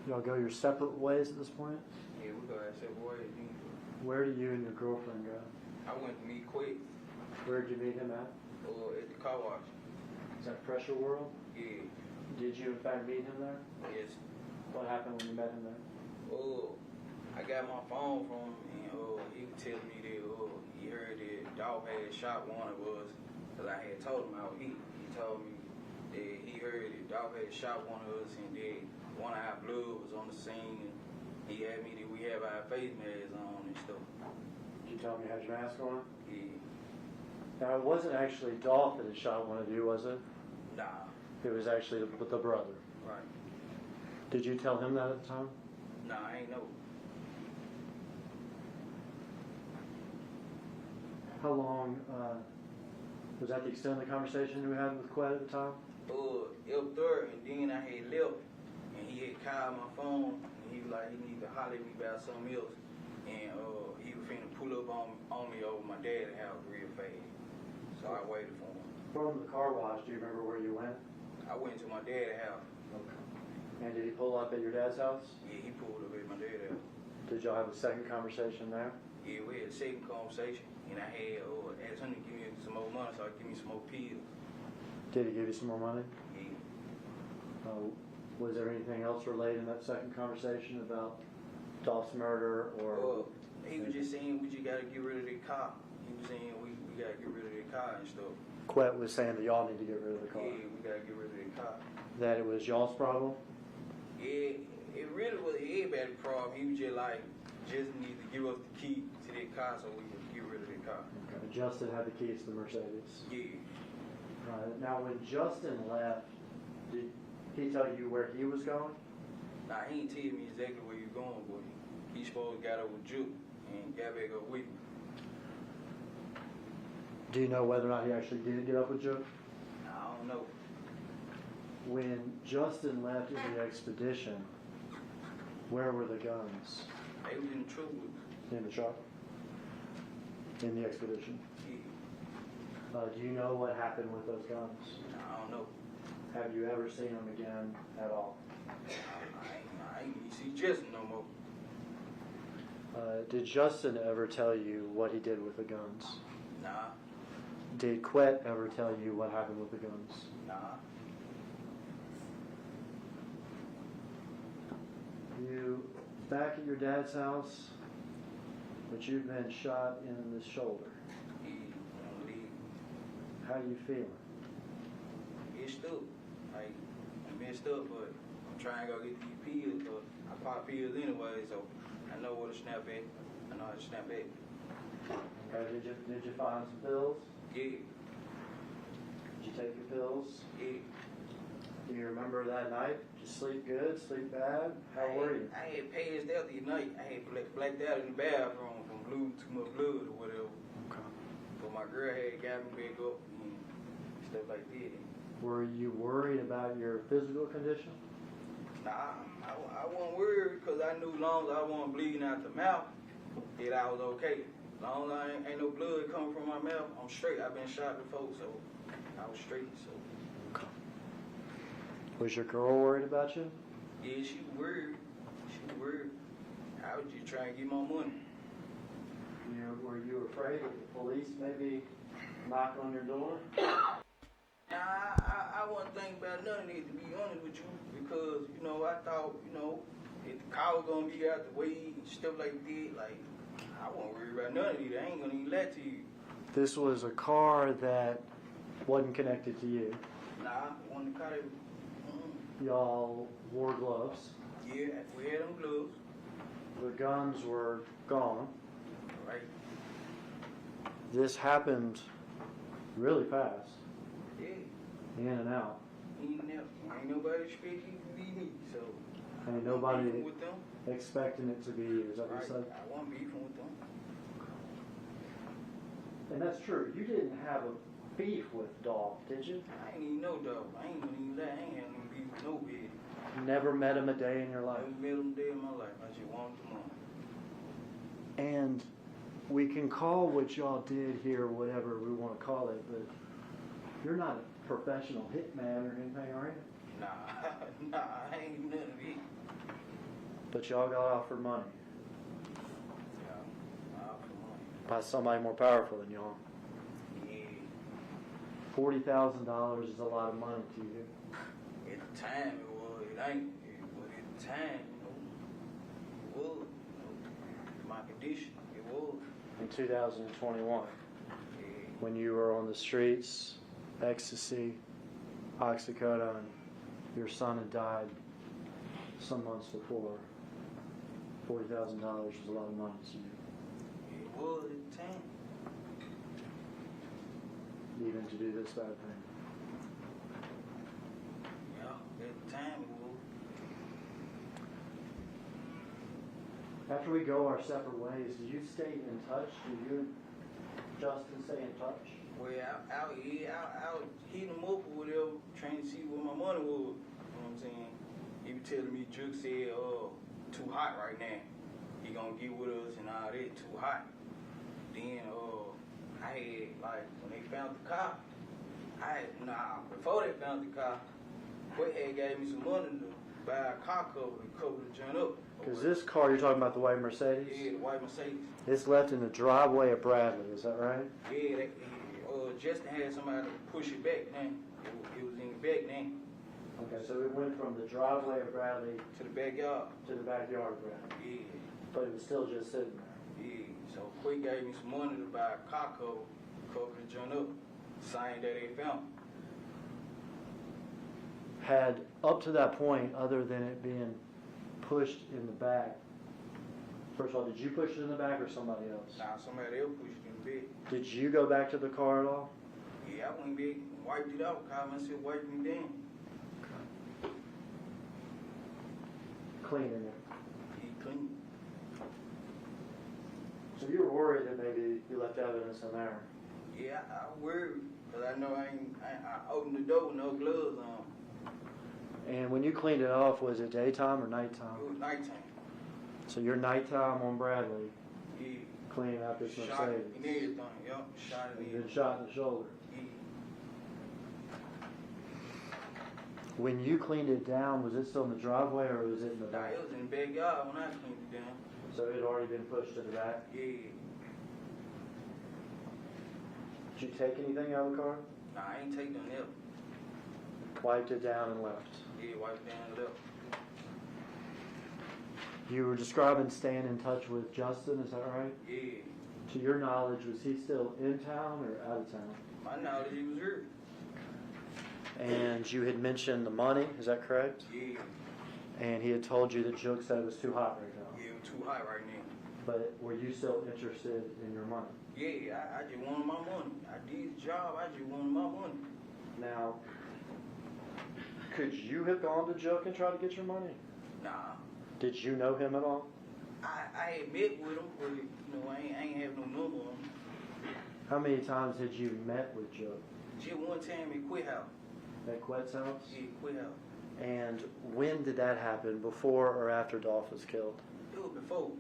Y'all go your separate ways at this point? Yeah, we go our separate ways. Where do you and your girlfriend go? I went to meet Quick, Where'd you meet him at? at the car wash. Is that Pressure World? Yeah, Did you in fact meet him there? yes. What happened when you met him there? I got my phone from him, and he was telling me that he heard that Dolph had shot one of us, because I had told him I was He told me that he heard that Dolph had shot one of us, and that one of our blood was on the scene, and he had me that we have our face masks on and stuff. Did you tell him you had your mask on? Yeah. Now, it wasn't actually Dolph that had shot one of you, was it? Nah. It was actually the brother. Right. Did you tell him that at the time? Nah, I ain't know. How long, was that the extent of the conversation you had with Quet at the time? Up there, and then I had left, and he had called my phone, and he was like, he needed to holler at me about something else, and he was finna pull up on me over my dad's house real fast, so I waited for him. From the car wash, do you remember where you went? I went to my dad's house. Okay. And did he pull up at your dad's house? Yeah, he pulled up at my dad's house. Did y'all have a second conversation there? Yeah, we had a second conversation, and I had asked him to give me some more money, so I give me some more pills. Did he give you some more money? Yeah. Was there anything else relayed in that second conversation about Dolph's murder or? He was just saying we just gotta get rid of the car. He was saying we gotta get rid of the car and stuff. Quet was saying that y'all need to get rid of the car. Yeah, we gotta get rid of the car. That it was y'all's problem? Yeah, it really was everybody's problem. He was just need to give us the key to that car so we can get rid of the car. Okay. Justin had the keys to the Mercedes. Yeah. Right. Now, when Justin left, did he tell you where he was going? Nah, he ain't tell me exactly where you going, but he supposed to got up with Juke and got back up with me. Do you know whether or not he actually did get up with Joe? I don't know. When Justin left in the expedition, where were the guns? They was in trouble. In the truck? In the expedition? Yeah. Do you know what happened with those guns? I don't know. Have you ever seen them again at all? I ain't even see Justin no more. Did Justin ever tell you what he did with the guns? Nah. Did Quet ever tell you what happened with the guns? Nah. You back at your dad's house, but you've been shot in the shoulder. He don't leave. How you feeling? Messed up. Like, I'm messed up, but I'm trying to go get these pills, but I pop pills anyway, so I know where to snap at. I know how to snap at. Okay, did you find some pills? Yeah. Did you take your pills? Yeah. Do you remember that night? Did you sleep good, sleep bad? How were you? I had passed out the night. I had blacked out in the bathroom from too much blood or whatever. Okay. But my girl had got me back up and stuff like that. Were you worried about your physical condition? Nah, I wasn't worried because I knew long as I wasn't bleeding out the mouth that I was okay. Long as I ain't no blood coming from my mouth, I'm straight. I've been shot before, so I was straight. So. Okay. Was your girl worried about you? Yeah, she was worried. She was worried. I was just trying to get my money. Were you afraid that the police maybe knock on your door? Nah, I wasn't thinking about none of that, to be honest with you, because you know, I thought, you know, if the car was gonna be out the way and stuff like that, like, I won't worry about none of it. I ain't gonna even lie to you. This was a car that wasn't connected to you. Nah, when the car, Y'all wore gloves. yeah, we had them gloves, The guns were gone. right? This happened really fast, Yeah, in and out. ain't nobody expect you to be me, so. Ain't I'm nobody beefing with them, expecting it to be you. Is that what right? you said? I wasn't beefing with them. And that's true. You didn't have a beef with Dolph, did you? I ain't even know Dolph. I ain't gonna even lie. I ain't had no beef with nobody. You never met him a day in your life. I met him day in my life. I just wanted the money. And we can call what y'all did here whatever we want to call it, but you're not a professional hitman or anything, are you? Nah, I ain't none of it. But y'all got offered money Yeah, all for money. by somebody more powerful than y'all. Yeah. $40,000 is a lot of money to you. At the time it was. It ain't. But at the time, you know, it was. You know, my condition, it was. In 2021, Yeah. when you were on the streets, ecstasy, oxycodone, your son had died some months before. $40,000 was a lot of money to you, It was at the time. even to do this bad thing. Yeah, at the time it was. After we go our separate ways, do you stay in touch? Do you, Justin, stay in touch? Well, I was hitting him up or whatever, trying to see what my money was. You know what I'm saying? He was telling me, Juke said, too hot right now. He gonna get with us and all that, too hot. Then, I had, like, when they found the car, before they found the car, Quay had gave me some money to buy a car cover to cover the joint up. Because this car, you're talking about the white Mercedes? Yeah, the white Mercedes. It's left in the driveway of Bradley, is that right? Yeah, Justin had somebody to push it back then. It was in the back then. Okay, so it went from the driveway of Bradley To the backyard. to the backyard of Bradley, Yeah, but it was still just sitting there. yeah. So Quay gave me some money to buy a car cover the joint up. Same day they found it. Had, up to that point, other than it being pushed in the back, first of all, did you push it in the back or somebody else? Now somebody else pushed it in the back. Did you go back to the car at all? Yeah, I went back and wiped it out. Called myself wiping it down. Cleaning it. He clean. So you were worried that maybe you left evidence in there. Yeah, I worried. Because I know I opened the door with no gloves on. And when you cleaned it off, was it daytime or nighttime? It was nighttime. So your nighttime on Bradley, Yeah. cleaning out this Shot Mercedes. and everything. Yup. Shot it You've in. been shot in the shoulder. Yeah. When you cleaned it down, was it still in the driveway or was it in the Nah, back? it was in the backyard when I cleaned it down. So it had already been pushed to the back. Yeah. Did you take anything out of the car? Nah, I ain't taking none else. Wiped it down and left. Yeah, wiped down and left. You were describing staying in touch with Justin, is that right? Yeah. To your knowledge, was he still in town or out of town? My knowledge, he was here. And you had mentioned the money, is that correct? Yeah. And he had told you that Joke said it was too hot right now. Yeah, it was too hot right now. But were you still interested in your money? Yeah, I just wanted my money. I did the job, I just wanted my money. Now, could you have gone to Joke and tried to get your money? Nah. Did you know him at all? I had met with him, but you know, I ain't have no number on him. How many times had you met with Joke? Just one time at Quay House. At Quet's house? Yeah, Quay House. And when did that happen? Before or after Dolph was killed? It was before.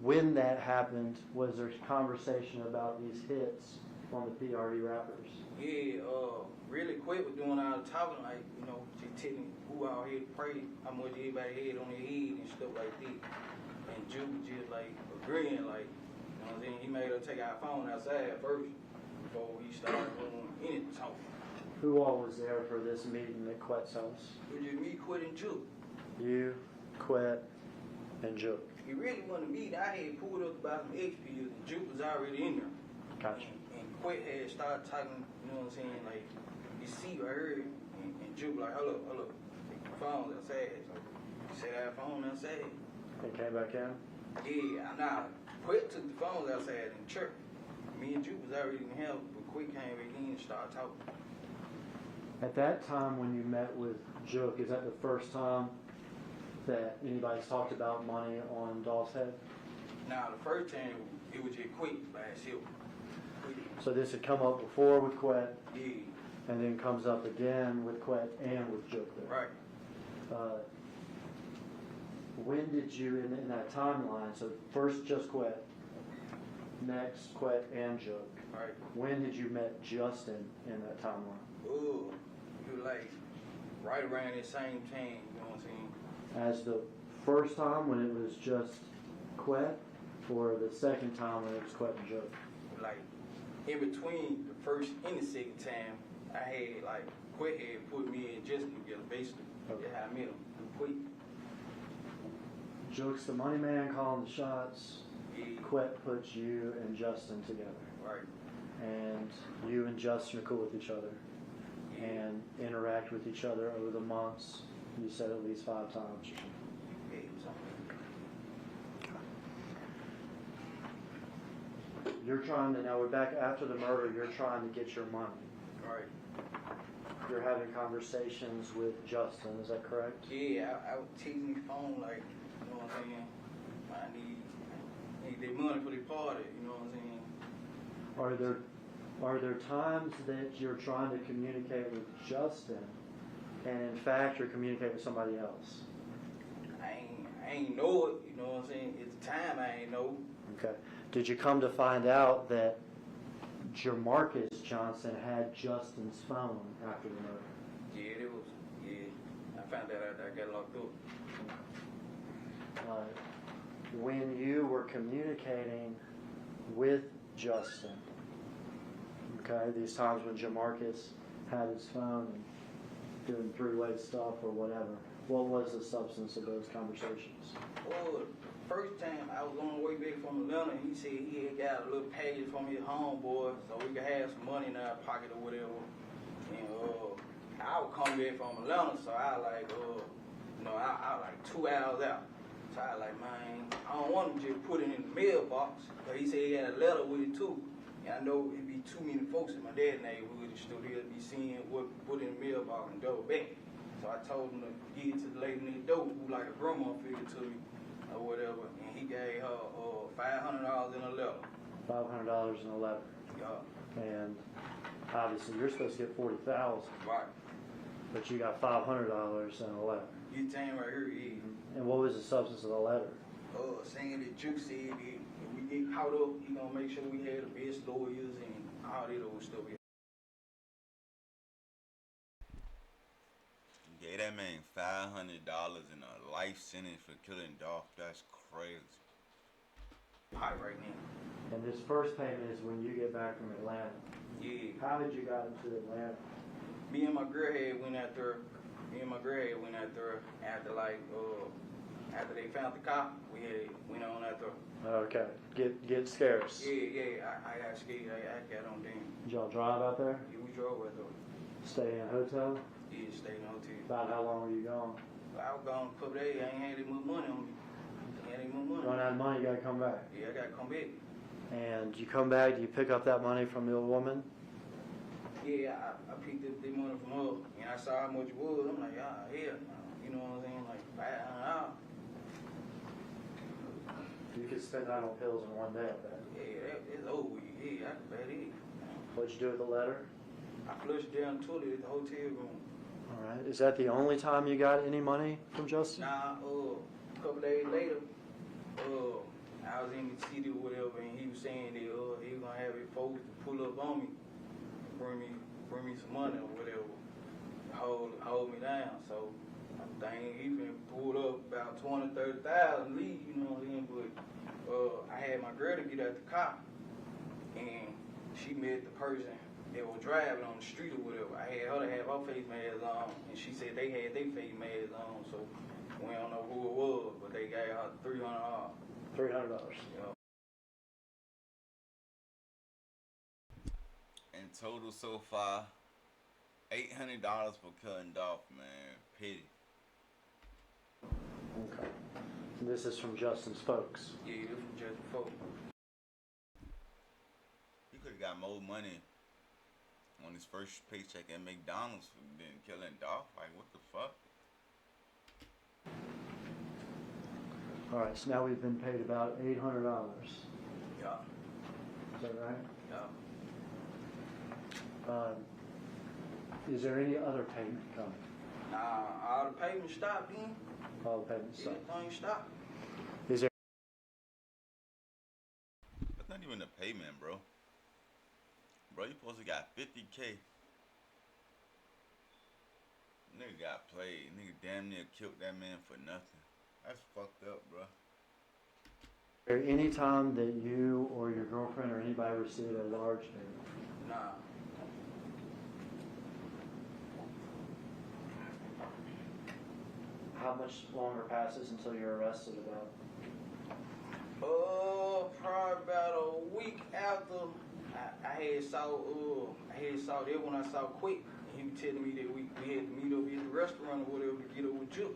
When that happened, was there conversation about these hits on the PRD rappers? Yeah, really quick with doing all the talking, like, you know, just telling who out here to pray, how much everybody had on their head and stuff like that. And Juke was just like agreeing, like, you know what I'm saying? He made her take our phone outside first before he started doing any talking. Who all was there for this meeting at Quet's house? It was just me, Quit, and Juke. You, Quet, and Jook. He really wanted to meet. I had pulled up about some X pills, and Juke was already in there. Gotcha. And Quit had started talking, you know what I'm saying, like, you see, I heard, and Juke like, hold up, the phone's outside. So he said, that phone outside. And came back in? Yeah, nah, Quit took the phones outside and chirped. Me and Juke was already in hell, but Quit came back in and started talking. At that time when you met with Jook, is that the first time that anybody's talked about money on Dolph's head? Now, the first time, it was just Quit last year. So this had come up before with Quet, Yeah, and then comes up again with Quet and with Jook there. right. When did you, in that timeline, so first just Quet, next Quet and Jook, Right. when did you met Justin in that timeline? Oh, you like right around the same time, you know what I'm saying? As the first time when it was just Quet, or the second time when it was Quet and Jook? Like in between the first and the second time, I had like Quit had put me and Jessica together basically. Okay. That's how I met him. Quit. Jook's the money man calling the shots. Yeah, Quet puts you and Justin together. right. And you and Justin are cool with each other Yeah. and interact with each other over the months. You said at least 5 times. Yeah, it was something. You're trying to, now we're back after the murder, you're trying to get your money. Right. You're having conversations with Justin, is that correct? Yeah, I was teasing the phone like, you know what I'm saying? I need their money for the party, you know what I'm saying? Are there times that you're trying to communicate with Justin and in fact you're communicating with somebody else? I ain't know it, you know what I'm saying? At the time, I ain't know. Okay. Did you come to find out that Jamarcus Johnson had Justin's phone after the murder? Yeah, it was, yeah. I found that out, I got locked up. When you were communicating with Justin, okay, these times when Jamarcus had his phone and doing 3-way stuff or whatever, what was the substance of those conversations? Well, the first time I was on the way back from Atlanta, he said he had got a little package from his homeboy so we could have some money in our pocket or whatever. And I would come back from Atlanta, so I like, I like 2 hours out. So I like, man, I don't want to just put it in the mailbox. But he said he had a letter with it too. And I know it'd be too many folks in my dad's neighborhood that still be seeing what put in the mailbox and double back. So I told him to give it to the lady next door who like a grandma figure to me or whatever. And he gave her $500 in a letter. $500 in a letter. Yeah. And obviously you're supposed to get $40,000, Right. but you got $500 in a letter. You saying right here, yeah. And what was the substance of the letter? Saying that Juke said that if we get caught up, he gonna make sure we had the best lawyers and all that old stuff. You gave that man $500 and a life sentence for killing Dolph. That's crazy. Hot right now. And this first payment is when you get back from Atlanta. Yeah. How did you got into Atlanta? Me and my girl had went out there. After after they found the cop, we had went on out there. Okay, get scarce. Yeah, I got scared. I got on them. Did y'all drive out there? Yeah, we drove out there. Stay in a hotel? Yeah, stayed in the hotel. About how long were you gone? I was gone a couple days. I ain't had any more money on me. Run out of money, you gotta come back. Yeah, I gotta come back. And you come back, do you pick up that money from the old woman? Yeah, I picked up the money from her, and I saw how much it was. I'm like, hell no. You know what I'm saying? Like, $500. You could spend that on pills in one day, I bet. Yeah, it's over with. Yeah, I can bet it. What'd you do with the letter? I flushed down the toilet at the hotel room. All right, is that the only time you got any money from Justin? Nah, a couple days later, I was in the city or whatever, and he was saying that he was gonna have his folks to pull up on me, bring me some money or whatever, hold me down. So I'm thinking he been pulled up about 20, 30,000 leave, you know what I'm saying? But I had my girl to get out the car, and she met the person that was driving on the street or whatever. I had her to have her face mask on, and she said they had their face masks on, so we don't know who it was, but they gave her $300. $300. You know. In total so far, $800 for cutting Dolph, man. Pity. Okay. And this is from Justin's folks. Yeah, this from Justin Folk. He could have got more money on his first paycheck at McDonald's than killing Dolph. Like, what the fuck? All right, so now we've been paid about $800. Yeah, Is that right? yeah. Is there any other payment coming? Nah, all the payments stopped then. All the payments stopped. Everything stopped. Is there? That's not even a payment, bro. Bro, you supposed to got $50K. Nigga got played. Nigga damn near killed that man for nothing. That's fucked up, bro. Is there any time that you or your girlfriend or anybody received a large payment? Nah. How much longer passes until you're arrested about? Probably about a week after I had saw that when I saw Quick. He was telling me that we had to meet up at the restaurant or whatever to get up with you,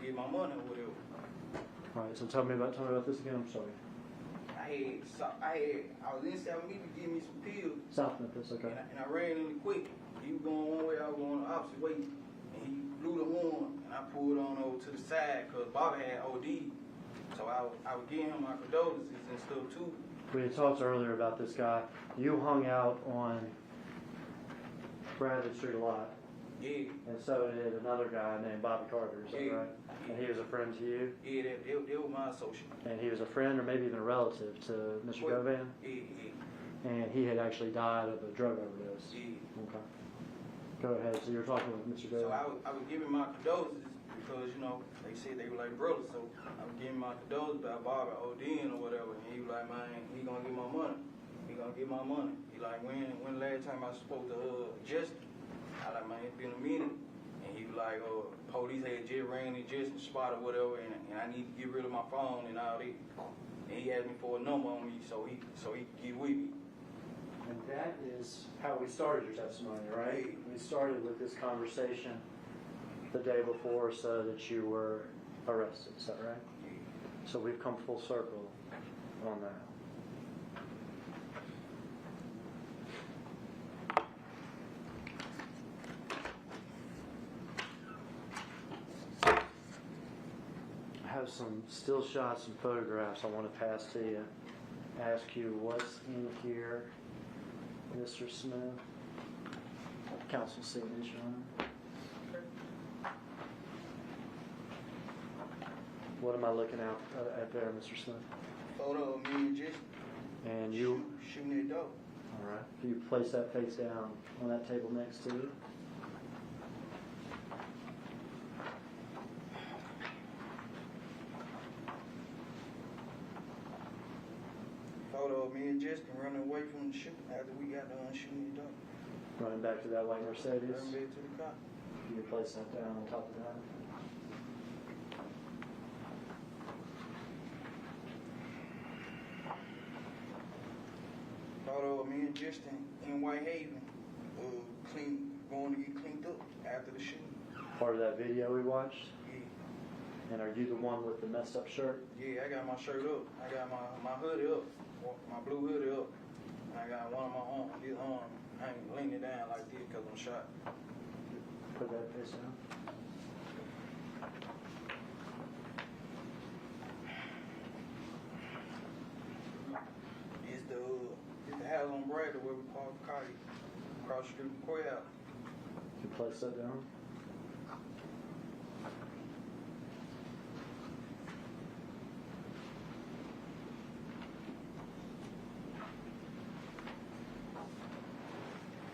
get my money or whatever. All right, so tell me about this again. I'm sorry. I was in South Memphis to give me some pills. South Memphis, okay. And I ran into Quick. He was going one way, I was going the opposite way. And he blew the horn, and I pulled on over to the side because Bobby had OD. So I would give him my condolences and stuff too. We had talked earlier about this guy. You hung out on Bradley Street a lot, Yeah, and so did another guy named Bobby Carter, is that Yeah. right? And he was a friend to you? yeah, that was my associate. And he was a friend or maybe even a relative to Mr. Quick. Govan? Yeah, And he had actually died of a drug overdose. yeah. Okay. Go ahead. So you're talking with Mr. So Govan? I would give him my condolences because, you know, they said they were like brothers. So I would give him my condolences about Bobby ODing or whatever. And he was like, man, he gonna get my money. He gonna get my money. He like, when last time I spoke to Justin? I like, man, it's been a minute. And he was like, police had just ran in Justin's spot or whatever, and I need to get rid of my phone and all that. And he asked me for a number on me so he could get with me. And that is how we started your testimony, right? We started with this conversation the day before so that you were arrested, is that right? So we've come full circle on that. I have some still shots and photographs I want to pass to you. Ask you what's in here, Mr. Smith. Council signature on it. What am I looking at there, Mr. Smith? Photo of me and Justin And you, shooting that dope. all right. Can you place that face down on that table next to you? Photo of me and Justin running away from the shooting after we got done shooting the dope. Running back to that white Mercedes. Running back to the car. Can you place that down on top of that? Photo of me and Justin in Whitehaven, going to get cleaned up after the shooting. Part of that video we watched. Yeah, And are you the one with the messed up shirt? yeah, I got my shirt up. I got my hoodie up, my blue hoodie up. And I got one of my arm, this arm, I ain't leaning down like this because I'm shot. Put that face down. It's the house on Bradley where we parked the car across the street from the courthouse. Can you place that down?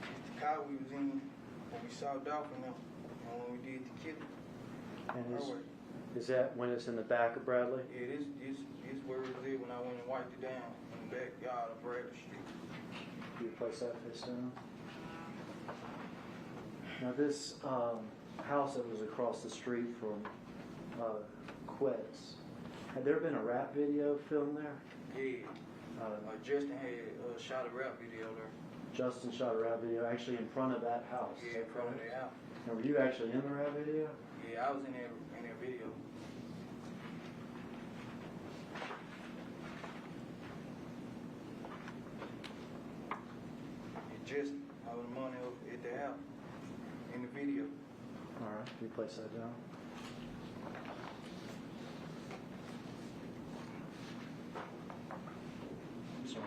It's the car we was in when we saw Dolph and them, and when we did the killing. And Alright. is that when it's in the back of Bradley? Yeah, this where it was at when I went and wiped it down in the backyard of Bradley Street. You place that face down. Now this house that was across the street from Quet's, had there been a rap video filmed there? Yeah. Justin had shot a rap video there. Justin shot a rap video actually in front of that house. Yeah, in front of the house. Now, were you actually in the rap video? Yeah, I was in that video. And Justin, I was money over at the house in the video. All right, you place that down. I'm sorry.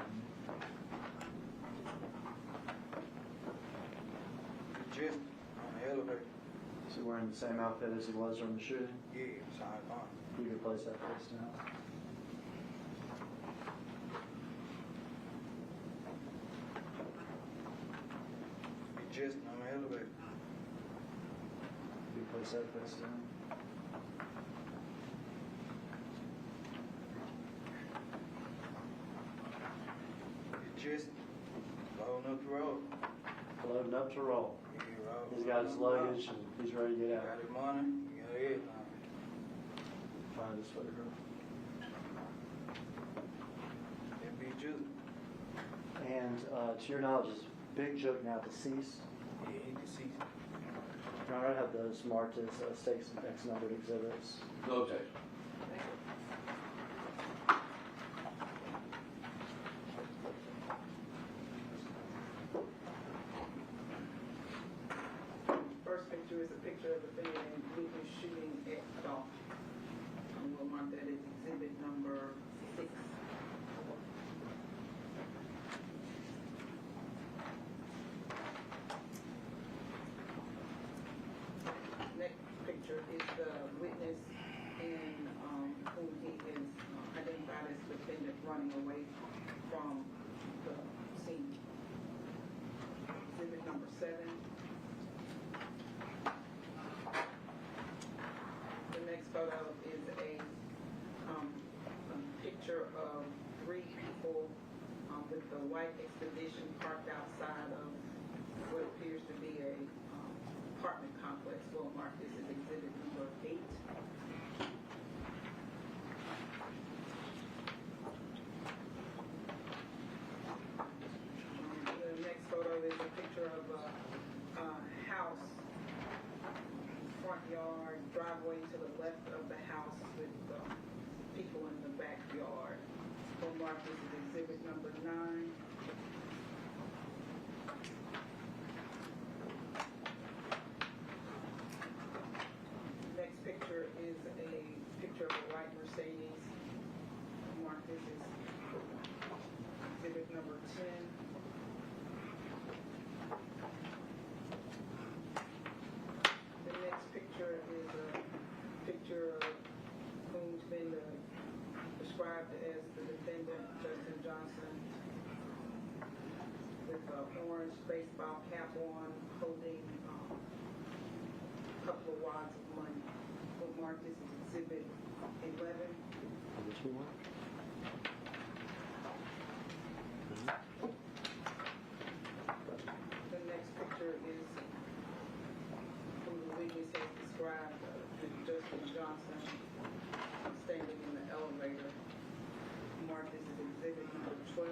Justin on the elevator. Is he wearing the same outfit as he was during the shooting? Yeah, sorry, fine. You can place that face down. Justin on the elevator. You place that face down. Justin loading up the road. Loading up to roll. Yeah, roll. He's got his luggage and he's ready to get out. Got his money, he got everything. Find this photograph. That be Justin. And to your knowledge, is Big Joke now deceased? Yeah, he deceased. All right, I have those marked as stakes and X numbered exhibits. No objection. First picture is a picture of the defendant witness shooting at Dolph. And we'll mark that as exhibit number 6. Next picture is the witness and whom he is identified as defendant running away from the scene. Exhibit number 7. The next photo is a picture of 3 people with the white expedition parked outside of what appears to be a apartment complex. We'll mark this as exhibit number 8. The next photo is a picture of a house, front yard, driveway to the left of the house with people in the backyard. We'll mark this as exhibit number 9. Next picture is a picture of a white Mercedes. We'll mark this as exhibit number 10. The next picture is a picture of whom's been described as the defendant, Justin Johnson, with an orange baseball cap on, holding a couple of wads of money. We'll mark this as exhibit 11. Which one? The next picture is who the witness has described as Justin Johnson standing in the elevator. Mark this as exhibit number 12.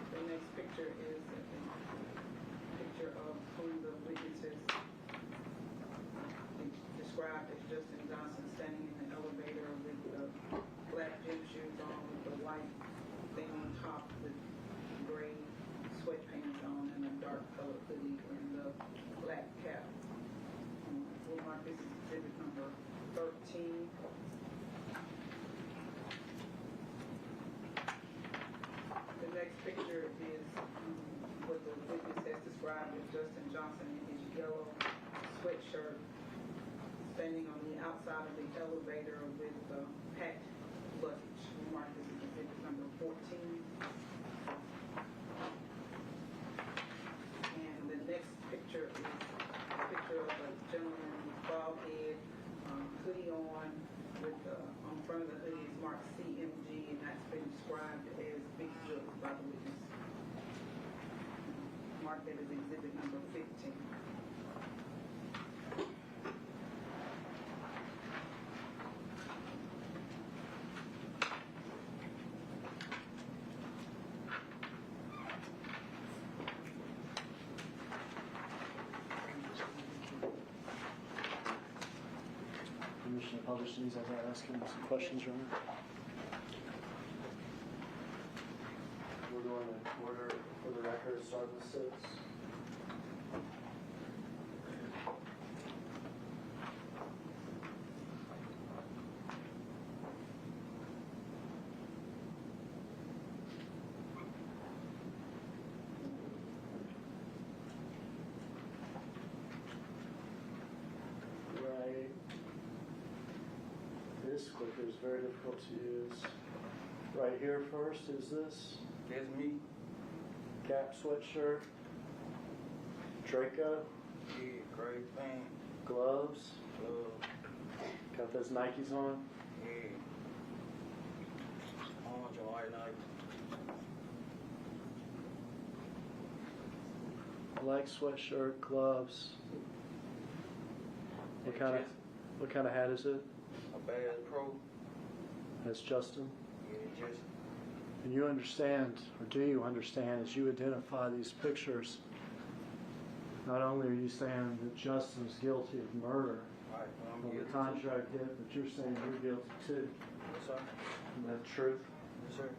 The next picture is a picture of who the witness has described as Justin Johnson standing in the elevator with the black gym shoes on, with the white thing on top, with gray sweatpants on, and a dark colored hoodie and the black cap. We'll mark this as exhibit number 13. The next picture is what the witness has described as Justin Johnson in his yellow sweatshirt standing on the outside of the elevator with packed luggage. We'll mark this as exhibit number 14. And the next picture is a picture of a gentleman with bald head, hoodie on, with one of the hoodies marked CMG, and that's been described as big drugs by the witness. Marked that as exhibit number 15. Permission to publish these as I ask him some questions, Your Honor. We're going to order for the record, start with 6. Right. This clicker is very difficult to use. Right here first is this That's me. Gap sweatshirt, Draco, Yeah, great thing. gloves, Love. got those Nikes on. Yeah. Orange and white night. Black sweatshirt, gloves. What kind of hat is it? A Bass Pro. That's Justin. Yeah, just. And you understand, or do you understand, as you identify these pictures, not only are you saying that Justin's guilty of murder Right, I'm on the guilty. contract hit, but you're saying you're guilty too. Yes, sir. Isn't that truth? Yes, sir.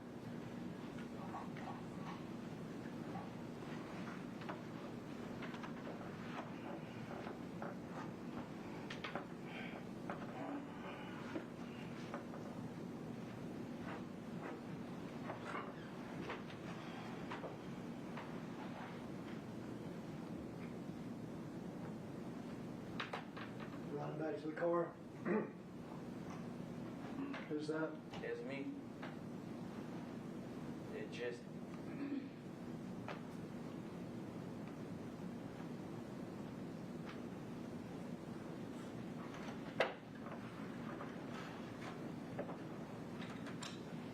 Running back to the car. Who's that? That's me. It just.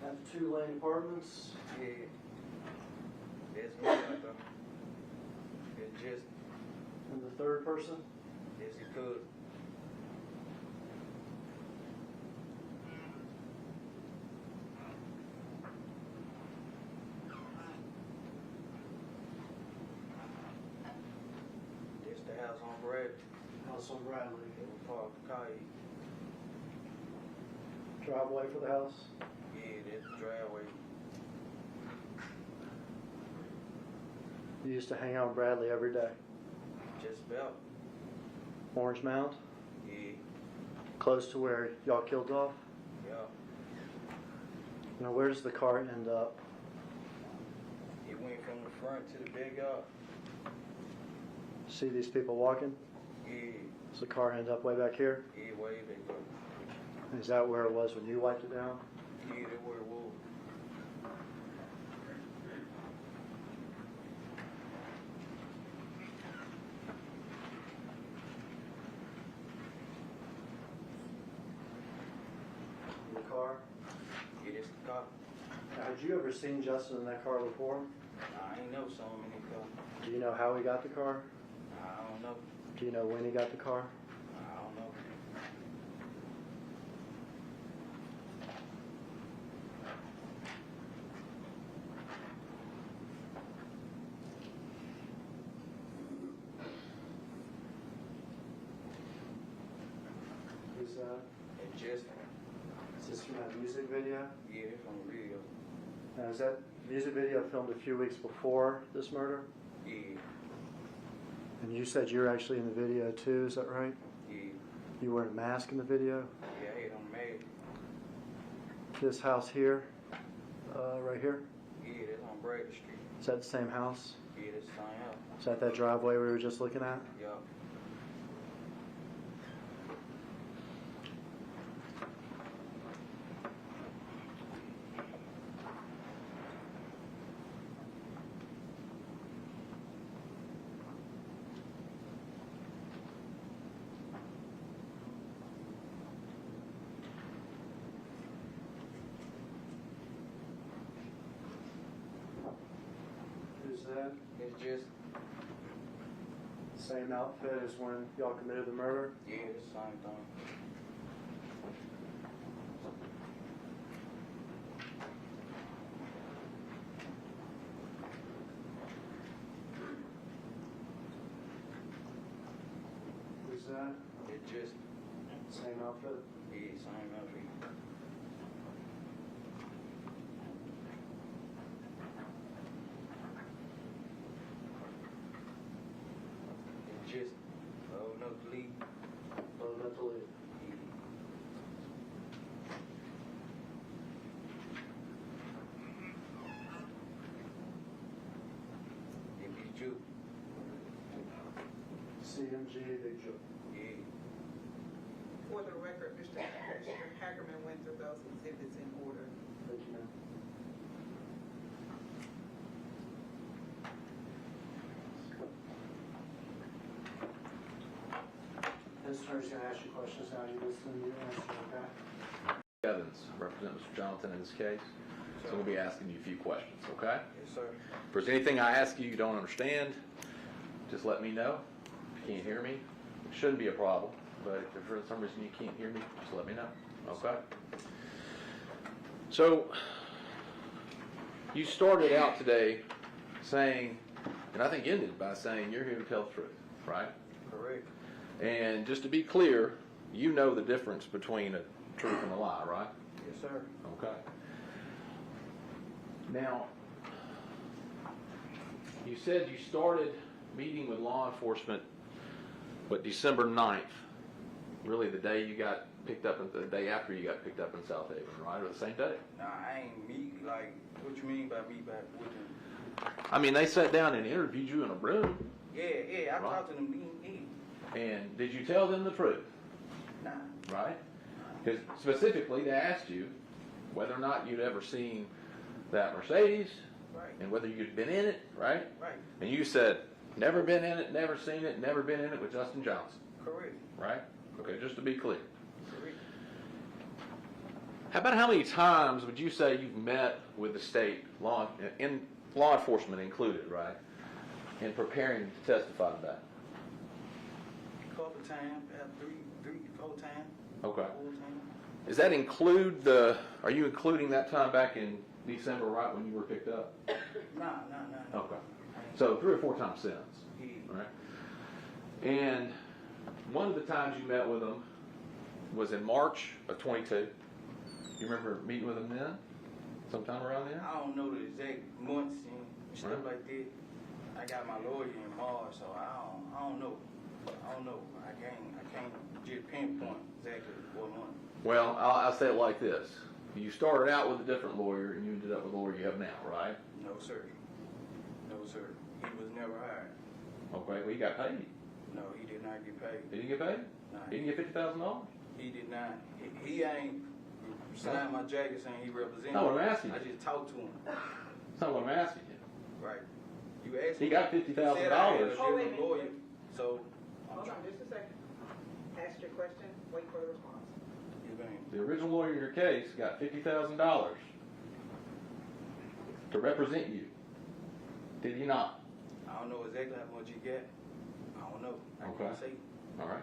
At the 2-lane apartments. Yeah. That's me, right there. It just. And the third person? Yes, it could. This the house on Brad. House on Bradley. It was parked the car. Driveway for the house. Yeah, that's the driveway. You used to hang out with Bradley every day. Just about. Orange Mound, Yeah, close to where y'all killed Dolph. yeah. Now, where does the car end up? It went from the front to the big yard. See these people walking? Yeah, Does the car end up way back here? yeah, way they go. Is that where it was when you wiped it down? Yeah, that's where it was. In the car? Yeah, that's the car. Now, had you ever seen Justin in that car before? I ain't never saw him in the car. Do you know how he got the car? I don't know. Do you know when he got the car? I don't know. Is It just, this from that music video? yeah, it's from the video. Now, is that music video filmed a few weeks before this murder? Yeah, And you said you were actually in the video too, is that right? yeah, You wearing a mask in the video? yeah, I hate on May. This house here, right here, Yeah, that's on Bradley Street. is that the same house? Yeah, that's the same house. Is that that driveway we were just looking at? Yeah. that? It's just, Same outfit as when y'all committed the murder? yeah, it's the same thing. Who's that? It's just, Same outfit? yeah, same outfit. It's just, oh, no, leave. Oh, not to leave. It be you. CMG, Big Joe. Yeah. For the record, Mr. Hackerman went through those exhibits in order. Thank you, ma'am. This attorney's gonna ask you questions now. You listen, you answer, okay? Evans, represent Mr. Johnson in this case. So we'll be asking you a few questions, okay? Yes, sir. If there's anything I ask you don't understand, just let me know. If you can't hear me, it shouldn't be a problem. But if for some reason you can't hear me, just let me know, okay? So, you started out today saying, and I think ended by saying you're here to tell the truth, right? Correct. And just to be clear, you know the difference between a truth and a lie, right? Yes, sir. Okay. Now, you said you started meeting with law enforcement, December 9th? Really the day you got picked up, the day after you got picked up in South Haven, right? Or the same day? Nah, I ain't meet, like, what you mean by meet back with them? I mean, they sat down and interviewed you in a room. Yeah, I Right. talked to them meeting. And did you tell them the truth, Nah. right? Because specifically they asked you whether or not you'd ever seen that Mercedes Right. and whether you'd been in it, right? Right. And you said, never been in it, never seen it, never been in it with Justin Johnson, Correct. right? Okay, just to be clear. Correct. How about how many times would you say you've met with the state, law enforcement included, right, in preparing to testify to that? Couple times, about three, 4 times. Okay. 4 times. Does that include are you including that time back in December, right, when you were picked up? Nah. Okay. So 3 or 4 times since, Yeah. right? And one of the times you met with them was in March of 22. You remember meeting with them then? Sometime around then? I don't know the exact months and stuff Right. like that. I got my lawyer in March, so I don't know. I can't just pinpoint exactly what month. Well, I'll say it like this. You started out with a different lawyer and you ended up with the lawyer you have now, right? No, sir. No, sir. He was never hired. Okay, well, you got paid. No, he did not get paid. Did you get paid? Nah, Didn't you get $50,000? he did not. He ain't signed my jacket saying he represented. No, I'm asking I you. just talked to him. That's not what I'm asking you. Right. You asked He me. got You said I had a $50,000. Oh, wait a different minute. lawyer. So, Hold on just a second. Ask your question, wait for the response. you mean, The original lawyer in your case got $50,000 to represent you. Did he not? I don't know exactly how much you get. I don't know. I Okay. can't say. All right.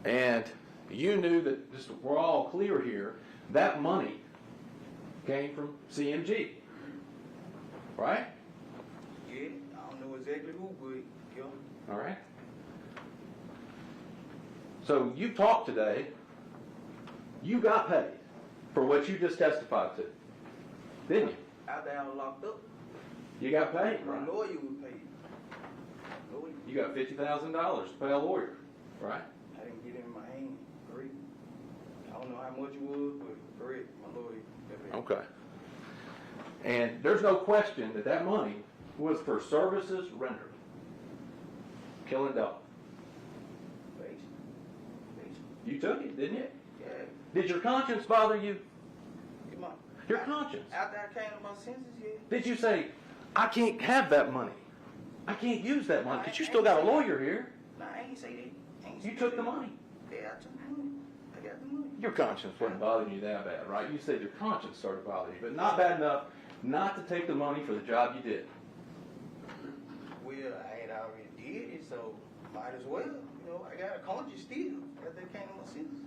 And you knew that, just we're all clear here, that money came from CMG, right? Yeah, I don't know exactly who, but yeah. All right. So you talked today, you got paid for what you just testified to, didn't you? After I was locked up, You got paid, my right? lawyer was paid. Lawyer. You got $50,000 to pay a lawyer, right? I didn't get it in my hand. Correct. I don't know how much it was, but correct. My lawyer got paid. Okay. And there's no question that that money was for services rendered. Killing Dolph. You took it, didn't you? Yeah. Did your conscience bother you? Come on. Your conscience. After I came to my senses, yeah. Did you say, I can't have that money? I can't use that money, because you still got a lawyer here. Nah, I ain't say that. I ain't You say took that. the money. Yeah, I took the money. I got the money. Your conscience wasn't bothering you that bad, right? You said your conscience started bothering you, but not bad enough not to take the money for the job you did. well, I had already did it, so might as well. You know, I got a conscience still after it came to my senses.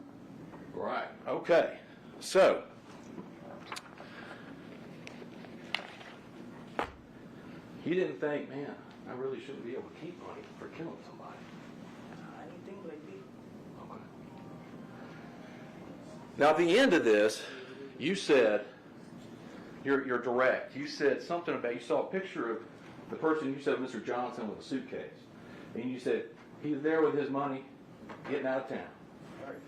Right. Okay. So, you didn't think, man, I really shouldn't be able to keep money for killing somebody. I didn't think like that. Okay. Now, at the end of this, you said, you're direct. You said something about, you saw a picture of the person, you said Mr. Johnson with a suitcase. And you said, he's there with his money, getting out of town. Right.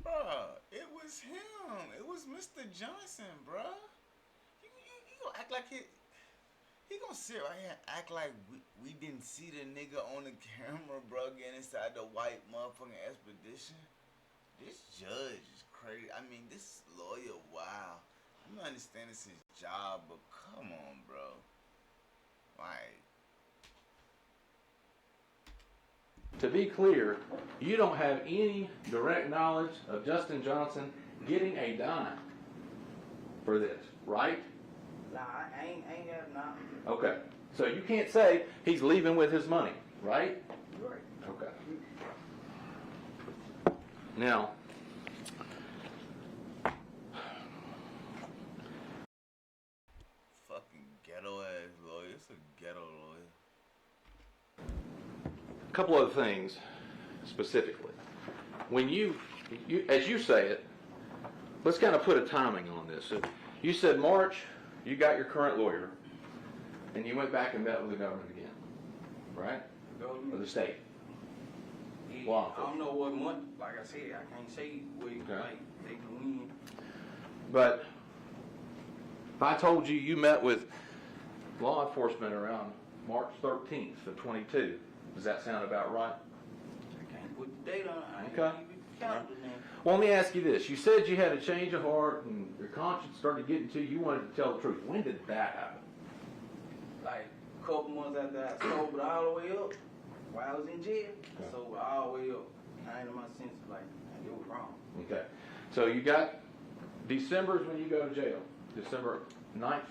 Bruh, it was him. It was Mr. Johnson, bruh. You gonna act like it. He gonna sit right here and act like we didn't see the nigga on the camera, bro, getting inside the white motherfucking expedition. This judge is crazy. I mean, this lawyer, wow. I'm not understanding it's his job, but come on, bro. Like, To be clear, you don't have any direct knowledge of Justin Johnson getting a dime for this, right? Nah, I ain't got nothing. Okay. So you can't say he's leaving with his money, right? Right. Okay. Now, fucking ghetto ass lawyer. It's a ghetto lawyer. a couple other things specifically. When you, as you say it, let's kind of put a timing on this. So you said March, you got your current lawyer, and you went back and met with the government again, right? Go Or the state. Yeah, Wow. I don't know what month. Like I said, I can't say what Okay. like they can win. But if I told you you met with law enforcement around March 13th of 22, does that sound about right? I can't put the date on it. I ain't Okay. even count the name. Well, let me ask you this. You said you had a change of heart and your conscience started getting to you. You wanted to tell the truth. When did that happen? Like a couple months after I sobered all the way up, while I was in jail, I sobered all the way up. I ain't in my senses like it was wrong. Okay. So you got December is when you go to jail. December 9th.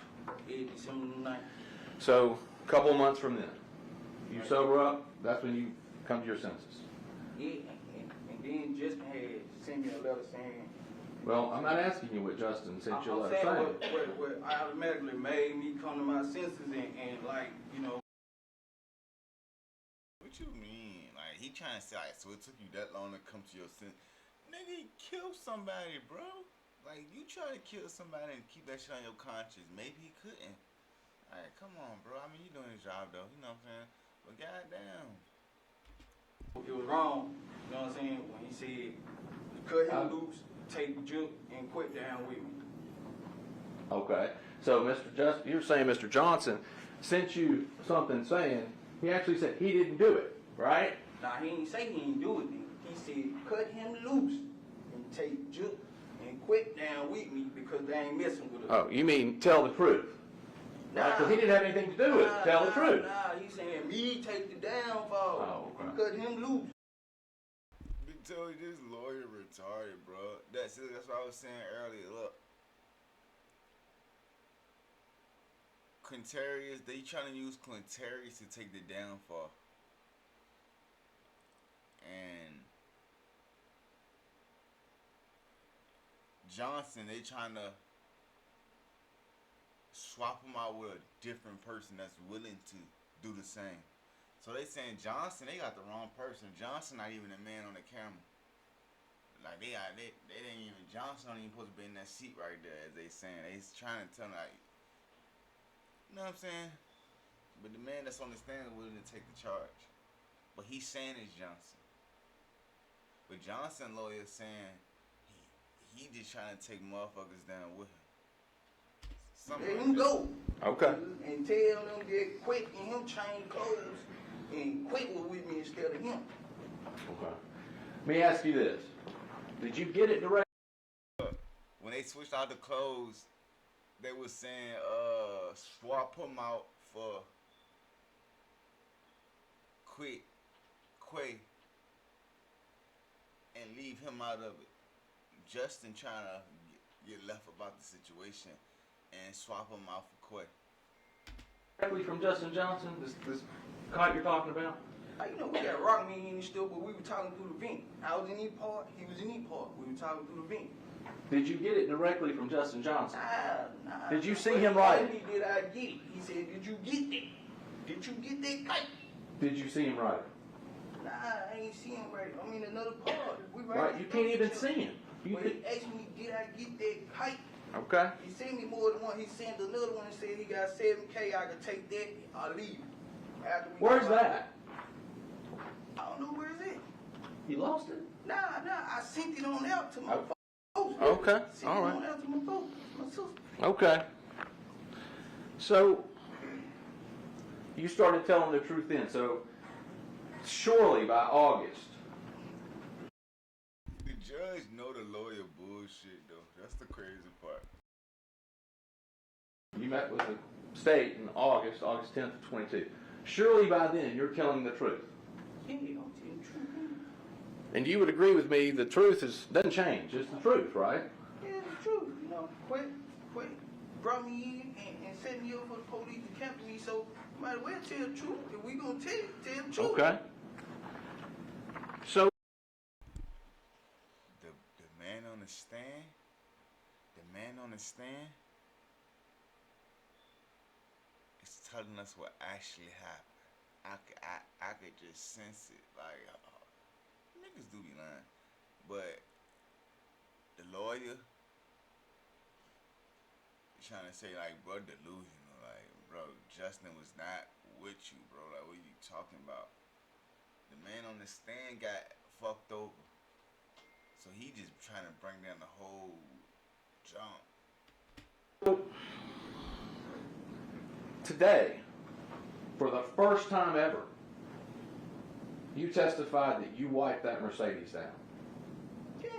Yeah, December 9th. So a couple of months from then. You sober up, that's when you come to your senses. Yeah, and then Justin had sent me a letter saying. Well, I'm not asking you what Justin sent you a I'm letter saying saying. what automatically made me come to my senses and like, you know. What you mean? Like, he trying to say, like, so it took you that long to come to your sense? Nigga, he killed somebody, bro. Like, you try to kill somebody and keep that shit on your conscience. Maybe he couldn't. Alright, come on, bro. I mean, you doing his job, though. You know what I'm saying? But goddamn. It was wrong, you know what I'm saying, when he said, cut him loose, take the juke, and quit down with me. Okay. So you're saying Mr. Johnson sent you something saying, he actually said he didn't do it, right? Now, he ain't say he didn't do it then. He said, cut him loose, and take juke, and quit down with me, because they ain't messing with us. Oh, you mean tell the truth? Nah. Because he didn't have anything to do with it. Tell the truth. Nah, he's saying me take the downfall. Oh, okay. Cut him loose. Big Toey, this lawyer retarded, bro. That's what I was saying earlier. Look. Quintarius, they trying to use Quintarius to take the downfall. And Johnson, they trying to swap him out with a different person that's willing to do the same. So they saying Johnson, they got the wrong person. Johnson not even the man on the camera. Like they didn't even, Johnson don't even supposed to be in that seat right there, as they saying. They trying to tell him, like, you know what I'm saying? But the man that's on the stand is willing to take the charge. But he's saying it's Johnson. But Johnson lawyer saying he just trying to take motherfuckers down with him. Let him go. Okay. And tell them get quick and him change clothes and quit with me instead of him. Okay. Let me ask you this. Did you get it direct? When they switched out the clothes, they was saying swap him out for Quay and leave him out of it. Justin trying to get left about the situation and swap him out for Quay. Directly from Justin Johnson, this kite you're talking about? Like, you know, we got rock me in the still, but we were talking through the vent. I was in E part, he was in E part. We were talking through the vent. Did you get it directly from Justin Johnson? Nah. Did you see him write it? Did I get it? He said, did you get that? Did you get that kite? Did you see him write it? Nah, I ain't see him right. I'm in another part. We Right, you can't even see him. You But he asked me, did I get that kite? Okay. He sent me more than one. He sent another one and said he got 7K. I could take that. I'll leave. Where's that? I don't know where it's at. You lost it? Nah. I sent it on out to my folks. Okay, Sent all it right. on out to my folks, my sister. Okay. So, you started telling the truth then. So, surely by August, The judge know the lawyer bullshit though. That's the crazy part. you met with the state in August 10th of 22. Surely by then, you're telling the truth. Yeah, I'm telling the truth. And you would agree with me, the truth doesn't change. It's the truth, right? Yeah, it's true. You know, Quit brought me in and set me up for the police to capture me, so might as well tell the truth. If we gonna tell the truth. Okay. So, The man on the stand, is telling us what actually happened. I could just sense it. Like, niggas do be lying. But the lawyer is trying to say, like, bro, delusional. Like, bro, Justin was not with you, bro. Like, what are you talking about? The man on the stand got fucked over. So he just trying to bring down the whole jump. today, for the first time ever, you testified that you wiped that Mercedes down. Yeah.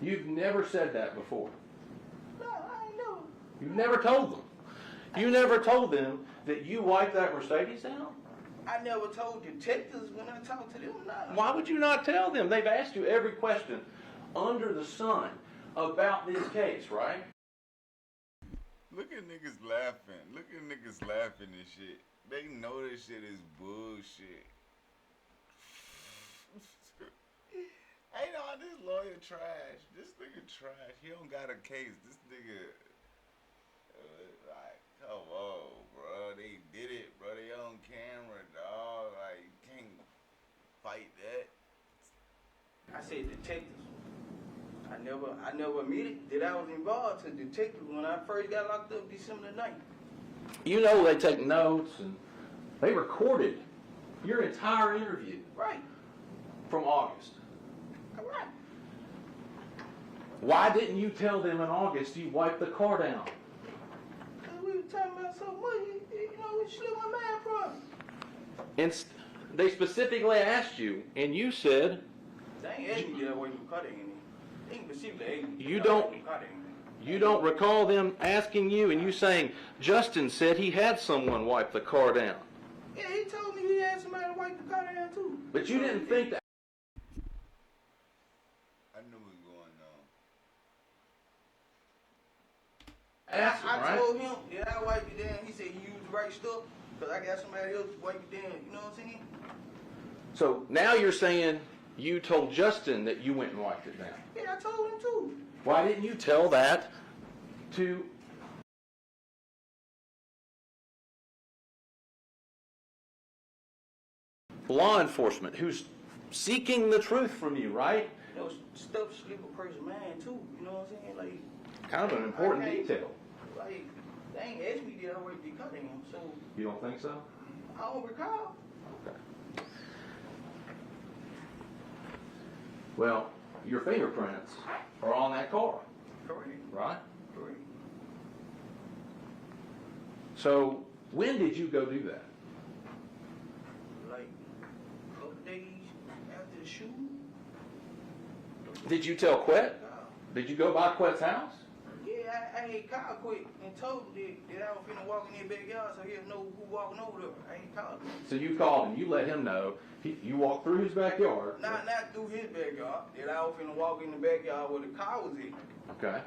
You've never said that before. No, I ain't know. You've never told them. You never told them that you wiped that Mercedes down? I never told detectives when I talked to them. Nah. Why would you not tell them? They've asked you every question under the sun about this case, right? Look at niggas laughing. Look at niggas laughing and shit. They know this shit is bullshit. Ain't all this lawyer trash. This nigga trash. He don't got a case. This nigga, like, come on, bro. They did it, bro. They on camera, dog. Like, you can't fight that. I said detectives. I never admitted that I was involved to detectives when I first got locked up December the 9th. You know they take notes and they recorded your entire interview Right. from August. Right. Why didn't you tell them in August you wiped the car down? Because we were talking about so much, it slipped my mind from me. And they specifically asked you, and you said They ain't asked me that way you cut it in. They ain't specifically asked me. You don't- you don't recall them asking you and you saying, Justin said he had someone wipe the car down. Yeah, he told me he had somebody to wipe the car down too. But you didn't think that. I knew what was going on. Ask him, I right? told him that I wiped it down. He said he used the right stuff because I got somebody else to wipe it down. You know what I'm saying? So now you're saying you told Justin that you went and wiped it down. Yeah, I told him too. Why didn't you tell that to law enforcement who's seeking the truth from you, right? You know, stuff slip a person's mind too. You know what I'm saying? Like, Kind of an important I can't- detail. like, they ain't asked me did I wipe the car down, so You don't think so? I don't recall. Okay. Well, your fingerprints are on that car, Correct. right? Correct. So when did you go do that? Like, a couple days after the shooting. Did you tell Quet? Did you go by Quet's house? Yeah, I had called quick and told him that I was finna walk in their backyard so he'll know who walking over there. I ain't called him. So you called him, you let him know, you walked through his backyard. Not through his backyard. That I was finna walk in the backyard where the car was in. Okay.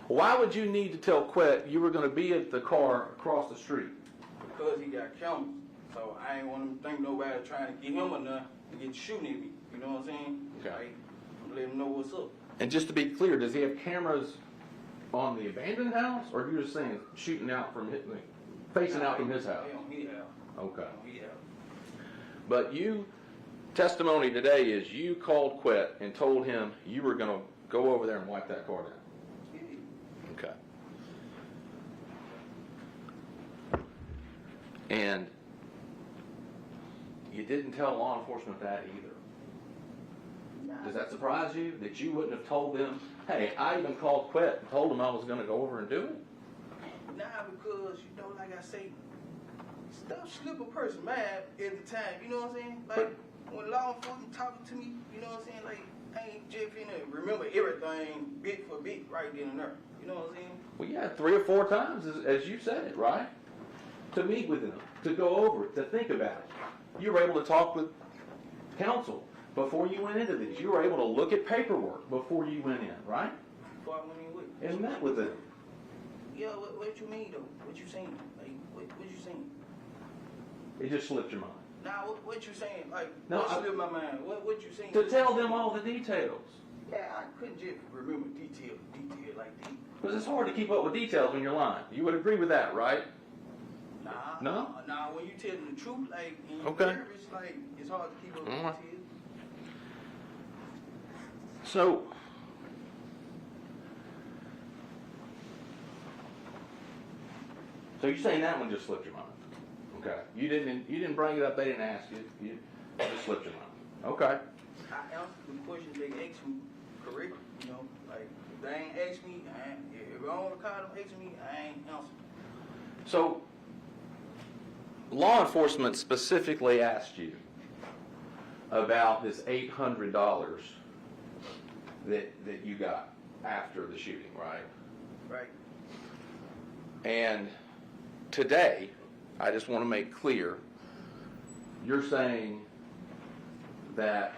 Why would you need to tell Quet you were going to be at the car across the street? because he got cameras. So I ain't want to think nobody trying to get him or nothing to get shooting at me. You know what I'm saying? Okay. Like, I'm letting him know what's up. And just to be clear, does he have cameras on the abandoned house, or are you just saying shooting out from his, facing out from his house? They on his house. Okay. On his house. But you, testimony today is you called Quet and told him you were going to go over there and wipe that car down. Yeah. Okay. And you didn't tell law enforcement that either. Does that surprise you that you wouldn't have told them, hey, I even called Quet and told him I was going to go over and do it? Nah, because, you know, like I say, stuff slip a person mind at the time, you know what I'm saying? Like, when law enforcement talking to me, you know what I'm saying? Like, I ain't just finna remember everything bit for bit right then and there. You know what I'm saying? Well, yeah, 3 or 4 times, as you said it, right? To meet with them, to go over it, to think about it. You were able to talk with counsel before you went into this. You were able to look at paperwork before you went in, right? Before I went in with. And met with them. Yeah, what you mean though? What you saying? Like, what you saying? It just slipped your mind. Nah, what you saying? Like, No, what slipped my mind? What you saying? To tell them all the details. Yeah, I couldn't just remember detail like that. Because it's hard to keep up with details when you're lying. You would agree with that, right? Nah. No? Nah, when you telling the truth, like, and you Okay. nervous, like, it's hard to keep up with Alright. details. So, you're saying that one just slipped your mind? Okay. You didn't bring it up. They didn't ask you. It just slipped your mind. Okay. I answered the questions they asked me correctly, you know, like, if they ain't asked me, if I don't recall them asking me, I ain't answered. So, law enforcement specifically asked you about this $800 that you got after the shooting, right? Right. And today, I just want to make clear, you're saying that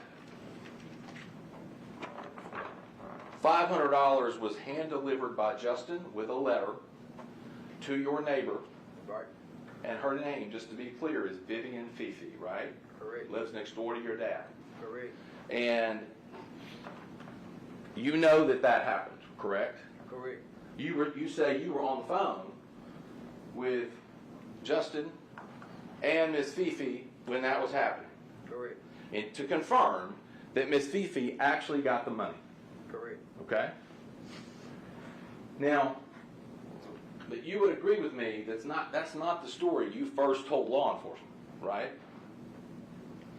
$500 was hand-delivered by Justin with a letter to your neighbor. Right. And her name, just to be clear, is Vivian Fifi, right? Correct. Lives next door to your dad. Correct. And you know that happened, correct? Correct. You say you were on the phone with Justin and Miss Fifi when that was happening. Correct. And to confirm that Miss Fifi actually got the money. Correct. Okay? Now, but you would agree with me that's not the story you first told law enforcement, right?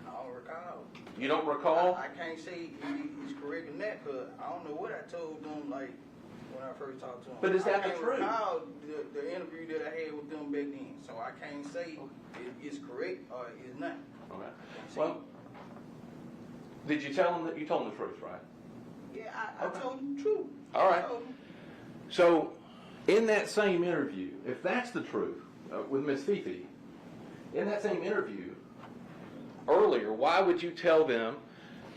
I don't recall. You don't recall? I can't say he's correct in that, because I don't know what I told them, like, when I first talked to him. But is that the truth? I can't recall the interview that I had with them back then, so I can't say it's correct or it's not. Okay. Well, did you tell them that you told them the truth, right? Yeah, I told them the truth. All right. I told them. So, in that same interview, if that's the truth with Miss Fifi, in that same interview earlier, why would you tell them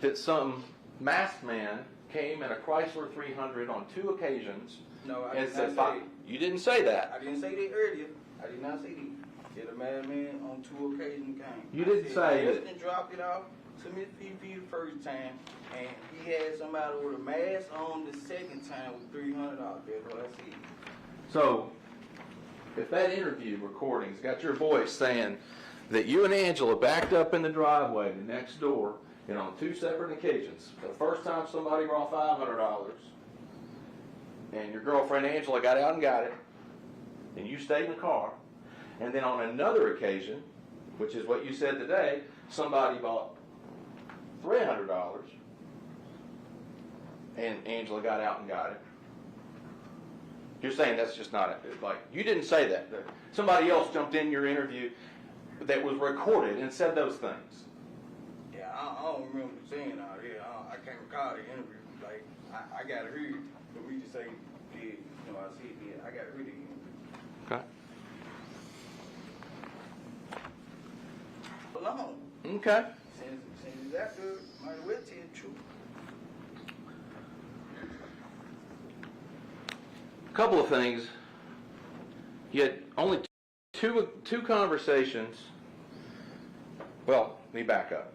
that some masked man came in a Chrysler 300 on 2 occasions? No, I and did said, not say that. You didn't say that. I didn't say that earlier. I did not say that. Said a madman on 2 occasions came. You didn't say that. Justin dropped it off to Miss Fifi the first time, and he had somebody with a mask on the second time with $300. That's what I said. So, if that interview recording's got your voice saying that you and Angela backed up in the driveway to next door, and on 2 separate occasions, the first time somebody brought $500, and your girlfriend Angela got out and got it, and you stayed in the car, and then on another occasion, which is what you said today, somebody bought $300, and Angela got out and got it. You're saying that's just not, like, you didn't say that. Somebody else jumped in your interview that was recorded and said those things. Yeah, I don't remember saying all that. I can't recall the interview. Like, I got to hear it for me to say, yeah, you know, I see it, yeah, I got to hear the interview. Okay. Alone. Okay. Since it's after, might as well tell the truth. A couple of things. You had only two conversations. Well, let me back up.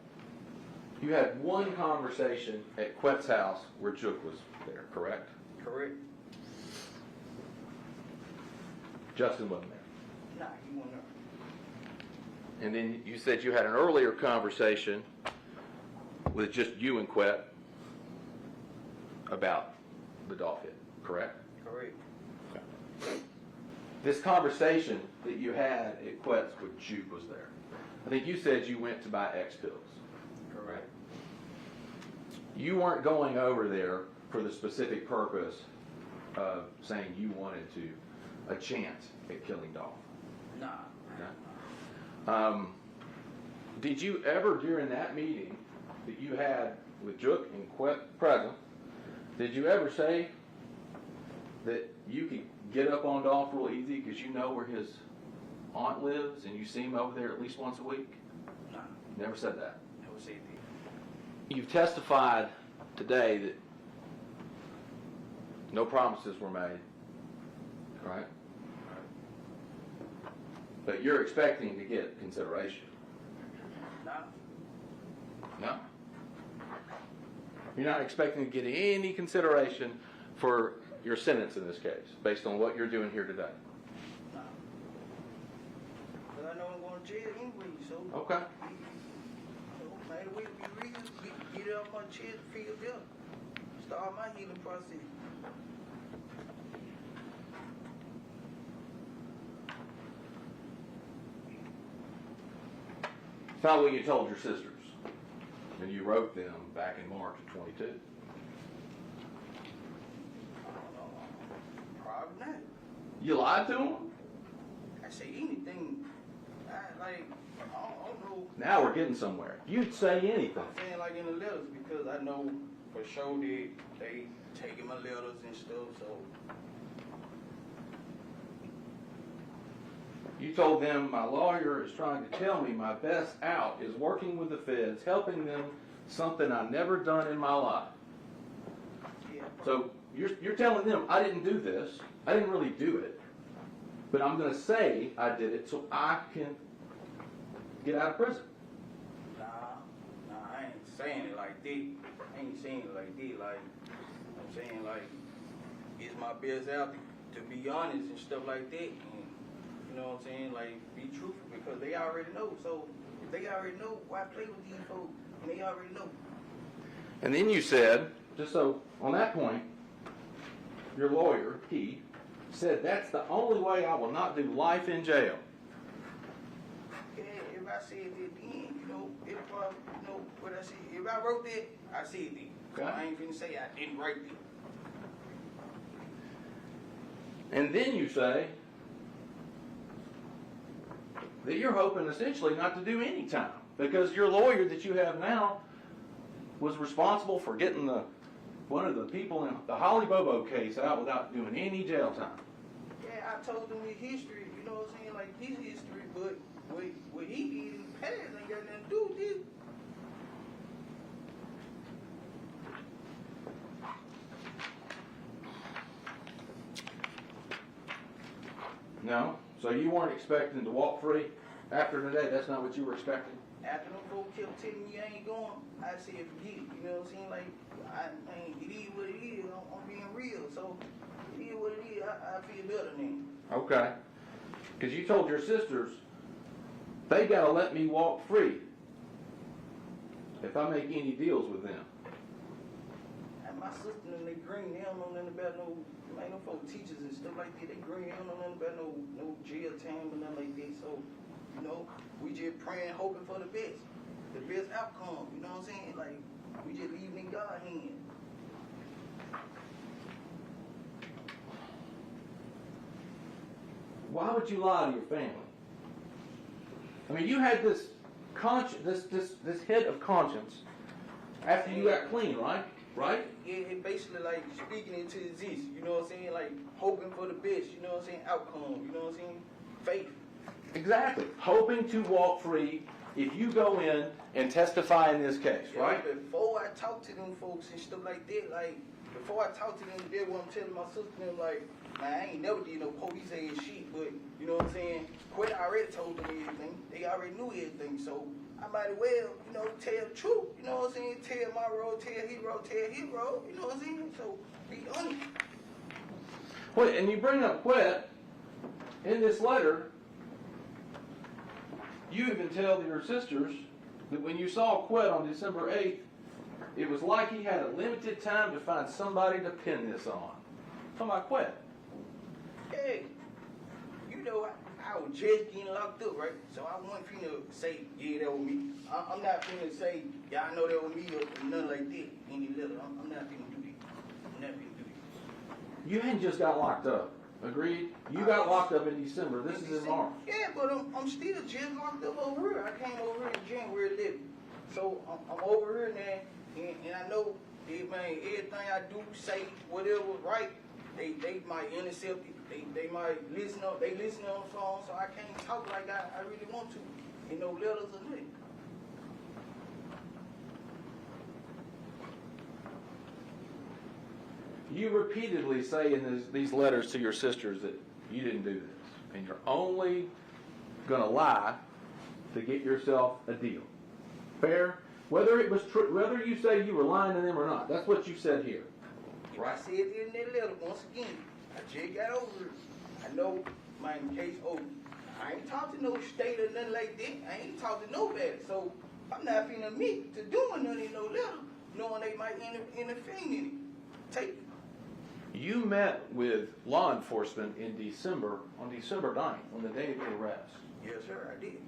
You had one conversation at Quet's house where Jook was there, correct? Correct? Justin wasn't there. Nah, he wasn't there. And then you said you had an earlier conversation with just you and Quet about the Dolph hit, correct? Correct. This conversation that you had at Quet's with Juke was there. I think you said you went to buy X pills. Correct. You weren't going over there for the specific purpose of saying you wanted a chance at killing Dolph. Nah. Okay. Did you ever, during that meeting that you had with Jook and Quet present, did you ever say that you could get up on Dolph real easy because you know where his aunt lives and you see him over there at least once a week? Nah. Never said that. Never said that. You've testified today that no promises were made, right? But you're expecting to get consideration. Nah. No? You're not expecting to get any consideration for your sentence in this case, based on what you're doing here today? Nah. But I know I'm going to jail anyway, so. Okay. So, man, the way to be real, get it off my chest, feel better. Start my healing process. It's not what you told your sisters when you wrote them back in March of 22. Probably not. You lied to them? I say anything. I don't know. Now we're getting somewhere. You'd say anything. I'm saying like in the letters because I know for sure that they taking my letters and stuff, so. You told them, my lawyer is trying to tell me my best out is working with the feds, helping them, something I've never done in my life. Yeah. So you're telling them, I didn't do this. I didn't really do it. But I'm going to say I did it so I can get out of prison. Nah, I ain't saying it like that. I ain't saying it like that. Like, I'm saying like, it's my best out to be honest and stuff like that. And, you know what I'm saying? Like, be truthful because they already know. So, if they already know, why play with these folks? And they already know. And then you said, just so on that point, your lawyer, he, said that's the only way I will not do life in jail. Yeah, if I said that then, you know, if what I said, if I wrote that, I said that. Okay. I ain't finna say I didn't write that. And then you say that you're hoping essentially not to do any time because your lawyer that you have now was responsible for getting one of the people in the Holly Bobo case out without doing any jail time. Yeah, I told them his history, you know what I'm saying, like his history, but what he did in the past ain't got nothing to do with this. No? So you weren't expecting to walk free after today? That's not what you were expecting? After them folks kept telling me I ain't going, I said forget it, you know what I'm saying, like, it is what it is, I'm being real, so it is what it is, I feel better then. Okay. Because you told your sisters, they got to let me walk free if I make any deals with them. And my sister and they green, they don't know nothing about no folk teachers and stuff like that. They green, they don't know nothing about no jail time or nothing like that. So, you know, we just praying, hoping for the best outcome. You know what I'm saying? Like, we just leaving in God's hand. Why would you lie to your family? I mean, you had this this head of conscience after you got clean, right? Right? Yeah, it basically like speaking into exist. You know what I'm saying? Like hoping for the best. You know what I'm saying? Outcome. You know what I'm saying? Faith. Exactly. Hoping to walk free if you go in and testify in this case, Yeah, right? before I talk to them folks and stuff like that, like before I talk to them, that's what I'm telling my sister and them, like, man, I ain't never did no police ass shit, but you know what I'm saying? Quit already told them everything. They already knew everything, so I might as well, you know, tell the truth. You know what I'm saying? Tell my role, tell his role, you know what I'm saying? So be honest. Well, and you bring up Quet in this letter. You even tell your sisters that when you saw Quet on December 8th, it was like he had a limited time to find somebody to pin this on. Talking about Quet. Hey, you know, I was just getting locked up, right? So I wasn't finna say, yeah, that was me. I'm not finna say, yeah, I know that was me or nothing like that. Any letter. I'm not finna do that. I'm not finna do that. You hadn't just got locked up. Agreed? You got locked up in December. This is in March. Yeah, but I'm still just locked up over here. I came over here in January 11th. So I'm over here now, and I know that, man, everything I do, say, whatever, right, they might intercept it. They might listen on the phone, so I can't talk like I really want to. You know, letters or nothing. You repeatedly say in these letters to your sisters that you didn't do this, and you're only going to lie to get yourself a deal. Fair? Whether it was true, whether you say you were lying to them or not, that's what you said here. Right. I said it in that letter once again. I just got over it. I know my case over. I ain't talked to no state or nothing like that. I ain't talked to nobody. So I'm not finna admit to doing nothing in no letter, knowing they might interfere in it. Take it. You met with law enforcement in December, on December 9th, on the day of your arrest. Yes, sir, I did.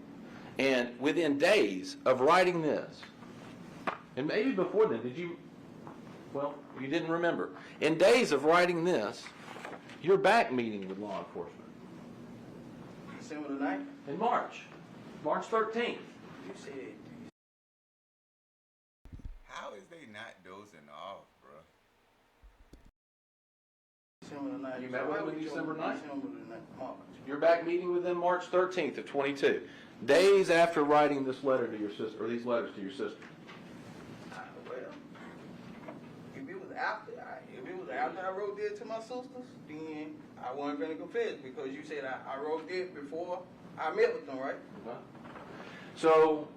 And within days of writing this, and maybe before then, well, you didn't remember. In days of writing this, you're back meeting with law enforcement. December the 9th? In March 13th. You said. How is they not dozing off, bro? December the 9th. You met with them in December 9th? December the 9th, March. You're back meeting with them March 13th of 22. Days after writing this letter to your sister, or these letters to your sister. Well, if it was after I wrote that to my sisters, then I wasn't going to confess because you said I wrote that before I met with them, right? Okay. So,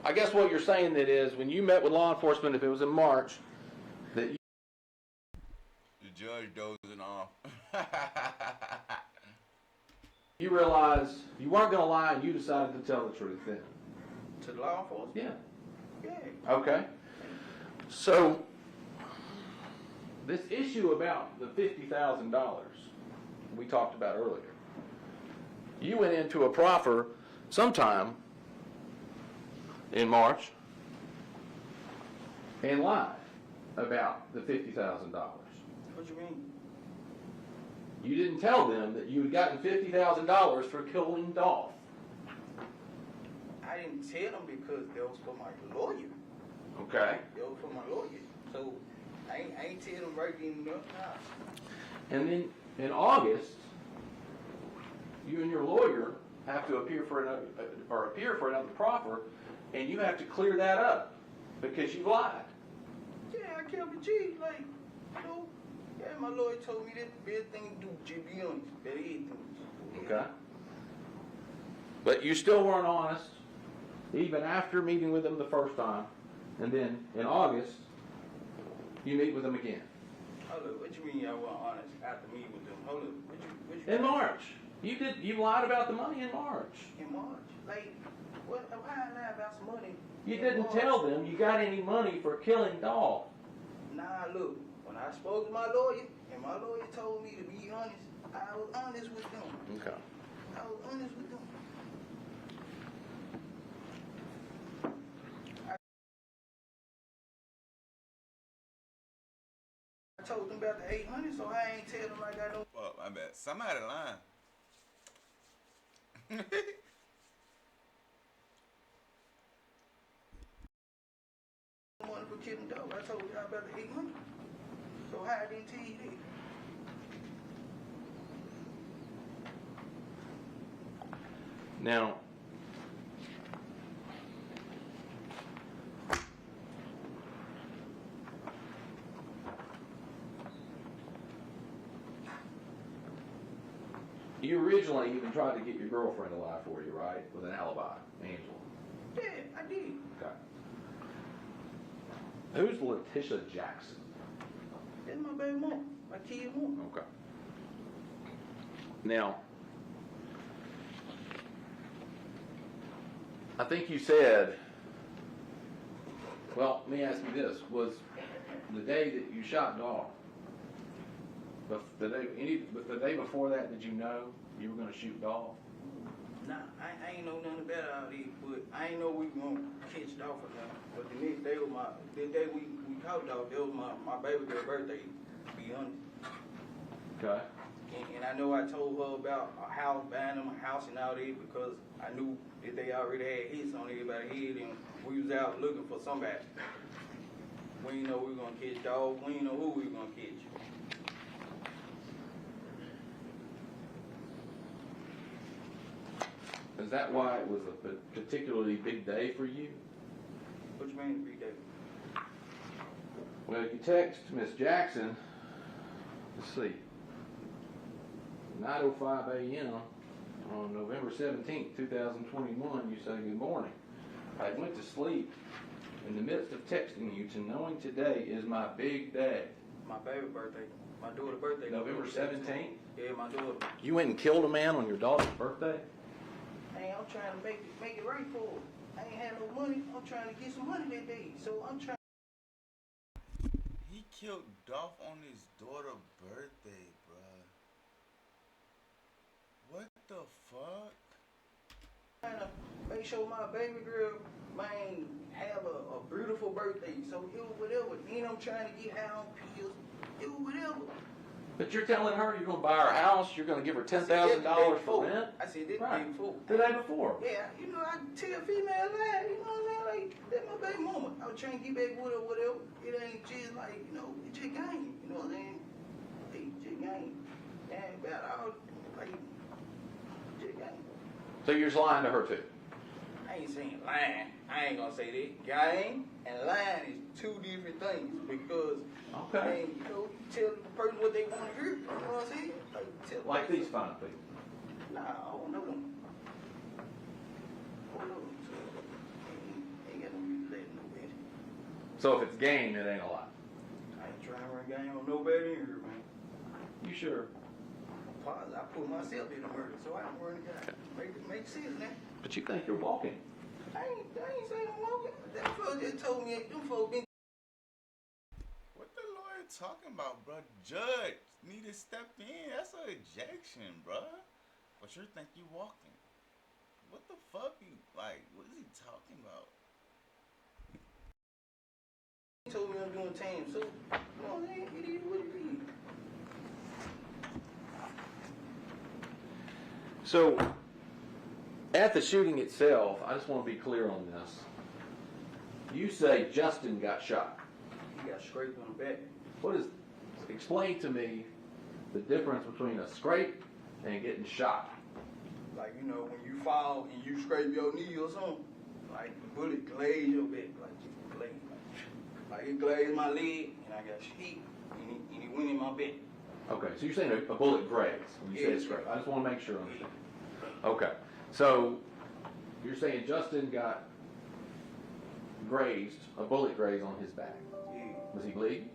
I guess what you're saying that is, when you met with law enforcement, if it was in March, that The judge dozing off. you realized you weren't going to lie and you decided to tell the truth then. To the law enforcement? Yeah. Yeah. Okay. So, this issue about the $50,000 we talked about earlier, you went into a proffer sometime in March and lied about the $50,000. What you mean? You didn't tell them that you had gotten $50,000 for killing Dolph. I didn't tell them because that was for my lawyer. Okay. That was for my lawyer. So I ain't tell them right then and there. Nah. And then in August, you and your lawyer have to appear for another proffer, and you have to clear that up because you lied. Yeah, I kept it G. Like, you know, yeah, my lawyer told me that the best thing to do, just be honest. That everything. Okay. But you still weren't honest, even after meeting with them the first time. And then in August, you meet with them again. Hold up, what you mean y'all weren't honest after meeting with them? Hold up, what you In March. You lied about the money in March. In March? Like, why I lie about some money? You in didn't March? tell them you got any money for killing Dolph. Nah, look, when I spoke to my lawyer, and my lawyer told me to be honest, I was honest with them. Okay. I was honest with them. I told them about the 800, so I ain't tell them like I don't. Well, I bet somebody lying. Money for killing Dolph. I told y'all about the 800. So how I didn't tell you that? Now, You originally even tried to get your girlfriend to lie for you, right? With an alibi, Angela. Yeah, I did. Okay. Who's Letitia Jackson? That's my baby mom, my kid mom. Okay. Now, I think you said, well, let me ask you this, was the day that you shot Dolph, the day before that, did you know you were going to shoot Dolph? Nah, I ain't know nothing about all this, but I ain't know we were gonna catch Dolph or nothing. But the next day was the day we caught Dolph, that was my baby girl's birthday, to be honest. Okay. And I know I told her about a house, buying them a house and all that, because I knew that they already had hits on everybody's head, and we was out looking for somebody. We didn't know we were gonna catch Dolph, we didn't know who we were gonna catch. Is that why it was a particularly big day for you? What you mean big day? Well, you text Miss Jackson, let's see, 9:05 a.m. on November 17th, 2021, you say, good morning. I went to sleep in the midst of texting you to knowing today is my big day. My baby birthday. My daughter's birthday. November 17th? Yeah, my daughter. You went and killed a man on your daughter's birthday? Hey, I'm trying to make it right for her. I ain't had no money. I'm trying to get some money that day. So I'm trying. He killed Dolph on his daughter's birthday, bruh. What the fuck? Trying to make sure my baby girl, man, have a beautiful birthday. So it was whatever. Then I'm trying to get high on pills. It was whatever. But you're telling her you're going to buy her house, you're going to give her $10,000 for rent? I said this Right. day before. The day before? Yeah, you know, I tell female lie, you know what I'm saying? Like, that's my baby mama. I was trying to get back with her, whatever. It ain't just like, you know, it's just game. You know what I'm saying? Hey, just game. Ain't about all, like, just game. So you're just lying to her too? I ain't saying lying. I ain't gonna say that. Game and lying is two different things because, Okay. man, you know, you tell the person what they want to hear. You know what I'm saying? Tell the Like person- these fine people? Nah, I don't know them. I don't know them. So, ain't got no reason to let them know that. So if it's game, it ain't a lie. I ain't trying to run game on nobody in here, man. You sure? I put myself in the murder, so I don't run the game. Make sense now. But you think you're walking. I ain't saying I'm walking. That fellow just told me them folks been. What the lawyer talking about, bruh? Judge need to step in. That's an ejection, bruh. But you think you walking? What the fuck you like? What is he talking about? He told me I'm doing time, so you know what I'm saying? It is what it is. So, at the shooting itself, I just want to be clear on this. You say Justin got shot. He got scraped on the back. Explain to me the difference between a scrape and getting shot. Like, you know, when you fall and you scrape your knee or something, like the bullet glazed your back, like just glazed. Like it glazed my leg and I got hit and it went in my back. Okay, so you're saying a bullet grazed when you say Yeah. scrape. I just want to make sure I understand. Okay, so you're saying Justin got grazed, a bullet grazed on his back. Yeah. Was he bleeding?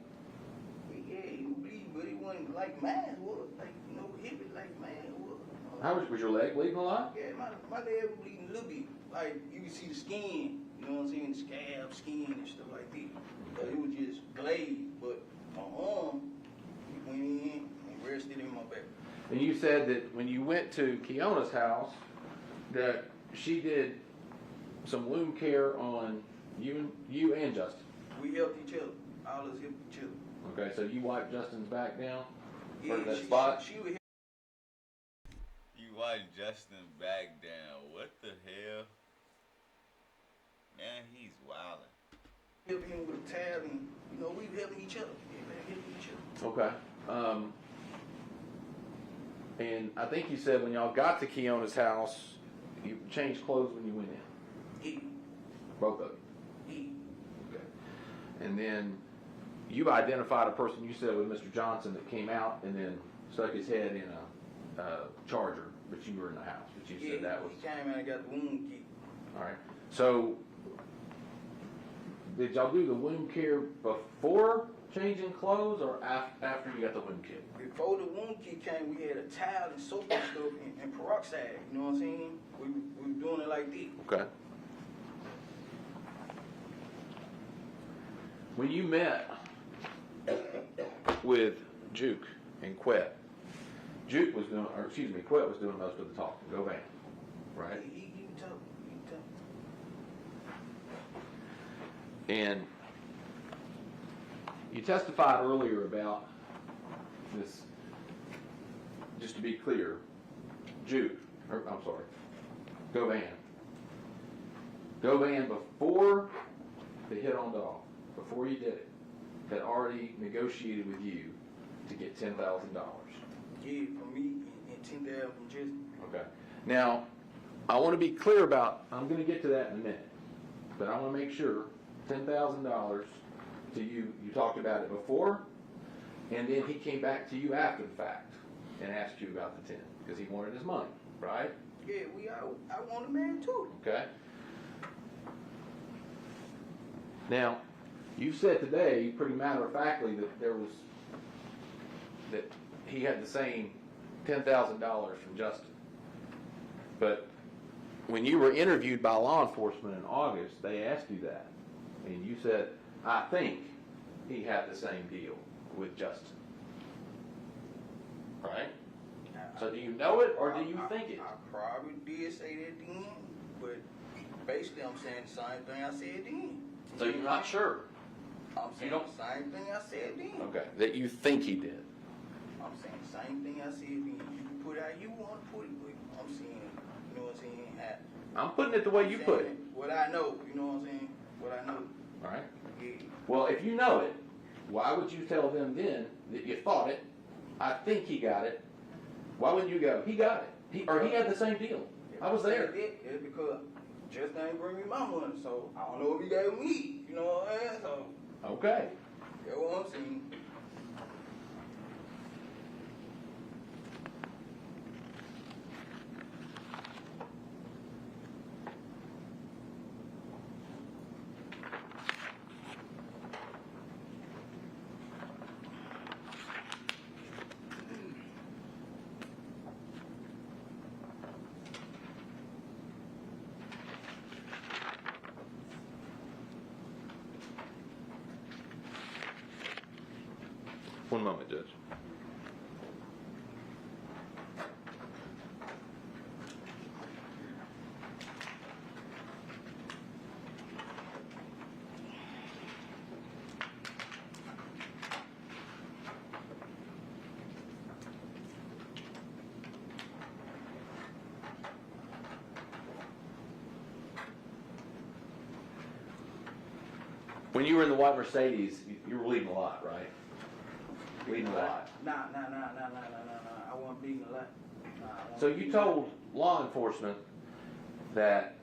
Yeah, he was bleeding, but it wasn't like mine was. Like, you know, heavy like mine was. How was your leg bleeding a lot? Yeah, my leg was bleeding a little bit. Like, you can see the skin, you know what I'm saying? The scab, skin, and stuff like that. But it was just glazed, but my arm, it went in and rested in my back. And you said that when you went to Keona's house, that she did some wound care on you and Justin. We helped each other. All of us helped each other. Okay, so you wiped Justin's back down Yeah, for that spot? she would You watch Justin back down. What the hell? Man, he's wildin'. help him with a tab and, you know, we were helping each other. Everybody helping each other. Okay. And I think you said when y'all got to Keona's house, you changed clothes when you went in. Yeah, Both of you. yeah. Okay. And then you identified a person you said was Mr. Johnson that came out and then stuck his head in Charger, but you were in the house, but you said that was, He came in and got the wound kit. all right. So, did y'all do the wound care before changing clothes or after you got the wound kit? Before the wound kit came, we had a towel and soap and stuff and peroxide. You know what I'm saying? We were doing it like this. Okay. When you met with Juke and Quet, Quet was doing most of the talking. Go Van, right? He tough. And you testified earlier about this, just to be clear, Govan before the hit on Dolph, before you did it, had already negotiated with you to get $10,000. Yeah, for me and 10,000 from Jesse. Okay. Now, I want to be clear about, I'm going to get to that in a minute, but I want to make sure $10,000 to you, you talked about it before, and then he came back to you after the fact and asked you about the 10, because he wanted his money, right? Yeah, I want a man too. Okay. Now, you said today, pretty matter-of-factly, that he had the same $10,000 from Justin. But when you were interviewed by law enforcement in August, they asked you that. And you said, I think he had the same deal with Justin. Right? So do you know it, or do you think it? I probably did say that then, but basically I'm saying the same thing I said then. So you're not sure? I'm saying the same thing I said then. Okay, that you think he did. I'm saying the same thing I said then. You can put it how you want to put it, but I'm saying, you know what I'm saying? I'm putting it the way you put it. What I know, you know what I'm saying? What I know. All right? Yeah. Well, if you know it, why would you tell them then that you thought it? I think he got it. Why wouldn't you go, he got it? He had the same deal. I was there. It's because just ain't bring me my money, so I don't know if he gave me. You know what I'm saying? So, Okay. that's what I'm saying. One moment, Judge. When you were in the white Mercedes, you were bleeding a lot, right? Bleeding a lot. Nah. I wasn't bleeding a lot. Nah, So you told law enforcement that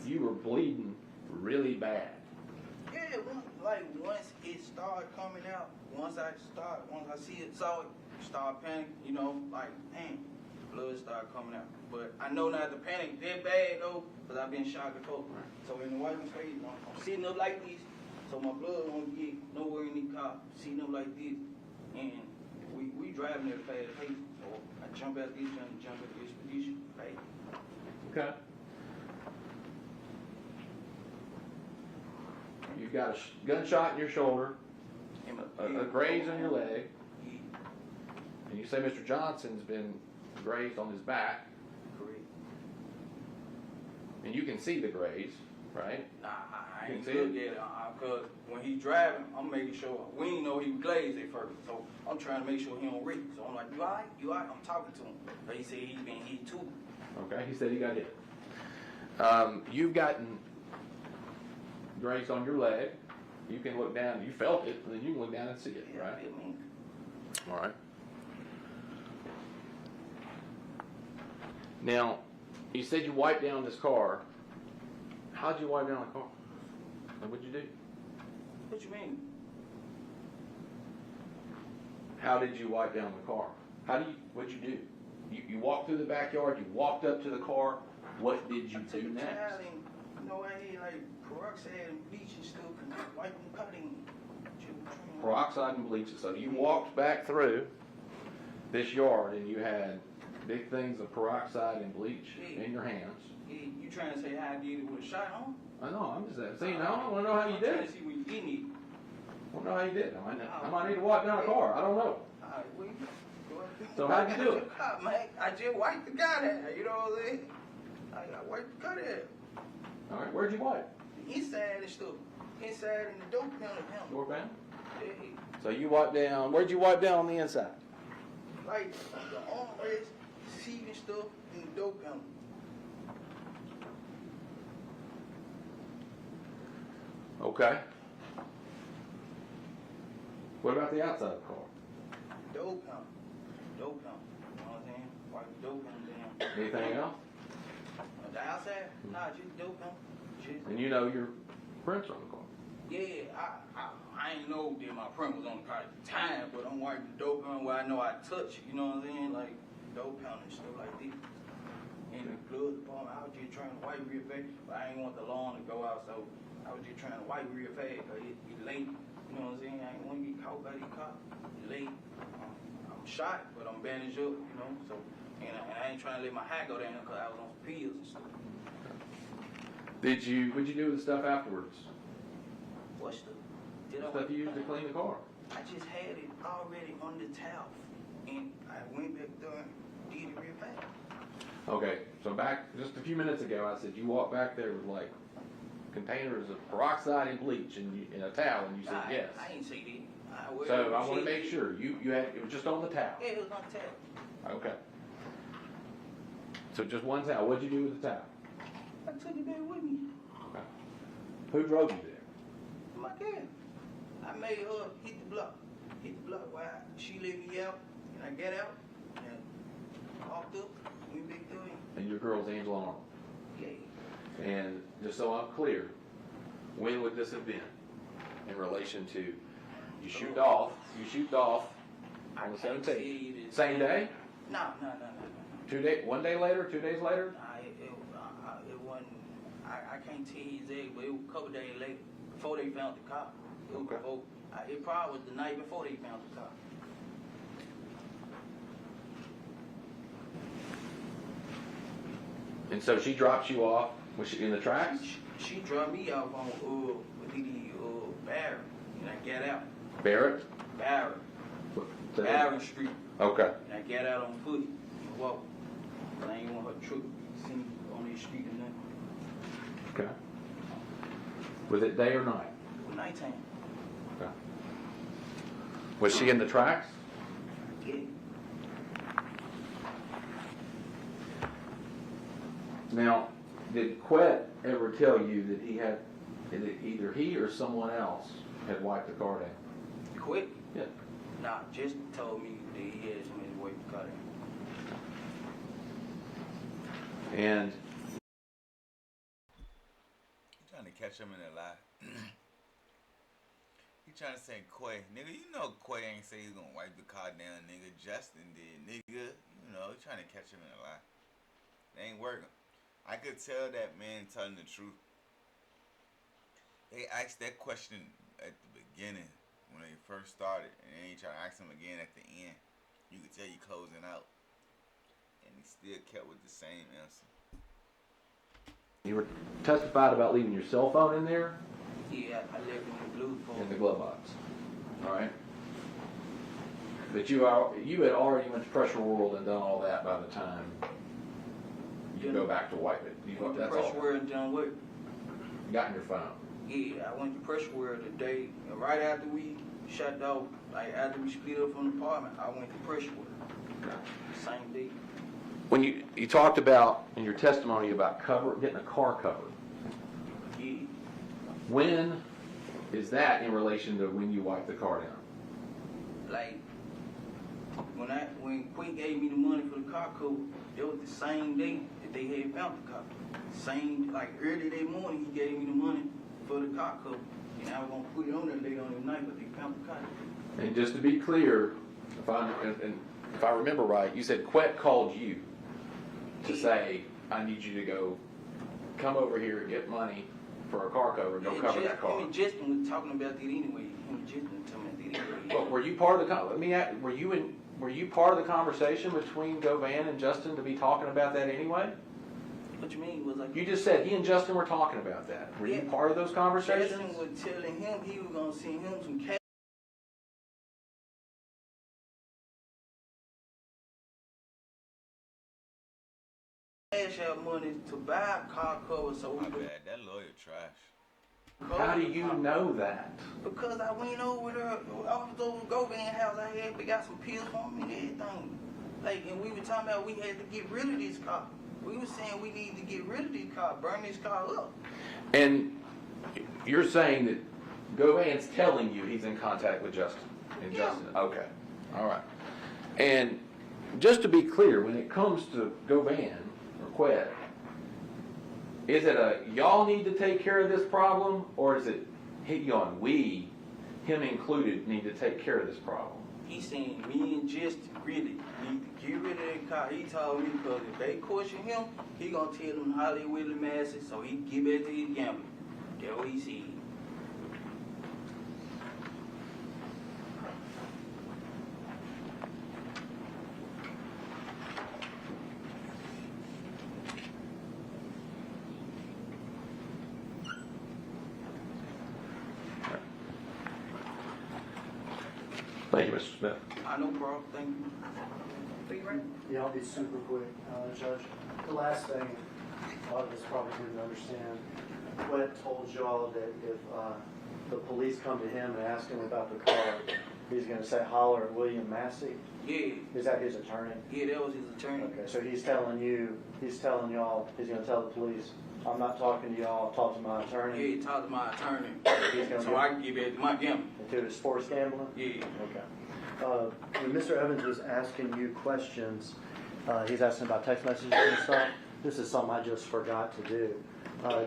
you were bleeding really bad. Yeah, once it started coming out, once I see it, saw it, start panicking, you know, like, dang, blood started coming out. But I know not to panic that bad though, because I've been shot before. So in the white face, I'm sitting up like this, so my blood won't get nowhere in the car. Sitting up like this, and we driving at a fast pace. So I jump out this, jump at this expedition, right? Okay. You've got a gunshot in your shoulder, a graze on your leg, and you say Mr. Johnson's been grazed on his back, Correct. and you can see the graze, right? Nah, I You ain't can look see at it, because when he's driving, I'm making sure, we didn't know he was glazed at first, so I'm trying to make sure he don't wreck. So I'm like, you alright? You alright? I'm talking to him. But he said he been hit too. Okay, he said he got hit. You've gotten graze on your leg. You can look down, you felt it, and then you can look down and see it, Yeah, right? I mean, All right. Now, you said you wiped down this car. How'd you wipe down the car? And what'd you do? what you mean? How did you wipe down the car? What'd you do? You walked through the backyard, you walked up to the car. What did you I took do the next? towel and, you know, I had like peroxide and bleach and stuff, and wiping cutting. Peroxide and bleach. So you walked back through this yard and you had big things of peroxide and bleach in your hands. Yeah, you trying to say how I did it with a shot on? I know, I'm just saying, I want to know how you did I'm trying it. to see what you did it. I want to know how you did it. I might need to walk down a car. I don't know. Alright, well, So how'd you do it? Man, I just wiped the guy there, you know what I'm saying? I wiped the cut there. All right, where'd you wipe? Inside and stuff. Inside in the dope panel. Door pan? Yeah, So you wiped down, where'd you wipe down on the inside? like the armrest, seat and stuff in the dope panel. Okay. What about the outside of the car? Dope panel. Dope panel. You know what I'm saying? Wipe the dope panel down. Anything else? The outside? Nah, just dope panel. Just, And you know your prints on the car. yeah, I ain't know that my print was on the car at the time, but I'm wiping the dope panel where I know I touch, you know what I'm saying? Like dope panel and stuff like that. And the blood department, I was just trying to wipe real fast, but I ain't want the lawn to go out, so I was just trying to wipe real fast, cause it late, you know what I'm saying? I ain't want to get caught by the cop. It late. I'm shot, but I'm bandaged up, you know, so, and I ain't trying to let my hat go down cause I was on some pills and stuff. What'd you do with the stuff afterwards? What's the, The stuff you used to clean the car? I just had it already on the towel, and I went back there and did it real fast. Okay, so back just a few minutes ago, I said you walked back there with like containers of peroxide and bleach and a towel, and you said yes. I ain't say that. So I want to make sure you had it was just on the towel. Yeah, it was on the towel. Okay. So just one towel. What'd you do with the towel? I took it there with me. Okay. Who drove you there? My dad. I made her hit the block. Hit the block while she let me out, and I got out and walked up, went back there. And your girl's Angela Arnold. Yeah. And just so I'm clear, when would this have been in relation to you shoot Dolph on the 17th? Same day? No. 2 day, 1 day later, 2 days later? It wasn't. I can't tell you exactly, but it was a couple days later, before they found the car. Okay. It probably was the night before they found the car. And so she drops you off. Was she in the tracks? She dropped me off on Barron, and I got out. Barrett? Barron Street. Okay. And I got out on foot and walked. I ain't want her truck seen on this street or nothing. Okay. Was it day or night? Nighttime. Okay. Was she in the tracks? Yeah. Now, did Quet ever tell you that either he or someone else had wiped the car down? Quick? Yeah. Nah, just told me that he had somebody to wait to cut him. And You trying to catch him in a lie. You trying to say Quay. Nigga, you know Quay ain't say he's gonna wipe the car down, nigga. Justin did, nigga. You know, you trying to catch him in a lie. It ain't working. I could tell that man telling the truth. They asked that question at the beginning when they first started, and then he tried to ask him again at the end. You could tell you closing out, and he still kept with the same answer. you were testified about leaving your cell phone in there Yeah, I left him in the blue phone. in the glove box. All right. But you had already went to Pressure World and done all that by the time you go back to wipe it. Went to That's Pressure all. World and done what? You got in your phone. Yeah, I went to Pressure World today, and right after we shut off, like after we split up from the apartment, I went to Pressure World. Same day. When you talked about in your testimony about getting a car covered, Yeah. when is that in relation to when you wipe the car down? Like when Quick gave me the money for the car cover, it was the same day that they had found the car. Same, like early that morning, he gave me the money for the car cover, and I was gonna put it on there later on the night, but they found the car. And just to be clear, if I remember right, you said Quet called you to say, I need you to go, come over here and get money for a car cover, go cover that car. Him and Justin was talking about that anyway. Him and Justin was talking about that anyway. But were you part of the, were you part of the conversation between Govan and Justin to be talking about that anyway? What you mean? Was like You just said he and Justin were talking about that. Were you part of those conversations? Justin was telling him he was gonna send him some cash out money to buy a car cover so My we could. bad, that lawyer trash. How do you know that? Because I went over there, I was over Govan house. We got some pills for him and everything. Like, and we were talking about we had to get rid of this car. We were saying we need to get rid of this car, burn this car up. And you're saying that Govan's telling you he's in contact with Justin. And Yeah. Justin, okay, all right. And just to be clear, when it comes to Govan or Quet, is it a y'all need to take care of this problem, or is it we, him included, need to take care of this problem? He's saying me and Justin really need to get rid of that car. He told me because if they question him, he gonna tell them how they with the masses so he can get back to his gambling. That's what he said. Thank you, Mr. Smith. I know, bro. Thank you. Be right. Yeah, I'll be super quick, Judge. The last thing, a lot of us probably didn't understand. Quet told y'all that if the police come to him and ask him about the car, he's going to say, holler at William Massey. Yeah. Is that his attorney? Yeah, that was his attorney. Okay, so he's telling y'all, he's going to tell the police, I'm not talking to y'all, talk to my Yeah, attorney. he talked to my attorney. He's gonna So I can get back to my gambling. To his sports gambling? Yeah. Okay. When Mr. Evans was asking you questions, he's asking about text messages and stuff. This is something I just forgot to do.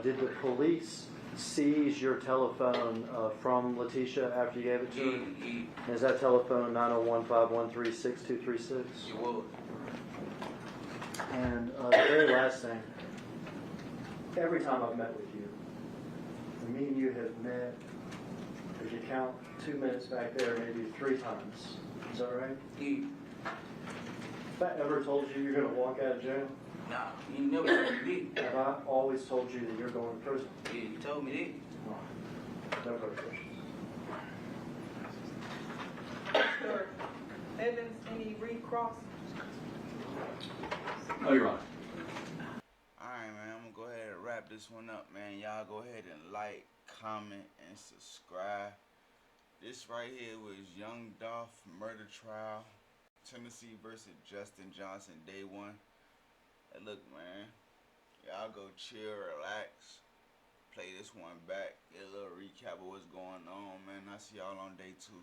Did the police seize your telephone from Letitia after you gave it to her? Yeah. Is that telephone 901-513-6236? It was. And the very last thing, every time I've met with you, me and you have met, if you count 2 minutes back there, maybe 3 times. Is that right? Yeah. Have I ever told you you're going to walk out of jail? Nah, he never told me that. Have I always told you that you're going to prison? Yeah, he told me No further questions. Mr. Evans, any recross? Oh, you're on. Alright, man, I'm gonna go ahead and wrap this one up, man. Y'all go ahead and like, comment, and subscribe. This right here was Young Dolph murder trial, Tennessee versus Justin Johnson, day 1. Hey, look, man, y'all go chill, relax, play this one back, get a little recap of what's going on, man. I'll see y'all on day 2.